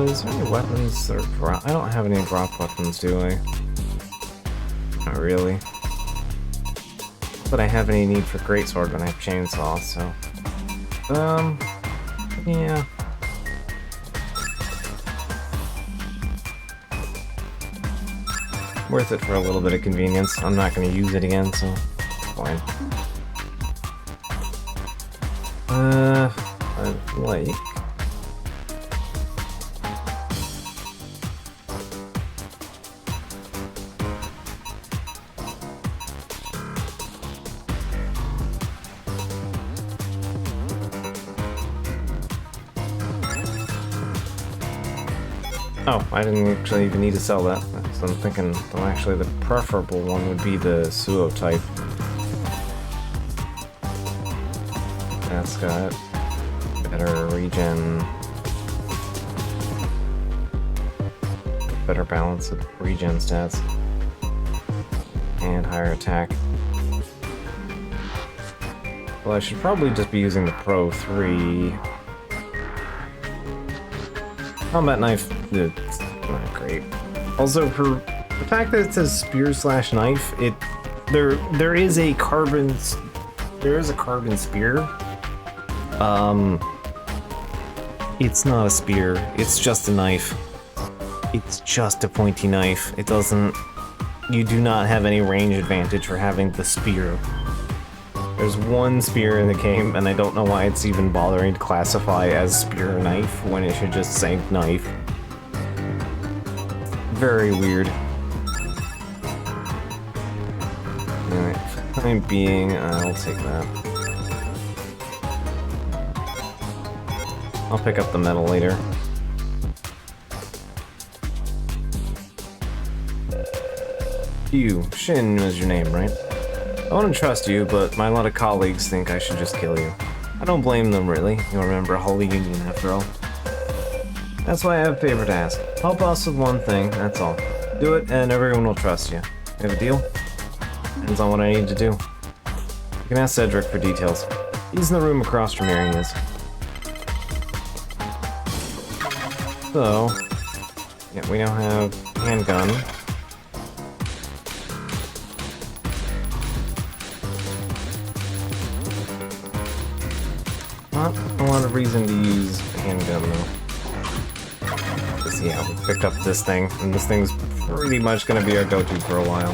A: Is there any weapons that are drop? I don't have any drop weapons, do I? Not really. But I have any need for greatsword when I have chainsaw, so... yeah. Worth it for a little bit of convenience. I'm not gonna use it again, so... fine. I'd like... Oh, I didn't actually even need to sell that. So I'm thinking, well, actually the preferable one would be the Suo type. That's got better regen, better balance of regen stats, and higher attack. Well, I should probably just be using the Pro 3. Combat knife, it's not great. Also, for the fact that it says spear / knife, there is a carbon spear. It's not a spear. It's just a knife. It's just a pointy knife. It doesn't. You do not have any range advantage for having the spear. There's one spear in the game, and I don't know why it's even bothering to classify as spear or knife when it should just say knife. Very weird. Alright, for the time being, I'll take that. I'll pick up the metal later. You, Shin is your name, right? I wouldn't trust you, but my lot of colleagues think I should just kill you. I don't blame them, really. You'll remember Holy Union, after all. That's why I have a favor to ask. Help us with one thing, that's all. Do it, and everyone will trust you. You have a deal? Depends on what I need to do. You can ask Cedric for details. He's in the room across from here, he is. So... yeah, we now have handgun. Not a lot of reason to use handgun though. Because yeah, we picked up this thing, and this thing's pretty much gonna be our go-to for a while.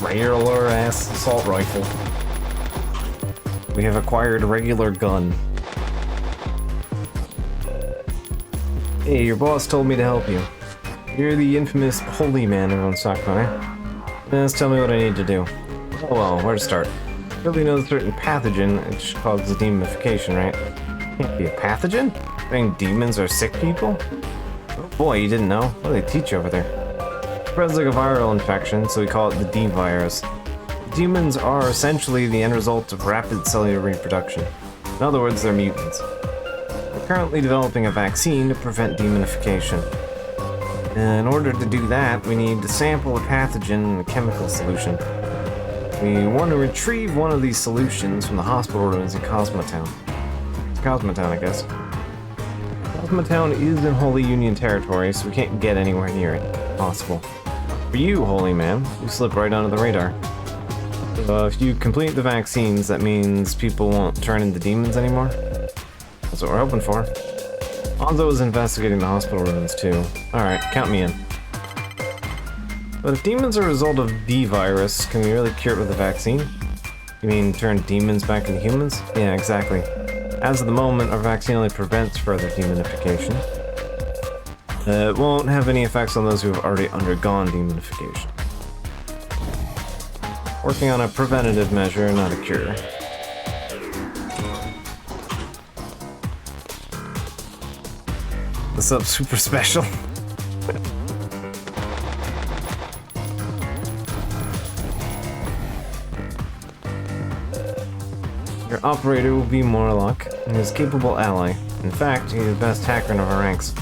A: Regular ass assault rifle. We have acquired a regular gun. Hey, your boss told me to help you. You're the infamous holy man everyone's talking about, eh? Just tell me what I need to do. Oh well, where to start? Really know a certain pathogen which causes demonification, right? Can't be a pathogen? Saying demons are sick people? Oh boy, you didn't know. What do they teach you over there? It spreads like a viral infection, so we call it the D-virus. Demons are essentially the end result of rapid cellular reproduction. In other words, they're mutants. We're currently developing a vaccine to prevent demonification. In order to do that, we need to sample a pathogen in a chemical solution. We want to retrieve one of these solutions from the hospital ruins in Cosmotown. It's Cosmotown, I guess. Cosmotown is in Holy Union territory, so we can't get anywhere near it. Possible. For you, Holy Man, you slip right under the radar. If you complete the vaccines, that means people won't turn into demons anymore? That's what we're hoping for. Anzo is investigating the hospital ruins too. Alright, count me in. But if demons are a result of the virus, can we really cure it with a vaccine? You mean turn demons back into humans? Yeah, exactly. As of the moment, our vaccine only prevents further demonification. It won't have any effects on those who have already undergone demonification. Working on a preventative measure, not a cure. What's up, super special? Your operator will be Morlock, and his capable ally. In fact, he's the best hacker in our ranks.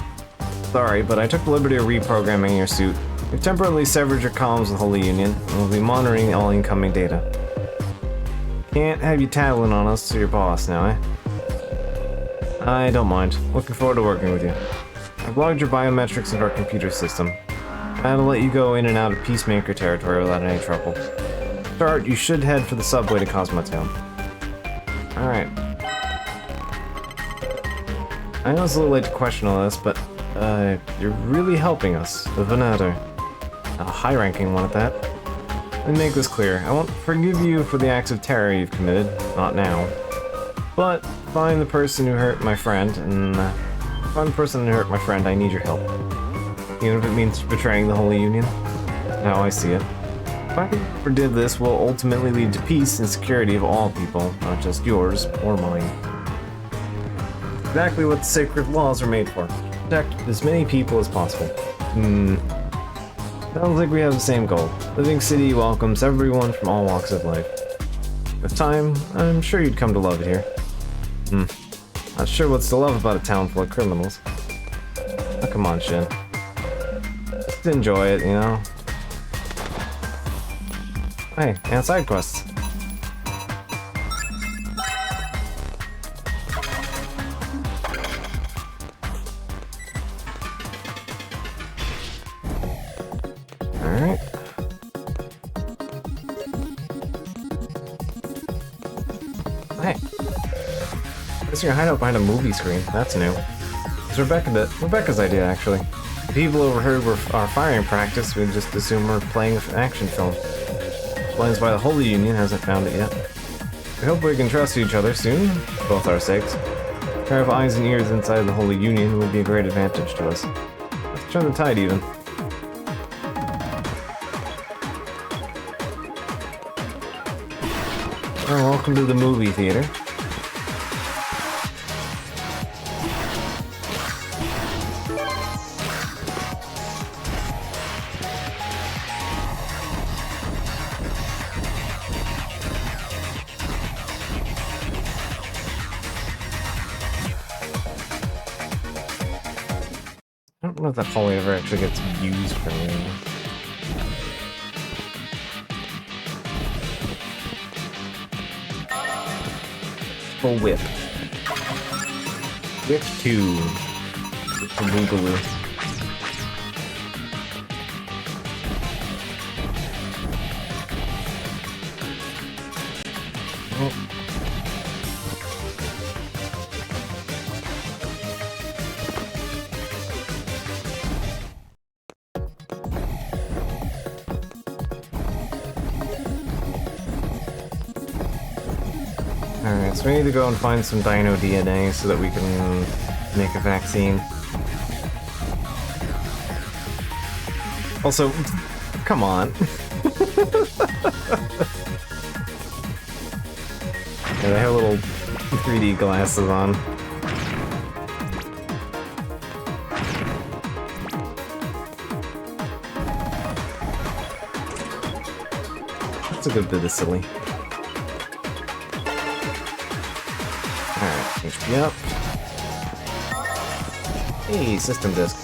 A: Sorry, but I took the liberty of reprogramming your suit. We've temporarily severed your comms with Holy Union, and we'll be monitoring all incoming data. Can't have you tattling on us to your boss now, eh? I don't mind. Looking forward to working with you. I've logged your biometrics into our computer system. That'll let you go in and out of Peacemaker territory without any trouble. To start, you should head for the subway to Cosmotown. Alright. I know it's a little late to question all this, but, you're really helping us, the Venator. A high-ranking one at that. Let me make this clear. I won't forgive you for the acts of terror you've committed. Not now. But, find the person who hurt my friend, and, I need your help. Even if it means betraying the Holy Union. How I see it. If I ever did this, will ultimately lead to peace and security of all people, not just yours or mine. Exactly what the sacred laws are made for. Protect as many people as possible. Sounds like we have the same goal. Living City welcomes everyone from all walks of life. With time, I'm sure you'd come to love it here. Not sure what's to love about a town full of criminals. Oh, come on, Shin. Just enjoy it, you know? Hey, and side quests. Alright. Hey. Missing a hideout behind a movie screen. That's new. It's Rebecca's idea, actually. If people overheard our firing practice, we'd just assume we're playing an action film. Explains why the Holy Union hasn't found it yet. We hope we can trust each other soon, for both our sakes. To have eyes and ears inside the Holy Union would be a great advantage to us. Let's turn the tide even. Oh, welcome to the movie theater. I don't know if that hallway ever actually gets used for anything. Full whip. Whip 2. Boogaloo. Oh. Alright, so we need to go and find some dino DNA so that we can make a vaccine. Also, come on. Yeah, they have little 3D glasses on. That's a good bit of silly. Alright, HP up. Hey, system disk.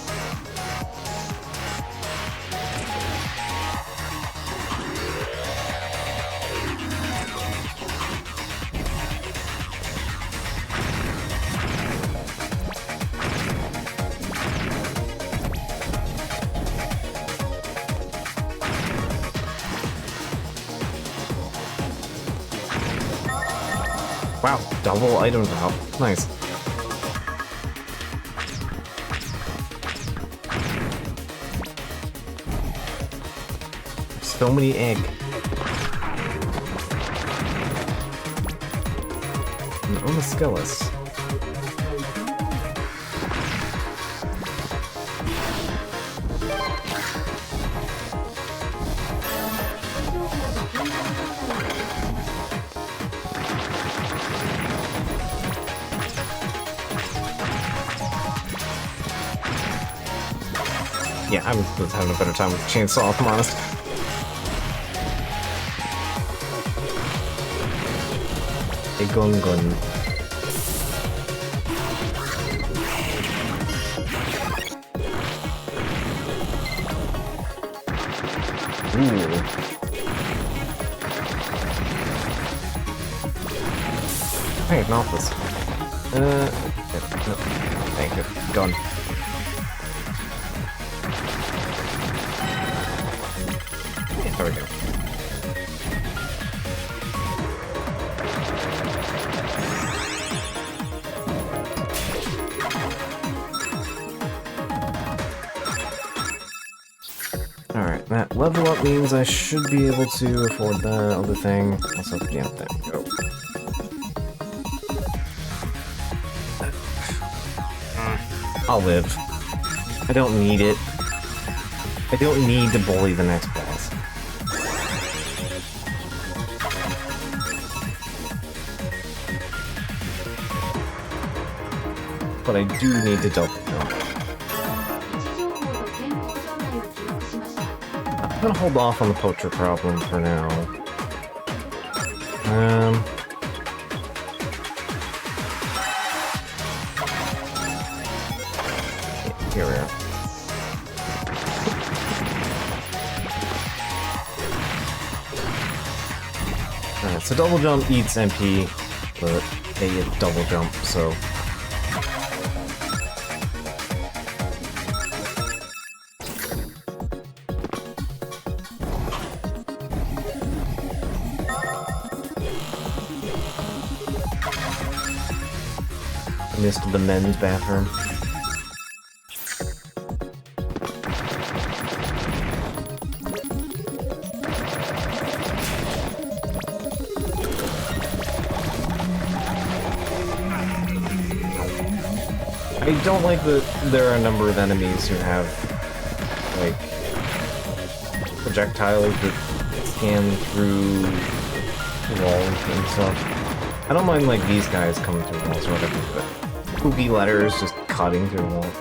A: Wow, double item drop. Nice. So many egg. An Omaskelis. Yeah, I was having a better time with the chainsaw, if I'm honest. A gun. Ooh. Hey, Malthus. No, thank you. Gun. There we go. Alright, that level up means I should be able to afford that other thing. Also, yeah, there we go. I'll live. I don't need it. I don't need to bully the next boss. But I do need to double jump. I'm gonna hold off on the poacher problem for now. Here we are. Alright, so double jump eats MP, but they double jump, so... I missed the men's bathroom. I don't like that there are a number of enemies who have, like, projectiles that scan through walls and stuff. I don't mind, like, these guys coming through walls or whatever, but poopy letters just cutting through walls.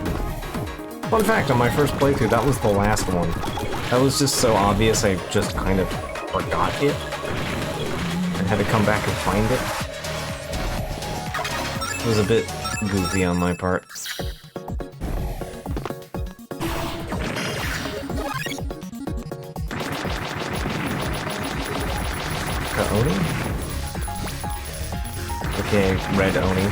A: Fun fact, on my first playthrough, that was the last one. That was just so obvious I just kind of forgot it and had to come back and find it. It was a bit goofy on my part. Oni? Okay, red Oni.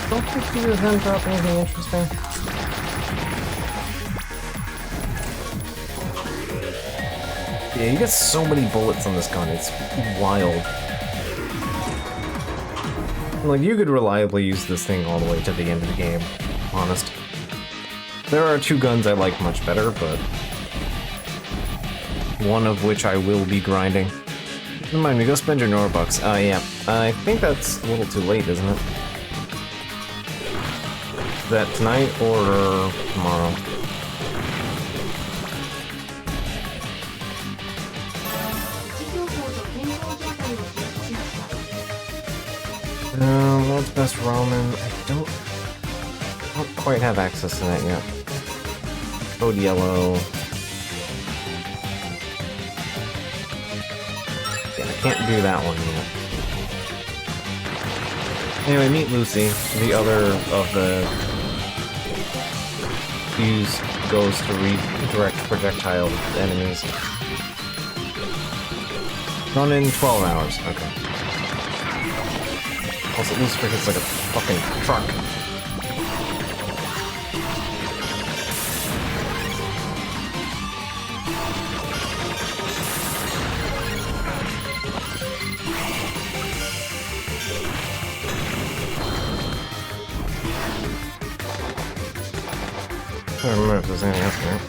A: Don't think you of them drop anything interesting. Yeah, you get so many bullets on this gun, it's wild. Like, you could reliably use this thing all the way to the end of the game, honest. There are two guns I like much better, but one of which I will be grinding. Remind me, go spend your Norbucks. Yeah. I think that's a little too late, isn't it? Is that tonight or tomorrow? World's Best Ramen. I don't quite have access to that yet. Code Yellow. Yeah, I can't do that one yet. Anyway, meet Lucy, the other of the fuse goes to redirect projectile enemies. Done in 12 hours. Okay. Also, Lucifer hits like a fucking truck. I don't remember if there's anything else there.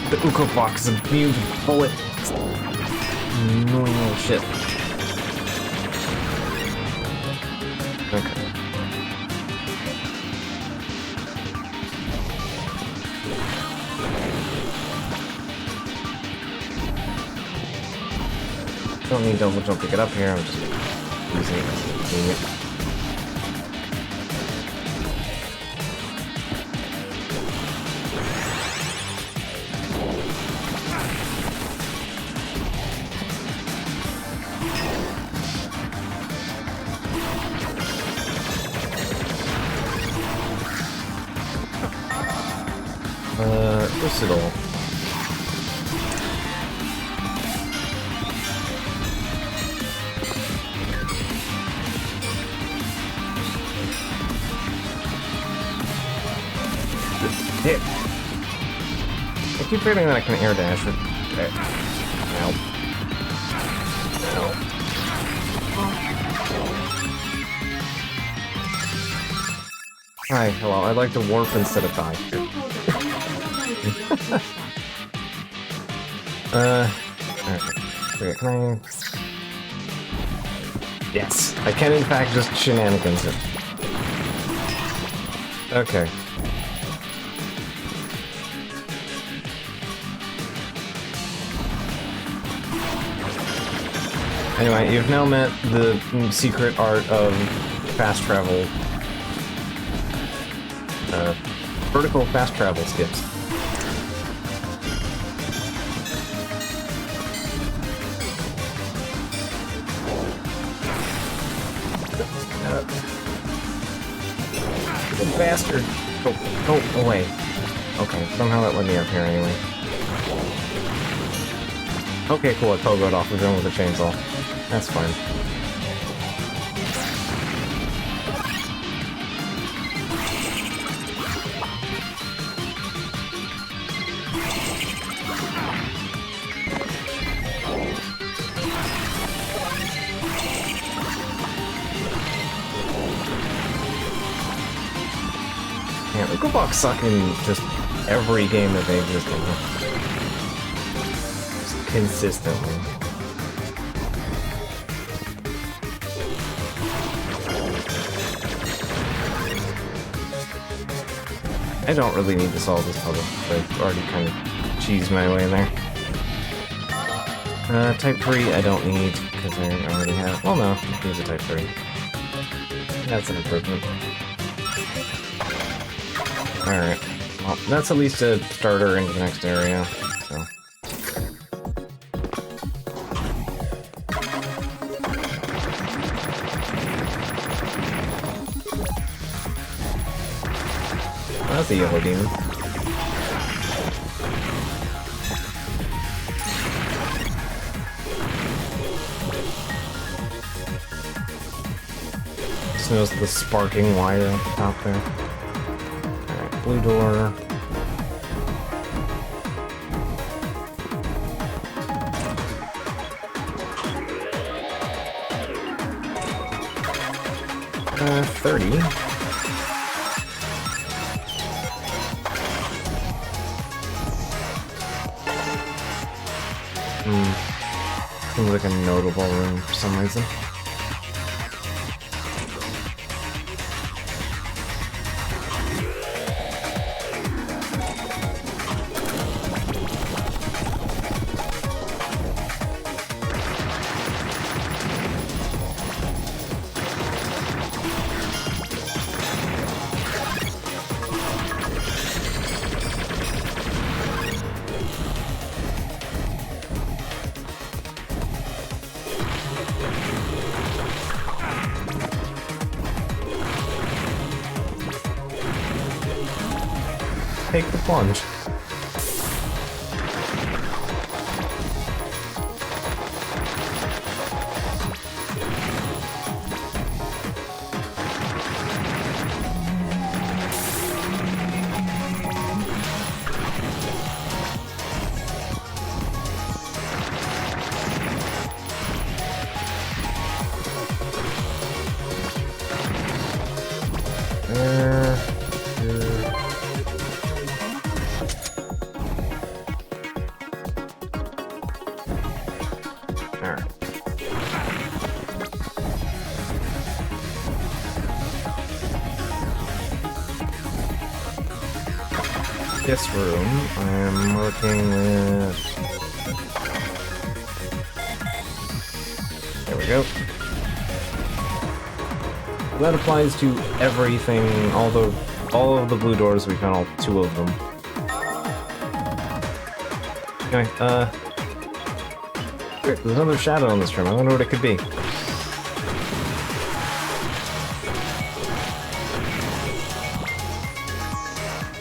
A: The Uko box is a beautiful bullet. Annoying little shit. Okay. Don't need double jump to get up here, I'm just using it as convenient. Versatile. Hit. I keep forgetting that I can air dash with. Ow. Ow. Hi, hello. I'd like to warp instead of die. Alright. Okay, can I... Yes! I can in fact just shenanigans it. Okay. Anyway, you've now met the secret art of fast travel. Vertical fast travel skips. Good bastard! Go away. Okay, somehow that let me up here anyway. Okay, cool, I pogoed off the ground with a chainsaw. That's fine. Yeah, Ukobox suck in just every game that they exist in. Just consistently. I don't really need to solve this puzzle. I've already kind of cheesed my way in there. Type 3 I don't need, because I already have... Well, no, I can use a Type 3. That's an improvement. Alright. Well, that's at least a starter into the next area, so... That's a yellow demon. Just notice the sparking wire at the top there. Alright, blue door. Uh, 30. Seems like a notable room for some reason. take the plunge. This room, I'm working with... There we go. That applies to everything, all of the blue doors, we found all 2 of them. Anyway, there's another shadow in this room, I wonder what it could be.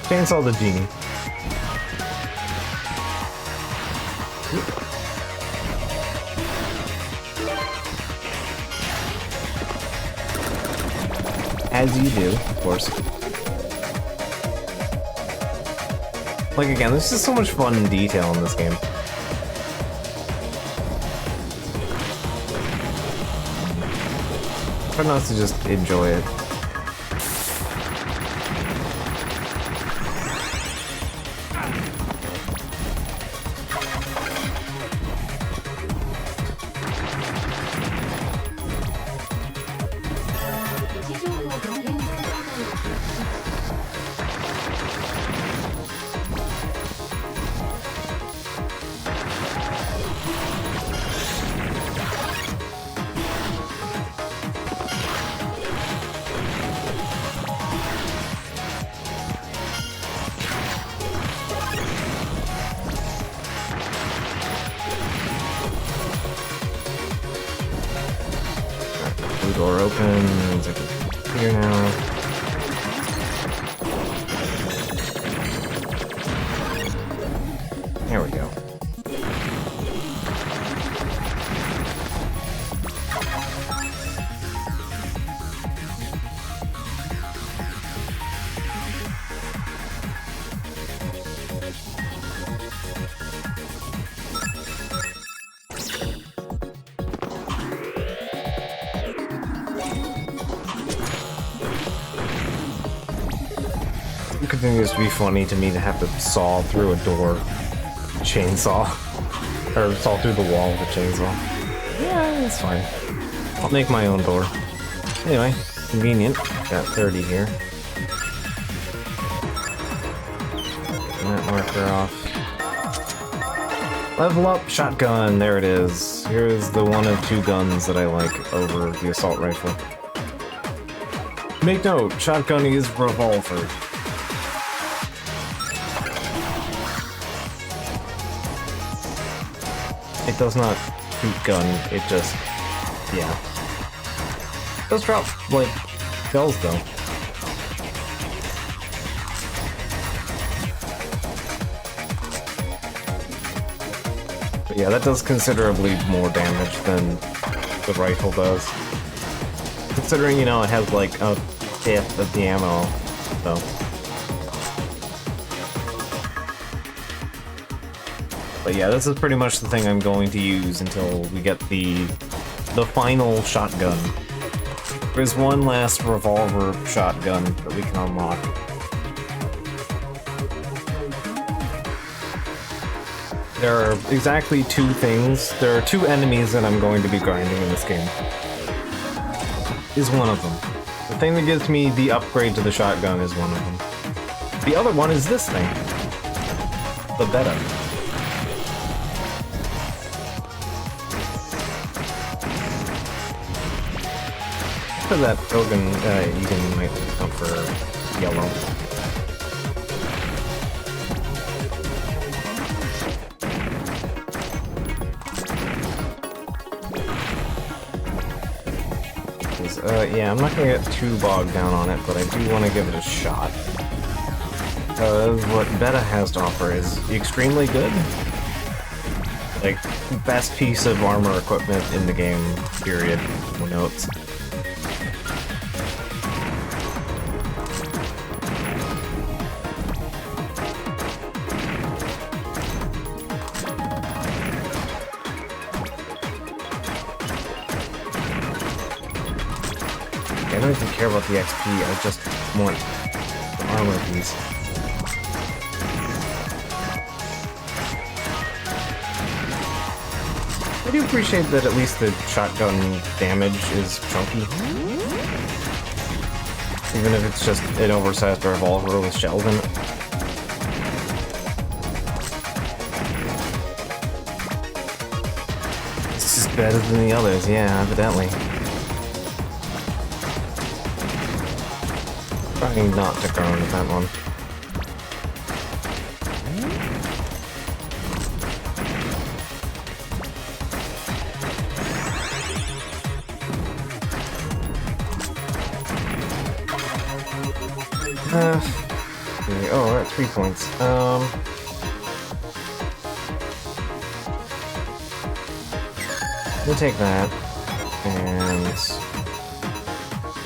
A: Chainsaw the genie. As you do, of course. Like, again, there's just so much fun and detail in this game. Try not to just enjoy it. Door opens, I can here now. There we go. It continues to be funny to me to have to saw through a door, chainsaw, or saw through the wall with a chainsaw. Yeah, it's fine. I'll make my own door. Anyway, convenient. Got 30 here. Get that marker off. Level up shotgun. There it is. Here's the one of 2 guns that I like over the assault rifle. Make note, shotgun is revolver. It does not shoot gun, it just... yeah. It does drop, like, shells though. But yeah, that does considerably more damage than the rifle does. Considering, you know, it has like a fifth of the ammo, so... But yeah, this is pretty much the thing I'm going to use until we get the final shotgun. There's one last revolver shotgun that we can unlock. There are exactly 2 things. There are 2 enemies that I'm going to be grinding in this game. Is one of them. The thing that gives me the upgrade to the shotgun is one of them. The other one is this thing. The beta. For that token, you can might come for yellow. Yeah, I'm not gonna get too bogged down on it, but I do want to give it a shot. because what beta has to offer is extremely good. Like, best piece of armor equipment in the game, period. No notes. I don't even care about the XP, I just want the armor piece. I do appreciate that at least the shotgun damage is chunky. Even if it's just an oversized revolver with shells in it. This is better than the others, yeah, evidently. Trying not to go into that one. Oh, we're at 3 points. We'll take that, and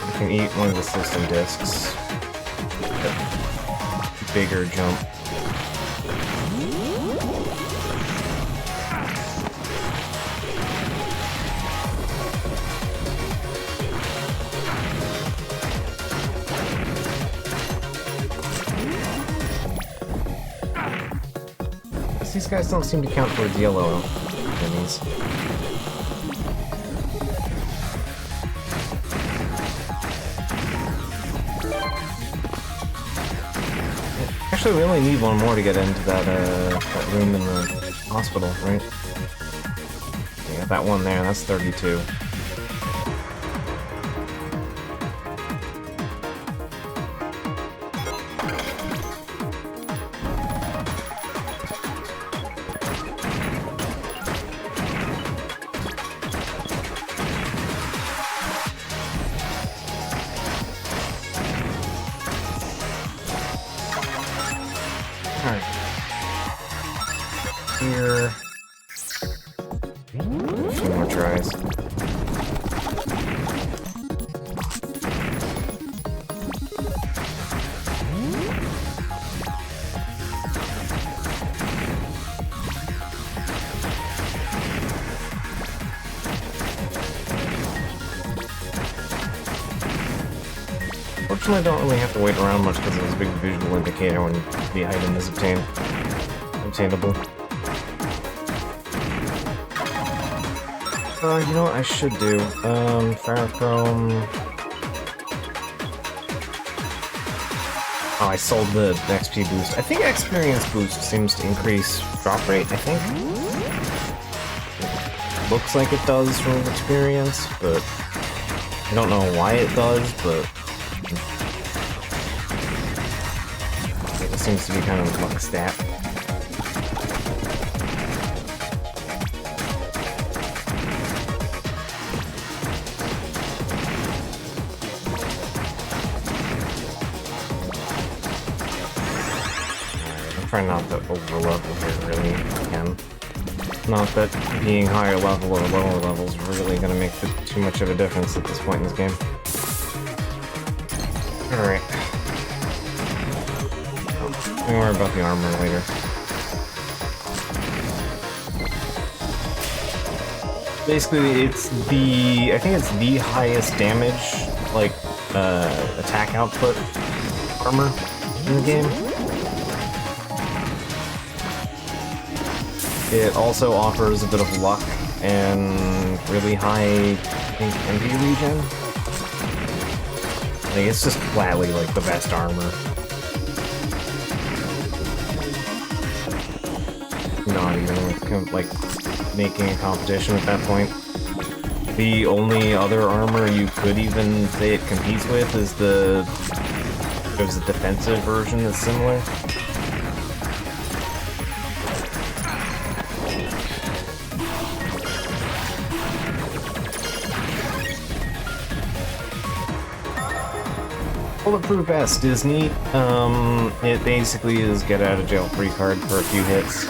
A: we can eat one of the system discs. Bigger jump. These guys don't seem to count towards yellow enemies. Actually, we only need one more to get into that room in the hospital, right? Yeah, that one there, that's 32. Here. A few more tries. Fortunately, I don't really have to wait around much because there's a big visual indicator when the item is obtainable. You know what I should do? Ferrochrome... Oh, I sold the XP boost. I think experience boost seems to increase drop rate, I think. It looks like it does from experience, but I don't know why it does, but it seems to be kind of like a stat. Try not to over-level here, really, if I can. Not that being higher level or lower level is really going to make too much of a difference at this point in this game. Alright. Don't worry about the armor later. Basically, it's the... I think it's the highest damage, like, attack output armor in the game. It also offers a bit of luck and really high, I think, envy regen. Like, it's just flatly, like, the best armor. Not even, like, making a competition at that point. The only other armor you could even say it competes with is there's a defensive version that's similar. Bulletproof vest is neat. It basically is get out of jail free card for a few hits.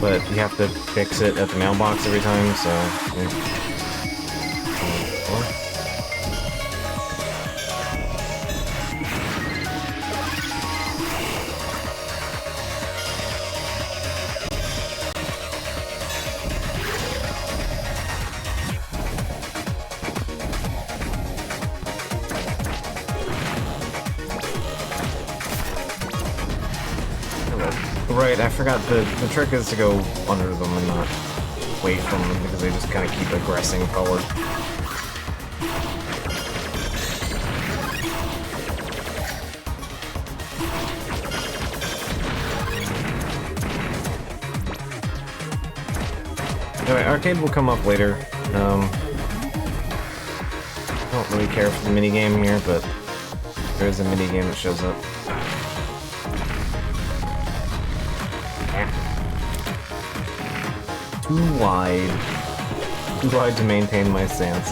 A: But you have to fix it at the mailbox every time, so... Yeah. Right, I forgot the trick is to go under them and not wait from them because they just kind of keep aggressing forward. Anyway, arcade will come up later. I don't really care for the minigame here, but there is a minigame that shows up. Too wide to maintain my stance.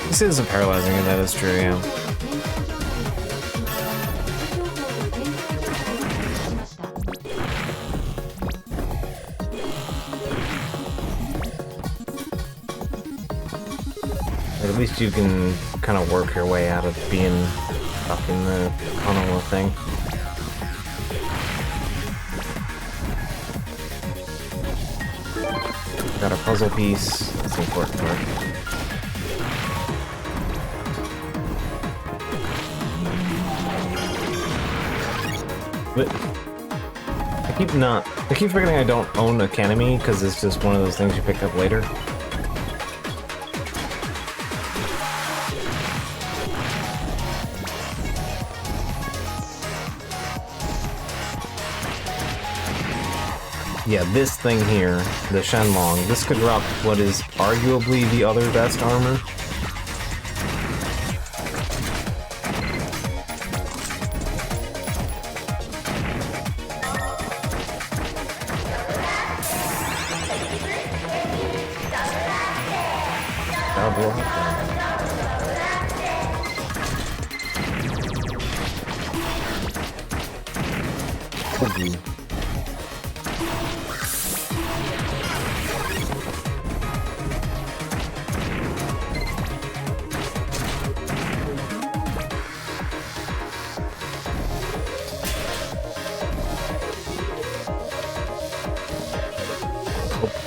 A: This is a paralyzing, and that is true, yeah. At least you can kind of work your way out of being stuck in the tunnel thing. Got a puzzle piece. That's the important part. But I keep forgetting I don't own Academy because it's just one of those things you pick up later. Yeah, this thing here, the Shenlong, this could drop what is arguably the other best armor.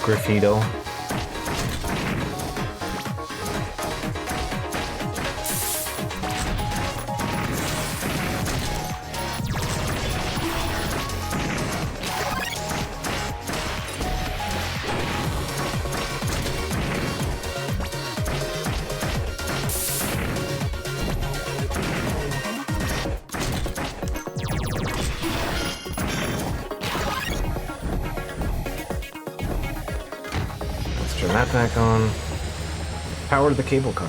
A: Graffito. Turn that back on. Power the cable car.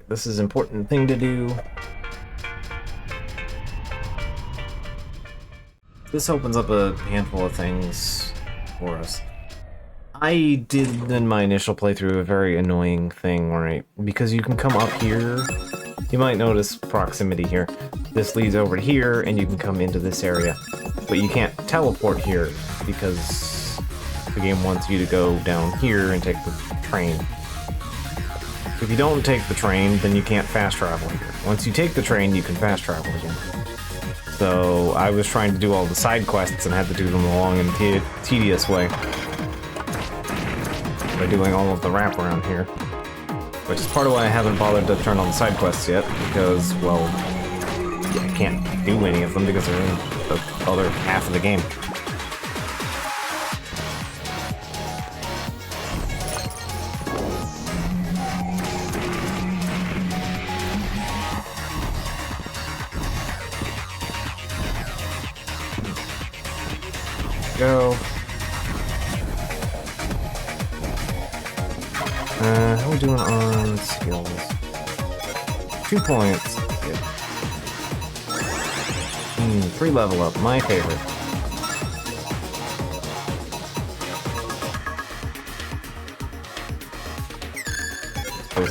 A: This is an important thing to do. This opens up a handful of things for us. I did in my initial playthrough a very annoying thing where because you can come up here, you might notice proximity here. This leads over to here and you can come into this area. But you can't teleport here because the game wants you to go down here and take the train. If you don't take the train, then you can't fast travel here. Once you take the train, you can fast travel again. So I was trying to do all the side quests and had to do them the long and tedious way by doing all of the wraparound here. Which is part of why I haven't bothered to turn on the side quests yet, because, well, I can't do any of them because they're in the other half of the game. Go. How are we doing on skills? 2 points. Yep. 3 level up, my favorite.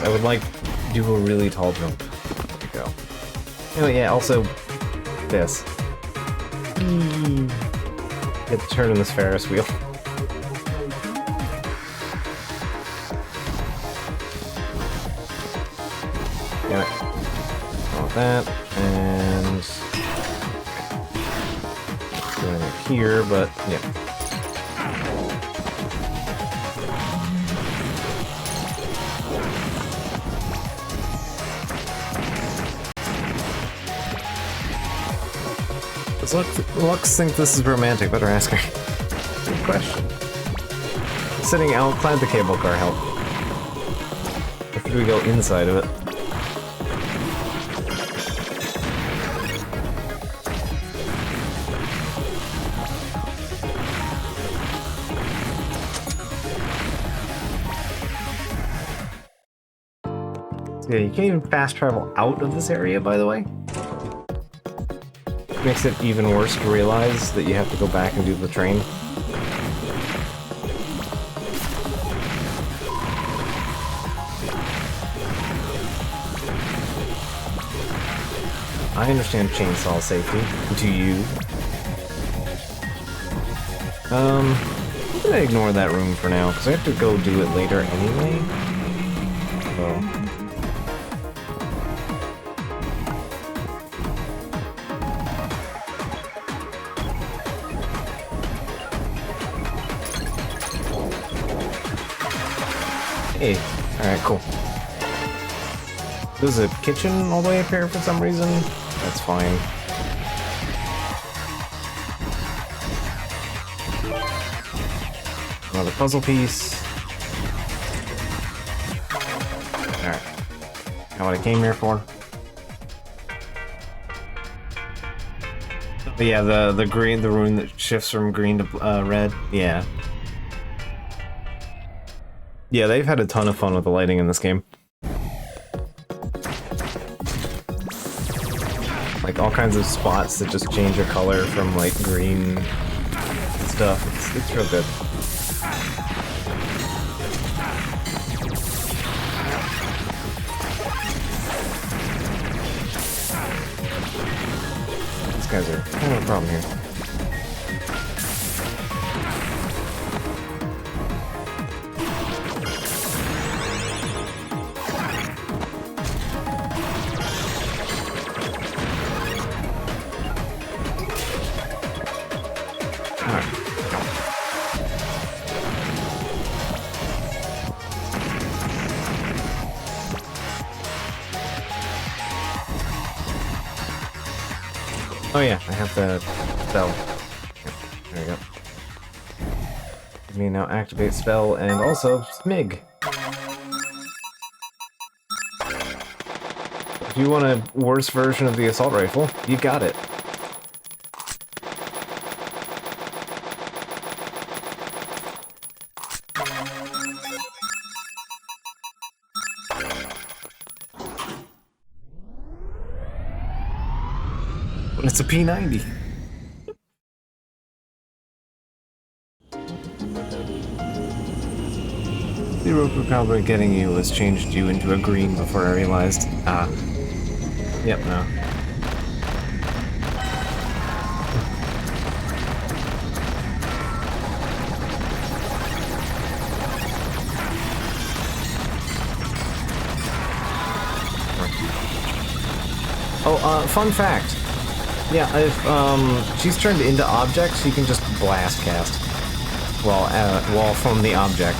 A: I would like to do a really tall jump. There we go. Oh yeah, also this. Get to turn in this Ferris wheel. Got it. All that, and going up here, but yeah. Does Lux think this is romantic? Better ask her. Good question. Sitting outside the cable car help? Or should we go inside of it? Yeah, you can't even fast travel out of this area, by the way. Makes it even worse to realize that you have to go back and do the train. I understand chainsaw safety. Do you? I'm gonna ignore that room for now, because I have to go do it later anyway. So. Hey, alright, cool. There's a kitchen all the way up here for some reason. That's fine. Another puzzle piece. Alright. Now what I came here for. But yeah, the green, the rune that shifts from green to red. Yeah. Yeah, they've had a ton of fun with the lighting in this game. Like all kinds of spots that just change your color from like green stuff. It's real good. These guys are kind of a problem here. Oh yeah, I have the spell. There we go. Let me now activate spell and also smig. If you want a worse version of the assault rifle, you got it. It's a P90. The rope probably getting you has changed you into a green before I realized. Ah. Yep, no. Oh, fun fact. Yeah, if she's turned into objects, you can just blast cast while from the object.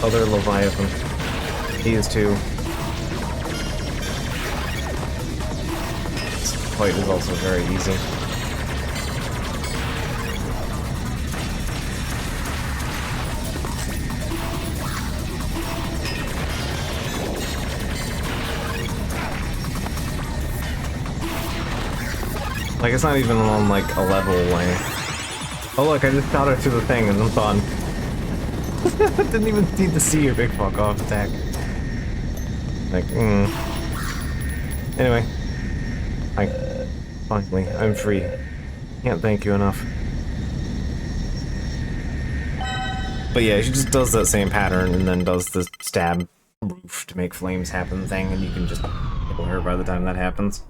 A: other Leviathan. He is too. This fight is also very easy. Like, it's not even on, like, a level way. Oh look, I just shot her through the thing and I'm done. Didn't even need to see your big fuck off attack. Like, Anyway. Finally, I'm free. Can't thank you enough. But yeah, she just does that same pattern and then does the stab roof to make flames happen thing, and you can just kill her by the time that happens.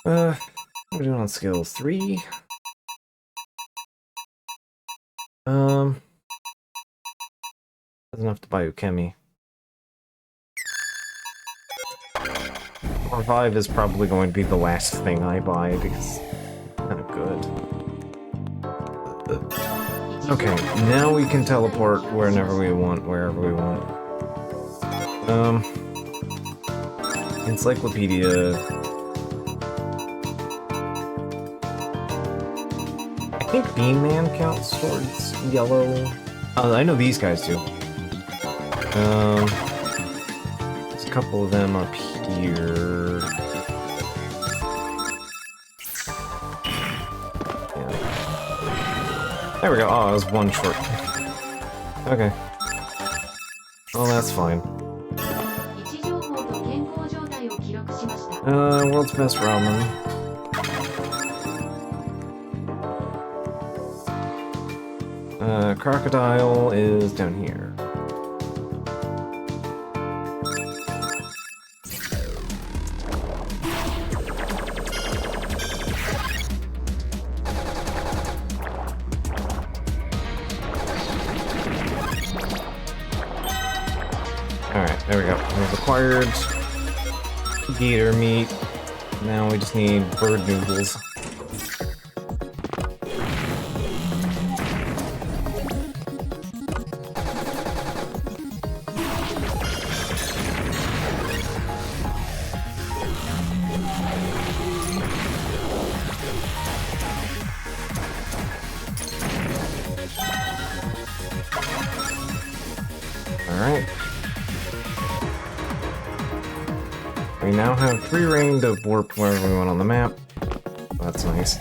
A: What are we doing on skills? 3? That's enough to buy Ukemi. 4 or 5 is probably going to be the last thing I buy because it's kind of good. Okay, now we can teleport wherever we want, wherever we want. Encyclopedia. I think Bean Man counts towards yellow. I know these guys do. There's a couple of them up here. Yeah. There we go. Oh, it was one short. Okay. Well, that's fine. World's best ramen. Crocodile is down here. Alright, there we go. We've acquired gator meat. Now we just need bird noodles. Alright. We now have free reign to warp wherever we want on the map. That's nice.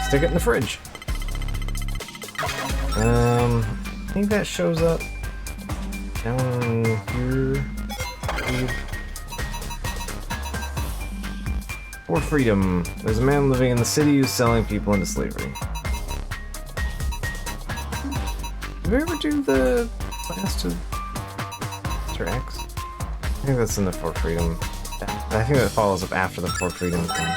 A: Stick it in the fridge. I think that shows up down here. For freedom. There's a man living in the city who's selling people into slavery. Did we ever do the class to Mr. X? I think that's in the For Freedom. I think that follows up after the For Freedom thing.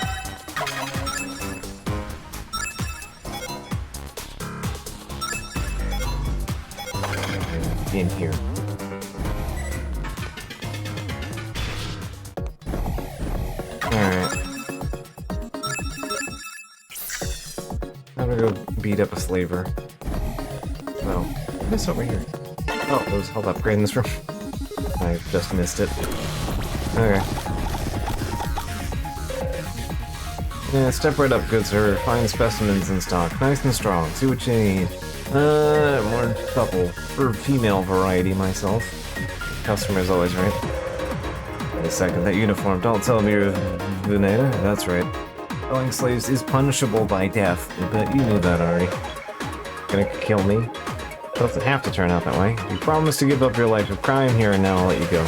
A: In here. Alright. I'm gonna go beat up a slaver. Oh, what's over here? Oh, it was held upgrade in this room. I just missed it. Okay. Yeah, step right up, good sir. Find specimens in stock. Nice and strong. See what you need. More supple. For female variety, myself. Customer's always right. Wait a second, that uniform. Don't tell me you're Veneta. That's right. Selling slaves is punishable by death, but you knew that already. Gonna kill me? Doesn't have to turn out that way. You promised to give up your life of crime here, and now I'll let you go.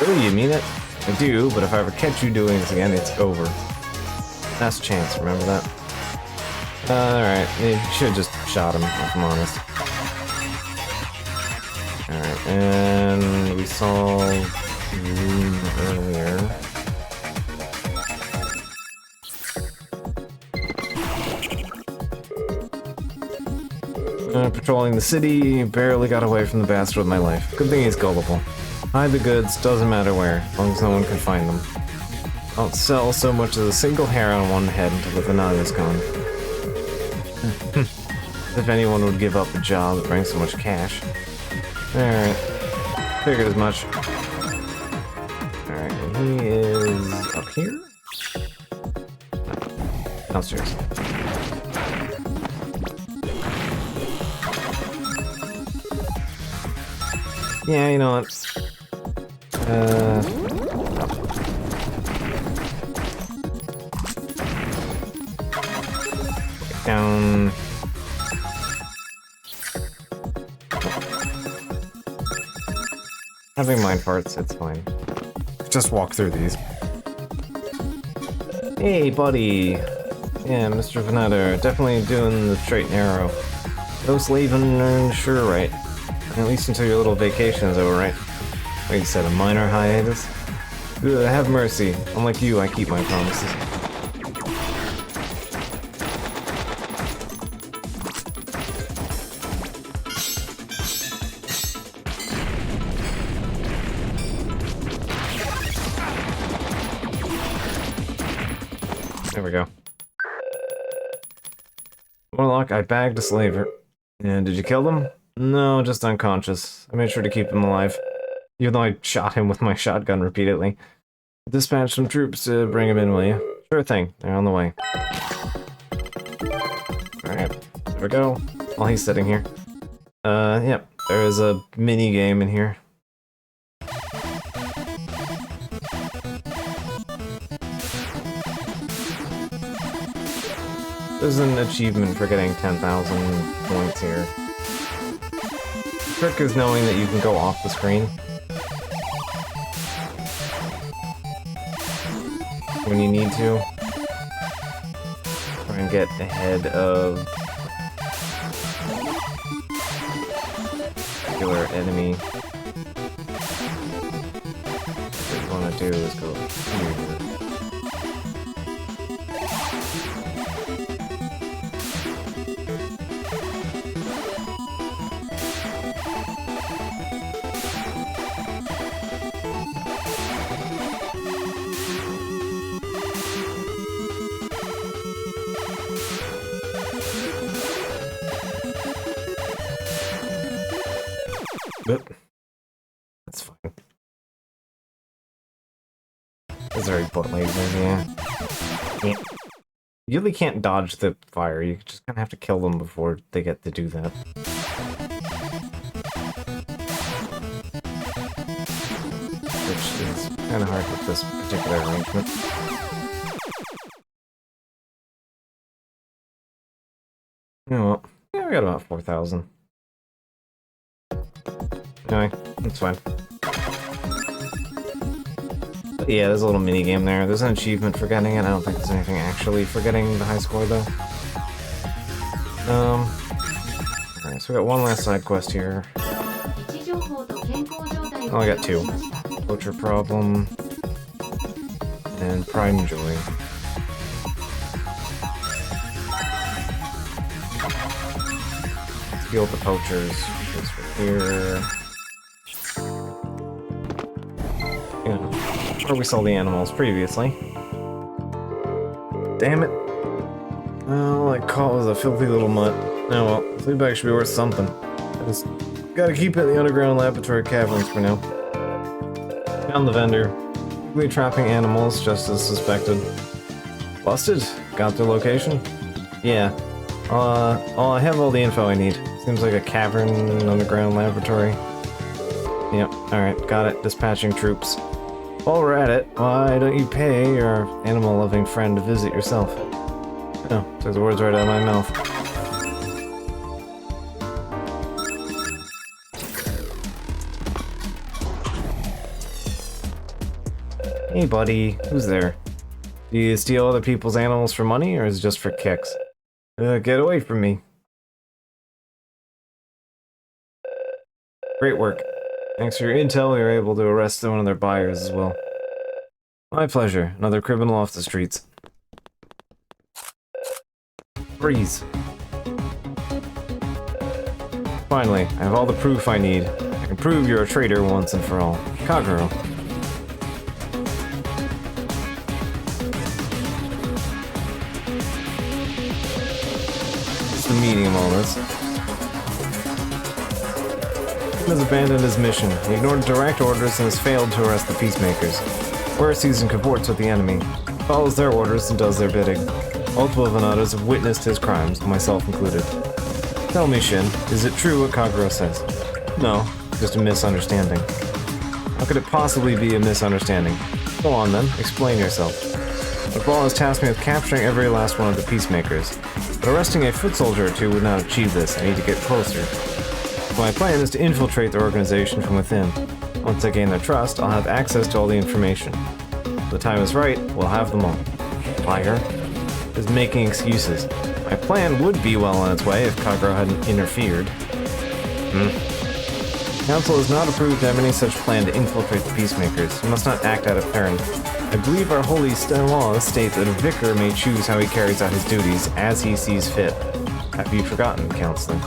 A: Really, you mean it? I do, but if I ever catch you doing this again, it's over. Last chance, remember that? Alright, you should've just shot him, if I'm honest. Alright, and we saw Rune earlier. Patrolling the city, barely got away from the bastard with my life. Good thing he's gullible. Hide the goods, doesn't matter where, as long as no one can find them. Don't sell so much as a single hair on one head until the Venada's gone. If anyone would give up a job that brings so much cash. Alright. Figured as much. Alright, and he is up here? Downstairs. Yeah, you know what? Down. Having mind farts, it's fine. Just walk through these. Hey, buddy. Yeah, Mr. Venator, definitely doing the straight and narrow. No slaving, sure, right? At least until your little vacation is over, right? Like you said, a minor hiatus? Ugh, have mercy. Unlike you, I keep my promises. There we go. Warlock, I bagged a slaver. And did you kill them? No, just unconscious. I made sure to keep him alive. Even though I shot him with my shotgun repeatedly. Dispatch some troops to bring him in, will you? Sure thing, they're on the way. Alright, there we go. While he's sitting here. Yep, there is a mini game in here. There's an achievement for getting 10,000 points here. The trick is knowing that you can go off the screen when you need to. Try and get ahead of a particular enemy. What you want to do is go here. But that's fine. That's very butt lasers, yeah. You really can't dodge the fire, you just kind of have to kill them before they get to do that. Which is kind of hard with this particular arrangement. Oh well, yeah, we got about 4,000. Anyway, that's fine. But yeah, there's a little mini game there. There's an achievement for getting it. I don't think there's anything actually for getting the high score though. Alright, so we got one last side quest here. Oh, I got two. Poacher Problem and Pride and Joy. Let's deal with the poachers. This one here. Yeah, where we saw the animals previously. Damn it. Well, I call it was a filthy little mutt. Oh well, flea bag should be worth something. I just gotta keep it in the underground laboratory caverns for now. Found the vendor. Probably trapping animals, just as suspected. Busted? Got their location? Yeah. I have all the info I need. Seems like a cavern underground laboratory. Yep, alright, got it. Dispatching troops. While we're at it, why don't you pay your animal-loving friend to visit yourself? Oh, took the words right out of my mouth. Hey buddy, who's there? Do you steal other people's animals for money, or is it just for kicks? Get away from me. Great work. Thanks for your intel, we were able to arrest one of their buyers as well. My pleasure. Another criminal off the streets. Freeze. Finally, I have all the proof I need. I can prove you're a traitor once and for all. Kagero. What's the meaning of all this? He has abandoned his mission. He ignored direct orders and has failed to arrest the peacemakers. Pharisees and cavorts with the enemy. He follows their orders and does their bidding. Multiple Venadas have witnessed his crimes, myself included. Tell me, Shin, is it true what Kagero says? No, just a misunderstanding. How could it possibly be a misunderstanding? Go on then, explain yourself. The ball has tasked me with capturing every last one of the peacemakers. But arresting a foot soldier or two would not achieve this. I need to get closer. My plan is to infiltrate the organization from within. Once I gain their trust, I'll have access to all the information. When the time is right, we'll have them all. Liar. Is making excuses. My plan would be well on its way if Kagero hadn't interfered. Council has not approved of any such plan to infiltrate the peacemakers. You must not act out of turn. I believe our holy laws state that a vicar may choose how he carries out his duties as he sees fit. Have you forgotten, Counselor?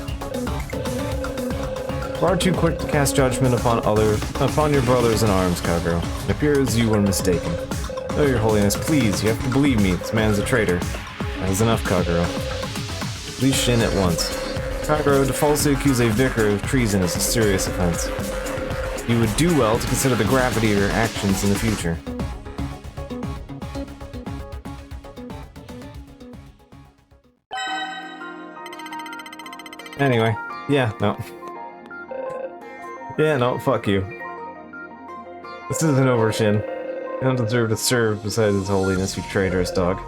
A: Far too quick to cast judgment upon your brothers in arms, Kagero. It appears you were mistaken. Oh, your holiness, please, you have to believe me. This man's a traitor. That is enough, Kagero. Release Shin at once. Kagero, to falsely accuse a vicar of treason is a serious offense. You would do well to consider the gravity of your actions in the future. Anyway, yeah, no. Yeah, no, fuck you. This isn't over, Shin. You don't deserve to serve beside His Holiness, you traitorous dog.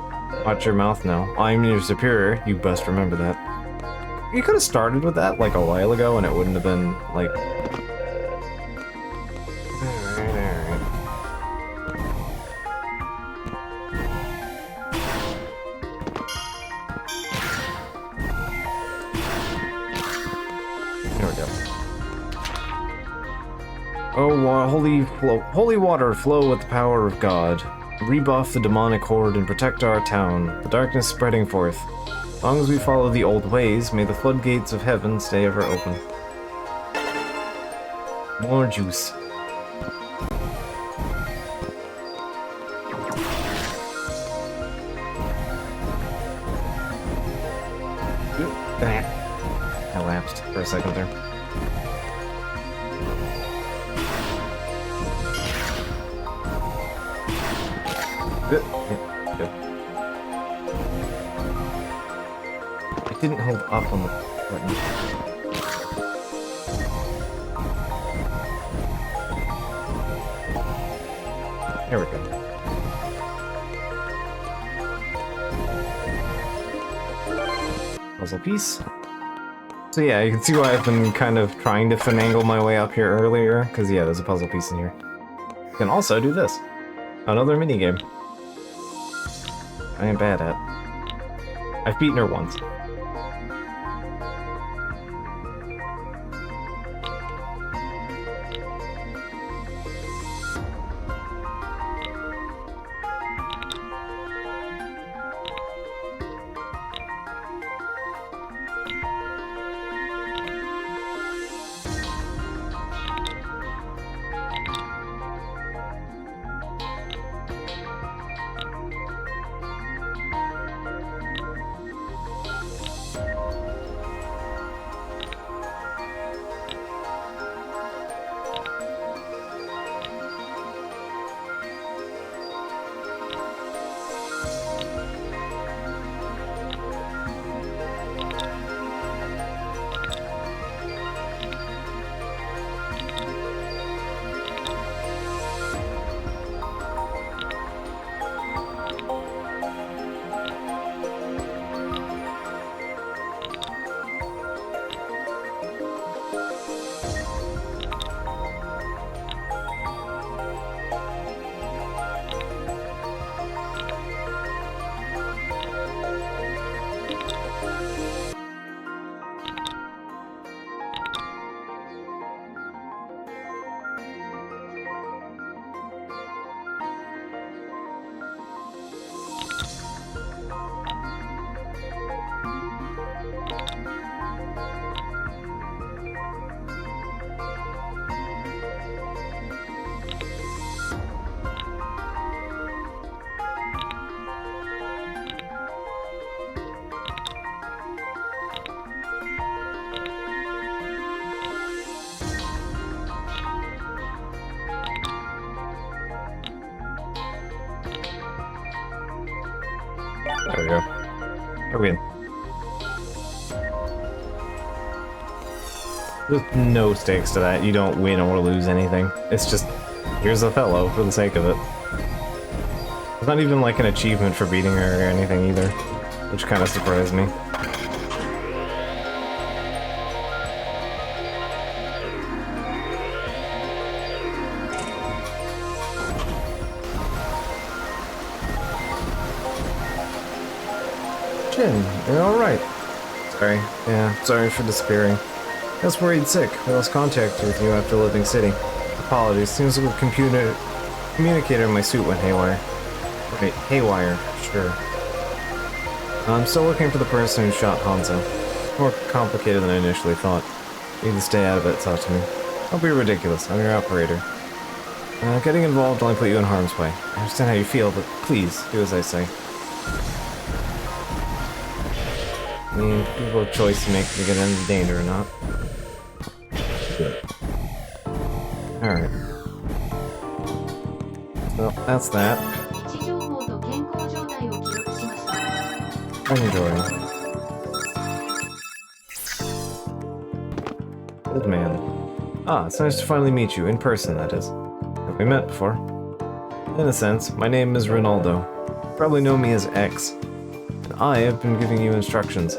A: Watch your mouth now. I'm your superior, you best remember that. You could have started with that, like, a while ago, and it wouldn't have been, like... Alright. There we go. Oh, holy water, flow with the power of God. Rebuff the demonic horde and protect our town, the darkness spreading forth. As long as we follow the old ways, may the floodgates of heaven stay ever open. More juice. I lapsed for a second there. Good. Yeah, good. I didn't hold up on the button. There we go. Puzzle piece. So yeah, you can see why I've been kind of trying to finagle my way up here earlier, because yeah, there's a puzzle piece in here. You can also do this. Another minigame. I am bad at. I've beaten her once. There we go. I win. There's no stakes to that. You don't win or lose anything. It's just, here's Othello for the sake of it. It's not even like an achievement for beating her or anything either, which kind of surprised me. Jin, you're alright. Sorry. Yeah, sorry for disappearing. I was worried sick. I lost contact with you after leaving city. Apologies. Seems like the communicator in my suit went haywire. Right, haywire. Sure. I'm still looking for the person who shot Hanzo. It's more complicated than I initially thought. You need to stay out of it, talk to me. Don't be ridiculous. I'm your operator. Getting involved only put you in harm's way. I understand how you feel, but please, do as I say. I mean, you have a choice to make if you get into danger or not. Alright. Well, that's that.
C: 位置情報と健康状態を記録しました。
A: Enjoy. Old man. Ah, it's nice to finally meet you, in person, that is. Have we met before? In a sense, my name is Ronaldo. You probably know me as X. And I have been giving you instructions.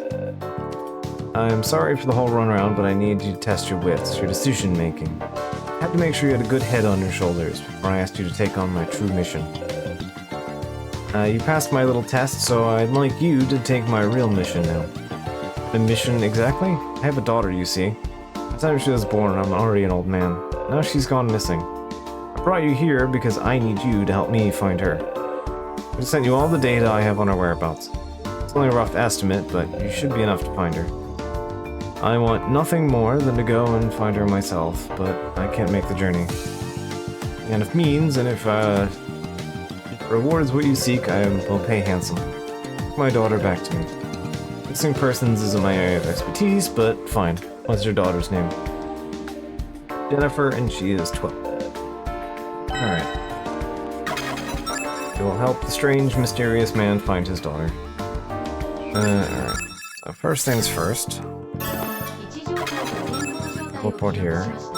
A: I'm sorry for the whole runaround, but I need you to test your wits, your decision-making. I had to make sure you had a good head on your shoulders before I asked you to take on my true mission. You passed my little test, so I'd like you to take my real mission now. The mission exactly? I have a daughter, you see. By the time she was born, I'm already an old man. Now she's gone missing. I brought you here because I need you to help me find her. I sent you all the data I have on her whereabouts. It's only a rough estimate, but you should be enough to find her. I want nothing more than to go and find her myself, but I can't make the journey. And if means, and if reward is what you seek, I will pay handsome. Take my daughter back to me. Missing persons isn't my area of expertise, but fine. What's your daughter's name? Jennifer, and she is 12. Alright. You will help the strange, mysterious man find his daughter. Alright. So first things first.
C: 位置情報と健康状態を記
A: Teleport
C: 録
A: here.
C: しました。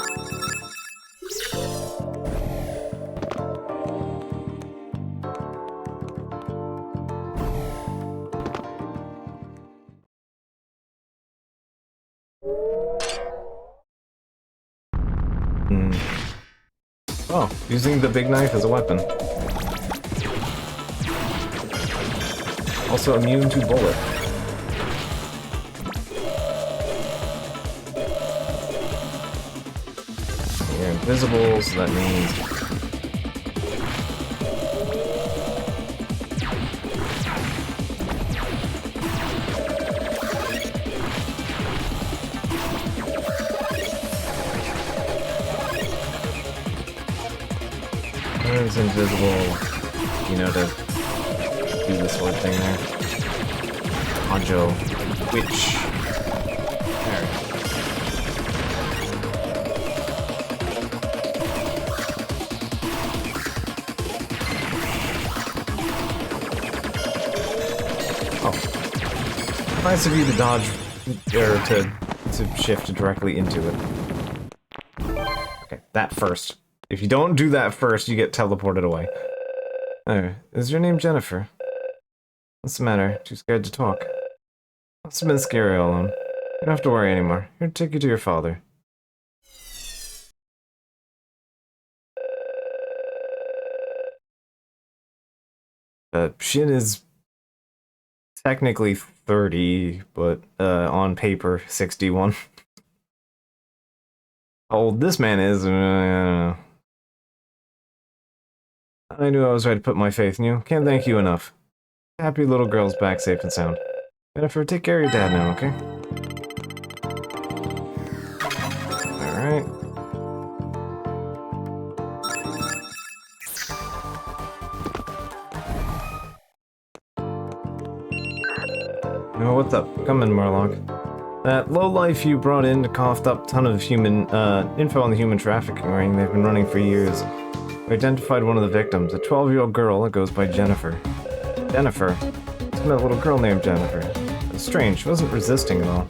A: Oh, using the big knife as a weapon. Also immune to bullet. You're invisible, so that means... It's invisible, you know, to do this sort of thing there. Hanjo, witch. There. Oh. Nice of you to dodge, or to shift directly into it. Okay, that first. If you don't do that first, you get teleported away. There. Is your name Jennifer? What's the matter? Too scared to talk? Must have been scary all alone. You don't have to worry anymore. Here to take you to your father. Shin is technically 30, but on paper 61. How old this man is, I don't know. I knew I was right to put my faith in you. Can't thank you enough. Happy little girl's back safe and sound. Jennifer, take care of your dad now, okay? Alright. Oh, what's up? Come in, Marlock. That lowlife you brought in coughed up a ton of info on the human trafficking ring they've been running for years. We identified one of the victims, a 12-year-old girl that goes by Jennifer. Jennifer? I met a little girl named Jennifer. It was strange, she wasn't resisting at all.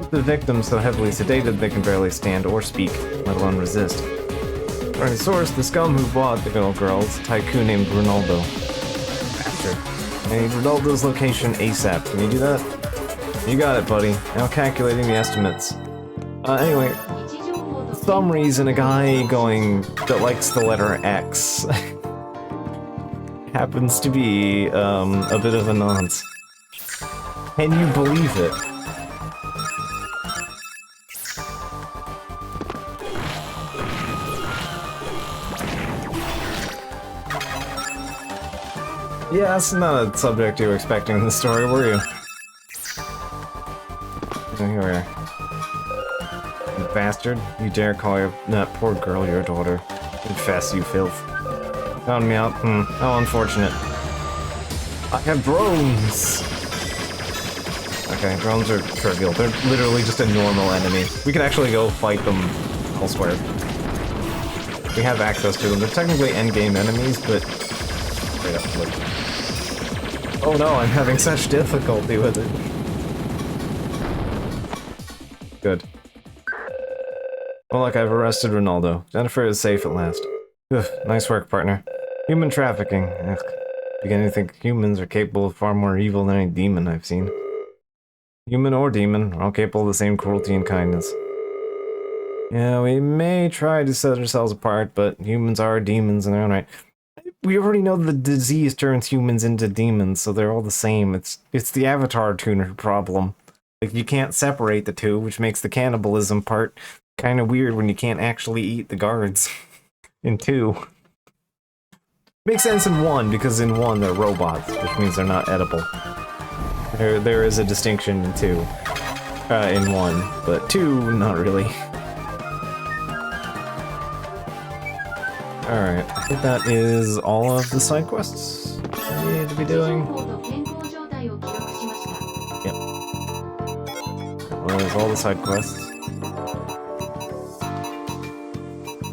A: The victim so heavily sedated they can barely stand or speak, let alone resist. According to source, the scum who bought the little girl is a tycoon named Ronaldo. Bastard. I need Ronaldo's location ASAP. Can you do that? You got it, buddy. Now calculating the estimates. Anyway, for some reason a guy that likes the letter X happens to be a bit of a nonce. Can you believe it? Yeah, that's not a subject you were expecting in the story, were you? Oh, here we are. You bastard. You dare call that poor girl your daughter. Confess, you filth. Found me out. How unfortunate. I have drones! Okay, drones are trivial. They're literally just a normal enemy. We can actually go fight them elsewhere. We have access to them. They're technically endgame enemies, but... Straight up, look. Oh no, I'm having such difficulty with it. Good. Well, look, I've arrested Ronaldo. Jennifer is safe at last. Ugh, nice work, partner. Human trafficking. Ugh. Beginning to think humans are capable of far more evil than any demon I've seen. Human or demon, are all capable of the same cruelty and kindness. Yeah, we may try to set ourselves apart, but humans are demons in their own right. We already know the disease turns humans into demons, so they're all the same. It's the Avatar tuner problem. Like, you can't separate the two, which makes the cannibalism part kind of weird when you can't actually eat the guards. In 2. Makes sense in 1, because in 1 they're robots, which means they're not edible. There is a distinction in 2. In 1, but 2, not really. Alright, I think that is all of the side quests we need to be doing. Yep. That was all the side quests.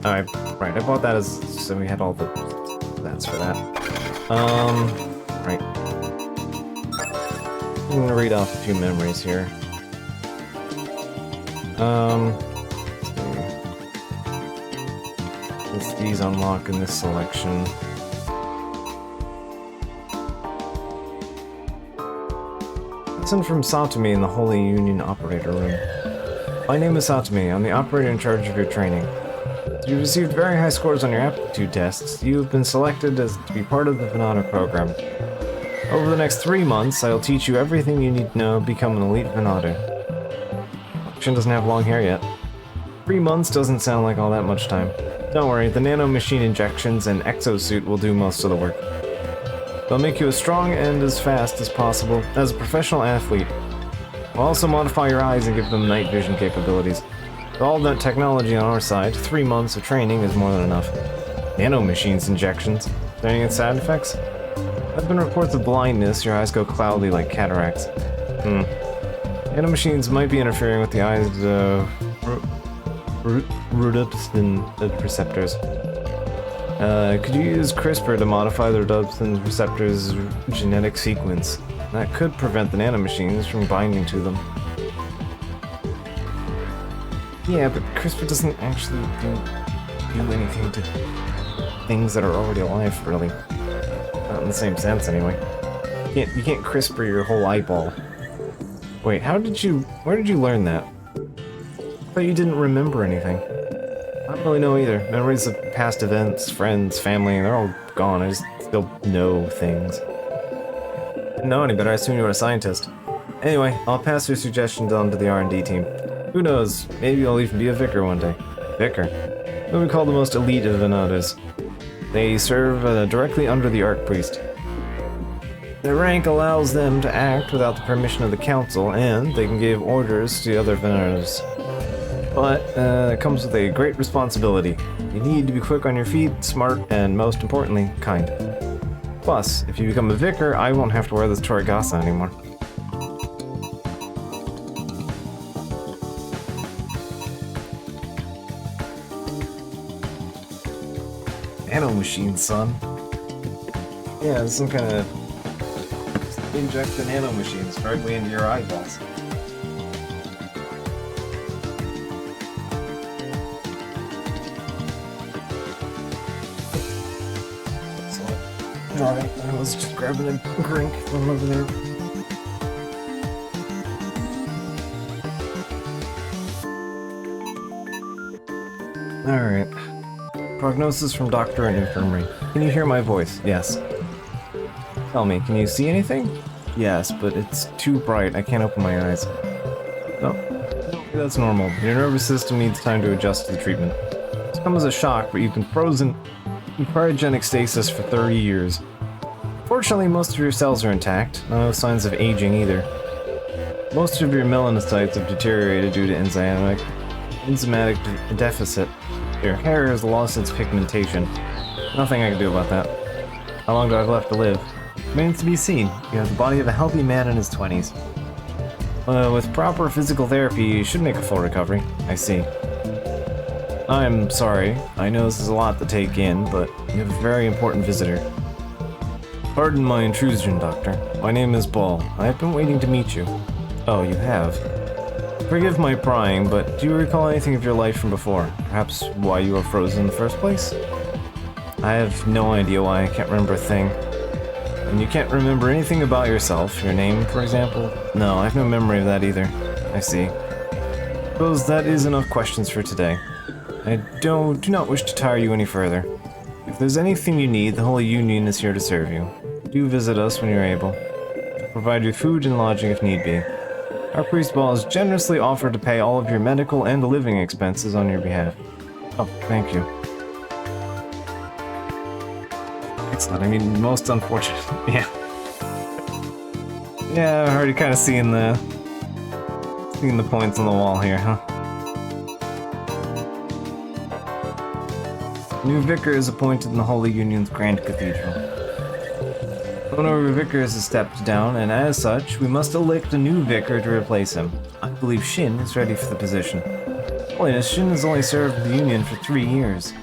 A: Alright, right, I bought that so we had all the stats for that. Right. I'm gonna read off a few memories here. These unlock in this selection. Lesson from Satumi in the Holy Union Operator Room. My name is Satumi. I'm the operator in charge of your training. You received very high scores on your aptitude tests. You have been selected to be part of the Venata program. Over the next 3 months, I will teach you everything you need to know to become an elite Venata. Action doesn't have long hair yet. 3 months doesn't sound like all that much time. Don't worry, the nanomachine injections and exosuit will do most of the work. They'll make you as strong and as fast as possible as a professional athlete. We'll also modify your eyes and give them night vision capabilities. With all that technology on our side, 3 months of training is more than enough. Nanomachines injections. Are there any side effects? There have been reports of blindness, your eyes go cloudy like cataracts. Nanomachines might be interfering with the eyes' rhodopsin receptors. Could you use CRISPR to modify the rhodopsin receptors' genetic sequence? That could prevent the nanomachines from binding to them. Yeah, but CRISPR doesn't actually do anything to things that are already alive, really. Not in the same sense, anyway. You can't CRISPR your whole eyeball. Wait, where did you learn that? I thought you didn't remember anything. I don't really know either. Memories of past events, friends, family, they're all gone. I just still know things. Didn't know any better, I assume you were a scientist. Anyway, I'll pass your suggestions on to the R&D team. Who knows, maybe I'll even be a vicar one day. Vicar? Who we call the most elite of Venatas. They serve directly under the Archpriest. Their rank allows them to act without the permission of the Council, and they can give orders to the other Venatas. But it comes with a great responsibility. You need to be quick on your feet, smart, and most importantly, kind. Plus, if you become a vicar, I won't have to wear this Torigasa anymore. Nanomachine, son. Yeah, there's some kind of inject the nanomachines directly into your eyeballs. Alright, I was just grabbing a drink from over there. Alright. Prognosis from doctor and infirmary. Can you hear my voice? Yes. Tell me, can you see anything? Yes, but it's too bright. I can't open my eyes. No, that's normal. Your nervous system needs time to adjust to the treatment. It's come as a shock, but you've been frozen in cryogenic stasis for 30 years. Fortunately, most of your cells are intact. No signs of aging either. Most of your melanocytes have deteriorated due to enzymatic deficit. Your hair has lost its pigmentation. Nothing I can do about that. How long do I have left to live? Remains to be seen. You have the body of a healthy man in his 20s. With proper physical therapy, you should make a full recovery. I see. I'm sorry. I know this is a lot to take in, but you have a very important visitor. Pardon my intrusion, Doctor. My name is Ball. I have been waiting to meet you. Oh, you have? Forgive my prying, but do you recall anything of your life from before? Perhaps why you were frozen in the first place? I have no idea why. I can't remember a thing. And you can't remember anything about yourself? Your name, for example? No, I have no memory of that either. I see. Suppose that is enough questions for today. I do not wish to tire you any further. If there's anything you need, the Holy Union is here to serve you. Do visit us when you're able. We'll provide you food and lodging if need be. Our priest Ball has generously offered to pay all of your medical and living expenses on your behalf. Oh, thank you. It's not, I mean, most unfortunate. Yeah. Yeah, I'm already kind of seeing the points on the wall here, huh? New vicar is appointed in the Holy Union's Grand Cathedral. Honorary vicar has stepped down, and as such, we must elect a new vicar to replace him. I believe Shin is ready for the position. Holiness, Shin has only served the Union for 3 years.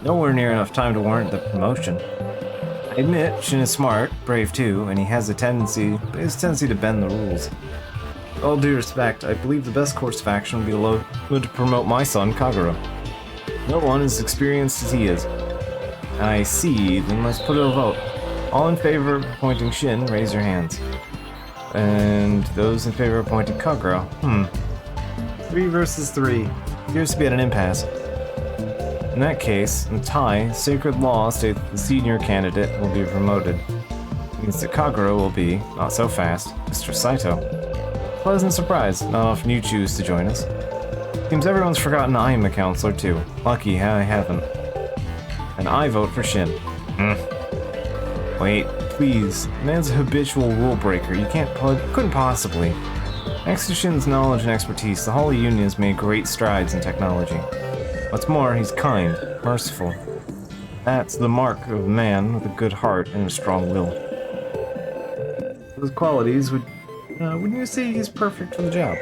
A: Nowhere near enough time to warrant the promotion. I admit, Shin is smart, brave too, and he has a tendency to bend the rules. With all due respect, I believe the best course of action would be to promote my son, Kagura. No one is experienced as he is. I see, then let's put it to a vote. All in favor of appointing Shin, raise your hands. And those in favor of appointing Kagura, 3 versus 3. Appears to be at an impasse. In that case, in tie, sacred law states that the senior candidate will be promoted. It means that Kagura will be, not so fast, Mr. Saito. Pleasant surprise, not often you choose to join us. Seems everyone's forgotten I am a counselor too. Lucky I haven't. And I vote for Shin. Wait, please. The man's a habitual rule breaker. You couldn't possibly. Thanks to Shin's knowledge and expertise, the Holy Union has made great strides in technology. What's more, he's kind, merciful. That's the mark of a man with a good heart and a strong will. Those qualities wouldn't you say he's perfect for the job?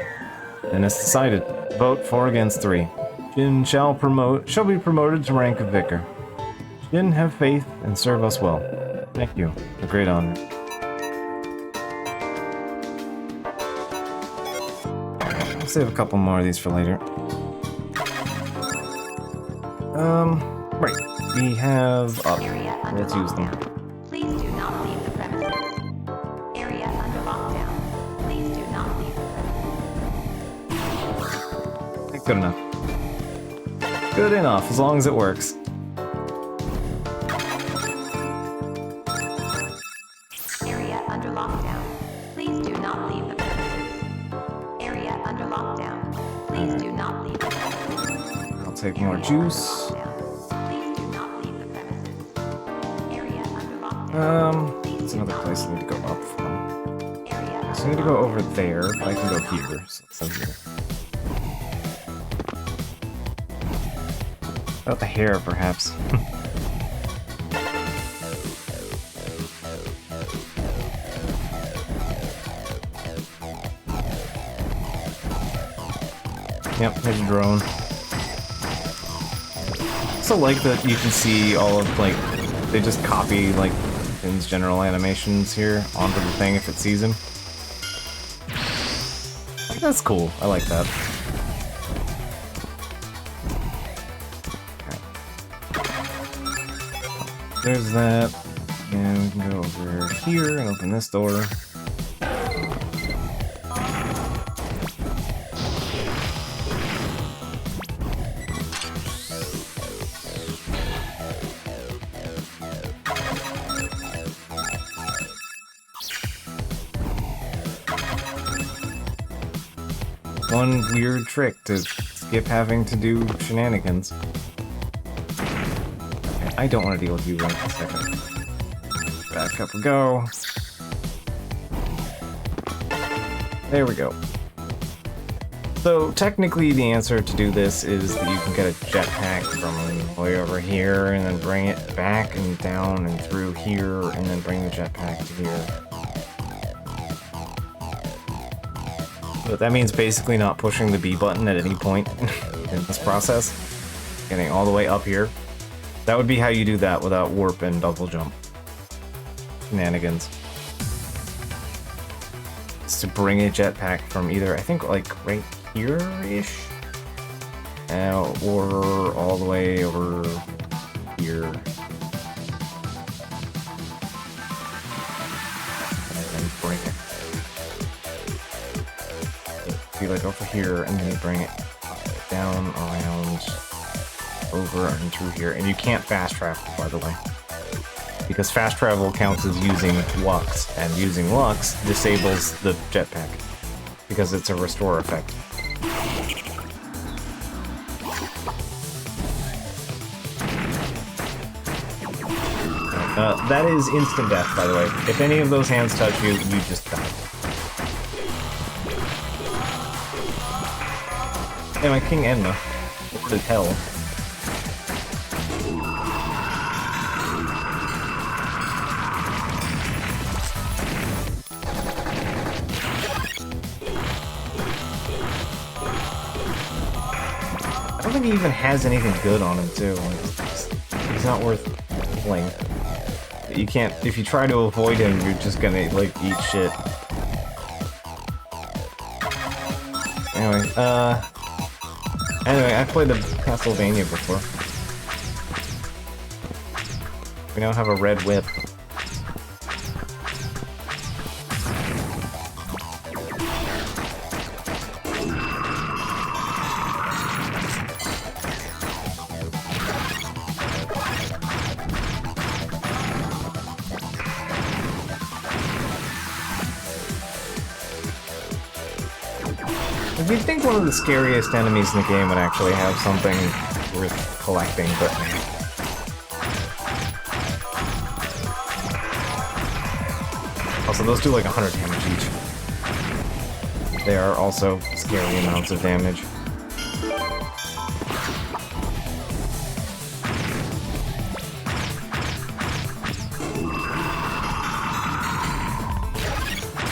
A: And it's decided. Vote 4 against 3. Shin shall be promoted to rank of vicar. Shin, have faith and serve us well. Thank you. A great honor. I'll save a couple more of these for later. Right. We have up. Let's use them.
B: Please do not leave the premises. Area under lockdown. Please do not leave the premises.
A: Good enough. Good enough, as long as it works.
B: Area under lockdown. Please do not leave the premises. Area under lockdown. Please do not leave the premises.
A: I'll take more juice.
B: Please do not leave the premises. Area under lockdown.
A: There's another place I need to go up from.
B: Area
A: So I need to go over there, but I can go here. So here. About the hair, perhaps. Yep, there's a drone. Also like that you can see all of, like, they just copy, like, Finn's general animations here onto the thing if it sees him. That's cool. I like that. Okay. There's that. And we can go over here and open this door. One weird trick to skip having to do shenanigans. Okay, I don't want to deal with you right this second. Back up we go. There we go. So technically the answer to do this is that you can get a jetpack from way over here and then bring it back and down and through here and then bring the jetpack to here. But that means basically not pushing the B button at any point in this process. Getting all the way up here. That would be how you do that without warp and double jump. Shenanigans. It's to bring a jetpack from either, I think, like right here-ish? Or all the way over here. And then bring it. Be like over here, and then you bring it down, around, over, and through here. And you can't fast travel, by the way. Because fast travel counts as using Lux, and using Lux disables the jetpack. Because it's a restore effect. That is instant death, by the way. If any of those hands touch you, you just die. Hey, my King Enma. What the hell? I don't think he even has anything good on him, too. He's not worth playing. You can't... If you try to avoid him, you're just gonna, like, eat shit. Anyway, I've played the Castlevania before. We now have a red whip. You'd think one of the scariest enemies in the game would actually have something worth collecting, but also those do like 100 damage each. They are also scary amounts of damage.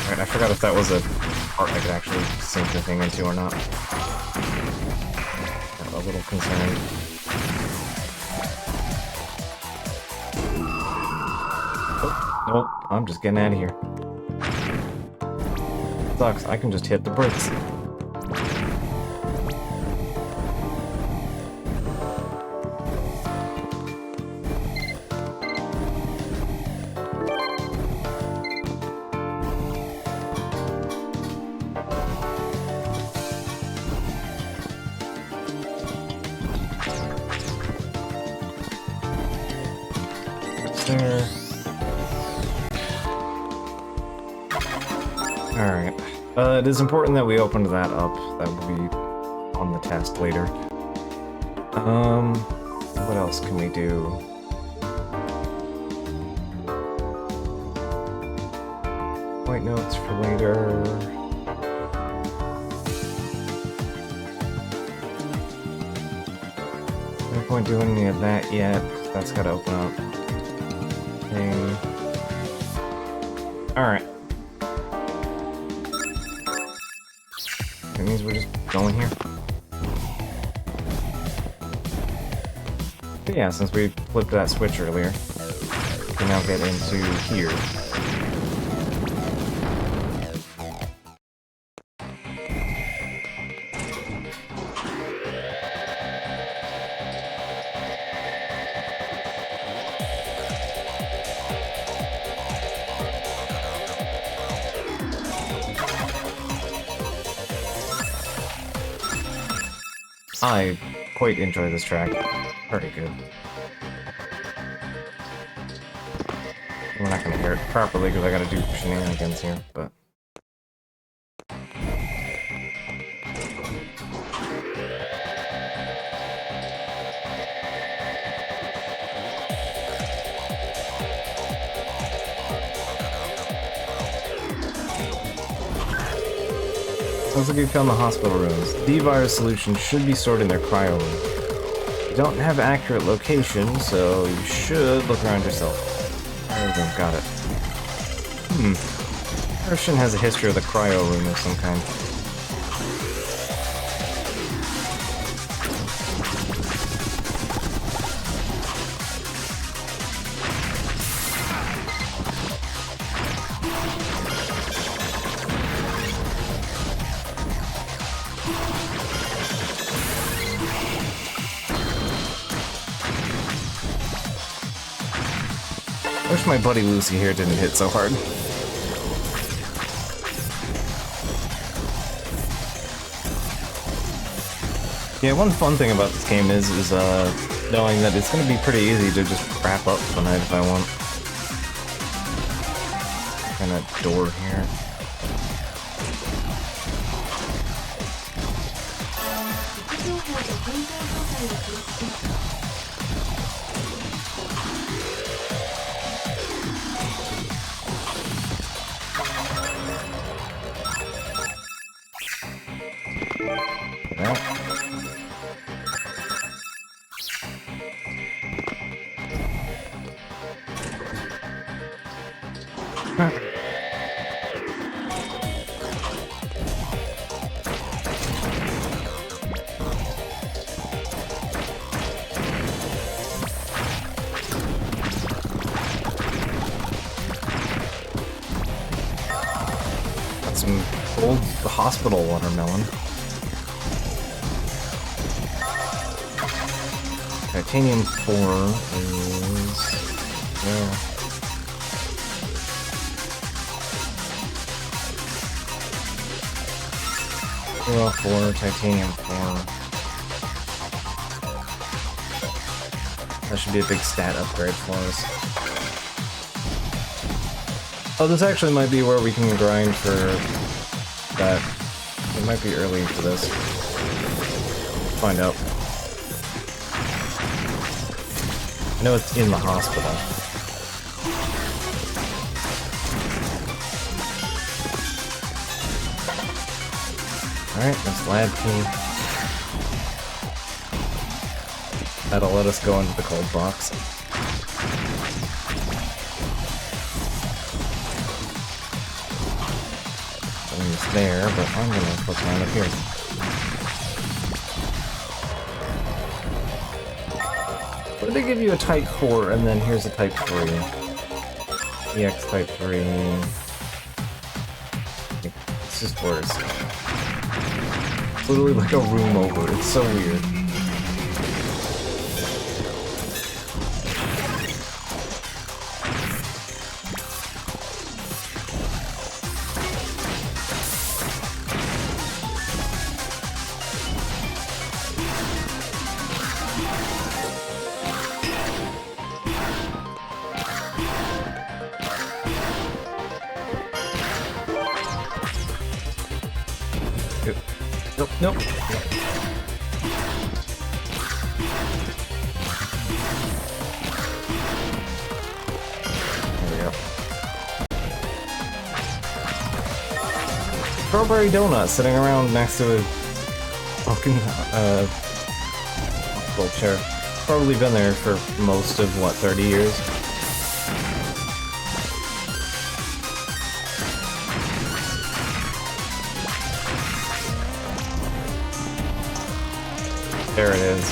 A: Alright, I forgot if that was a part I could actually sink the thing into or not. I'm a little concerned. Oh, nope, I'm just getting out of here. Sucks, I can just hit the bricks. There. Alright. It is important that we opened that up. That will be on the test later. What else can we do? Point notes for later. No point doing any of that yet, 'cause that's gotta open up. Alright. That means we're just going here. But yeah, since we flipped that switch earlier. can now get into here. I quite enjoy this track. Very good. We're not gonna hear it properly because I gotta do shenanigans here, but... Looks like we found the hospital rooms. D-virus solution should be stored in their cryo room. You don't have accurate location, so you should look around yourself. There we go, got it. Christian has a history of the cryo room of some kind. I wish my buddy Lucy here didn't hit so hard. Yeah, one fun thing about this game is knowing that it's going to be pretty easy to just wrap up tonight if I want. And that door here. Got some old hospital watermelon. Titanium 4 is... yeah. Raw 4, Titanium 4. That should be a big stat upgrade for us. Oh, this actually might be where we can grind for that. It might be early for this. Find out. I know it's in the hospital. Alright, that's lab key. That'll let us go into the cold box. Something's there, but I'm gonna put mine up here. What did they give you a Type 4 and then here's a Type 3? EX Type 3. It's just worse. Literally like a room over. It's so weird. Nope, nope. There we go. Strawberry donut sitting around next to a fucking hospital chair. Probably been there for most of what, 30 years? There it is.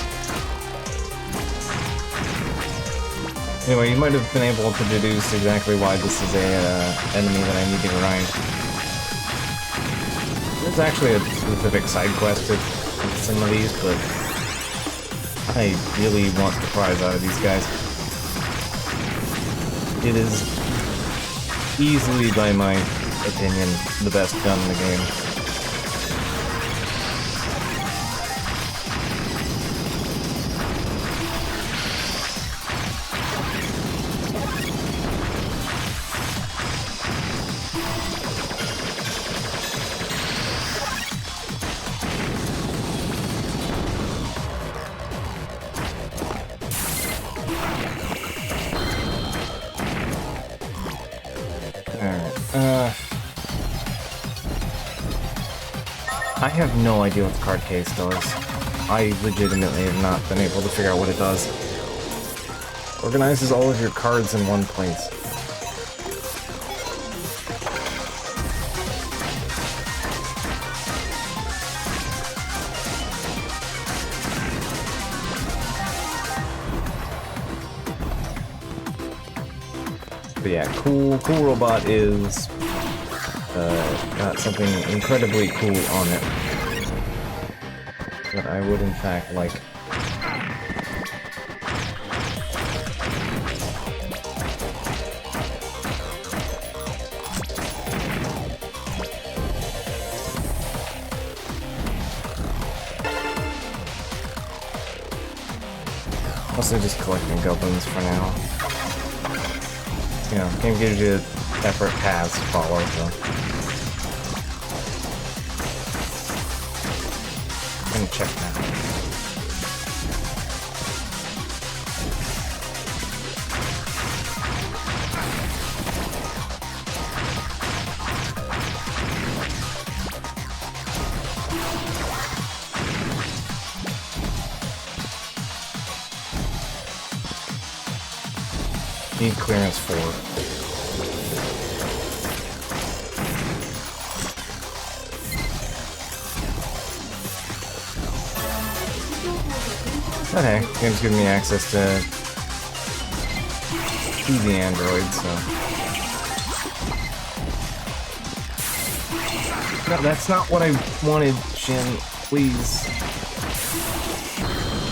A: Anyway, you might have been able to deduce exactly why this is a enemy that I need to grind. There's actually a specific side quest to some of these, but I really want the prize out of these guys. It is easily, by my opinion, the best gun in the game. I have no idea what the card case does. I legitimately have not been able to figure out what it does. Organizes all of your cards in one place. But yeah, cool robot is got something incredibly cool on it that I would in fact like. Also just collecting goblins for now. You know, game gives you separate paths to follow, so. I'm gonna check that. Need clearance 4. Okay, game's giving me access to the android, so. No, that's not what I wanted, Shin. Please.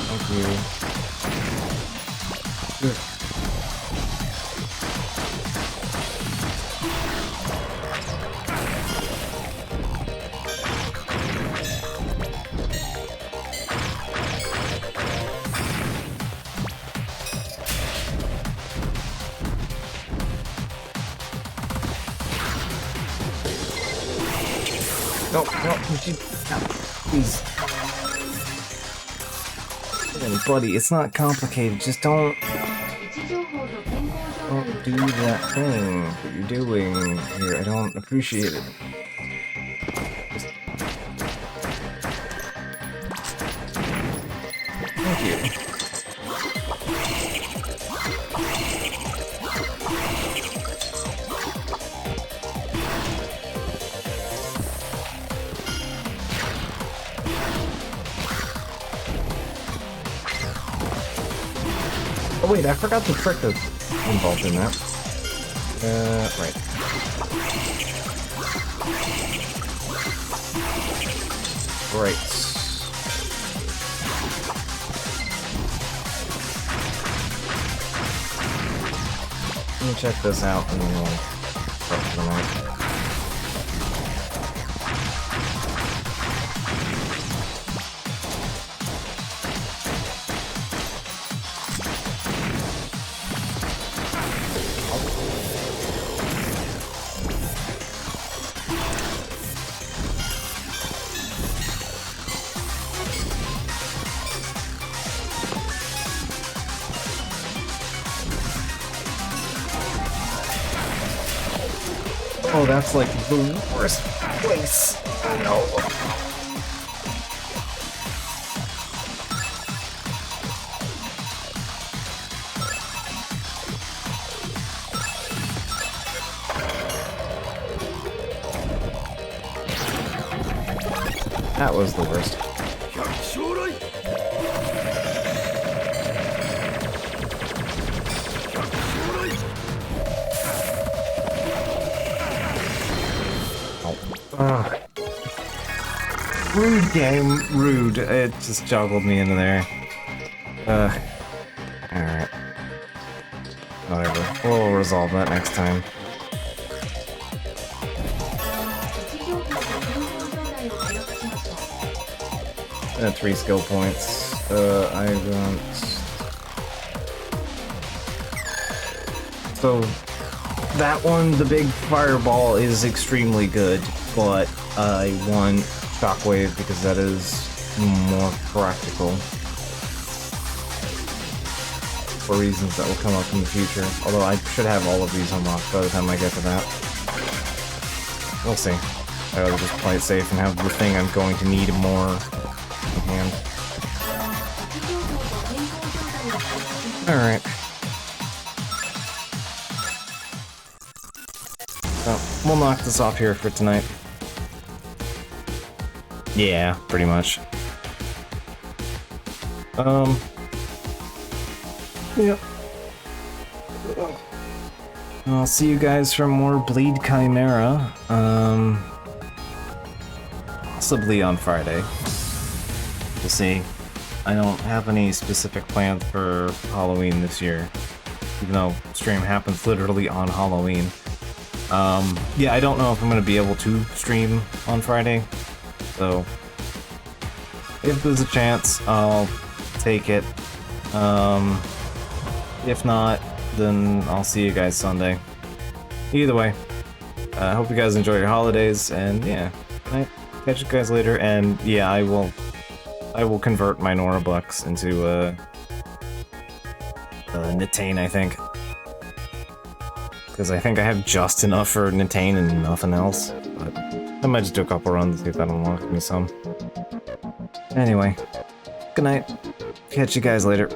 A: Thank you. No, please. Hey, buddy, it's not complicated. Just don't do that thing that you're doing here. I don't appreciate it. Thank you. Oh wait, I forgot the trick that's involved in that. Right. Great. Let me check this out and then we'll start for the night. Oh, that's like the worst place. Oh no. That was the worst. Ugh. Rude game, rude. It just joggled me into there. Alright. Whatever. We'll resolve that next time.
C: 位置情報と健康状態を記録しました。
A: 3 skill points. I want... So, that one, the big fireball, is extremely good, but I want shockwave because that is more practical. For reasons that will come up in the future. Although I should have all of these unlocked by the time I get to that. We'll see. I'd rather just play it safe and have the thing I'm going to need more in hand.
C: 位置情報と健康状態を記録しました。
A: Alright. So, we'll knock this off here for tonight. Yeah, pretty much. Yep. I'll see you guys for more Bleed Chimera. Possibly on Friday. We'll see. I don't have any specific plans for Halloween this year, even though stream happens literally on Halloween. Yeah, I don't know if I'm gonna be able to stream on Friday, so if there's a chance, I'll take it. If not, then I'll see you guys Sunday. Either way, I hope you guys enjoy your holidays, and yeah, catch you guys later. And yeah, I will convert my Nora bucks into Nitane, I think, because I think I have just enough for Nitane and nothing else. But I might just do a couple runs, see if that unlocks me some. Anyway, good night. Catch you guys later.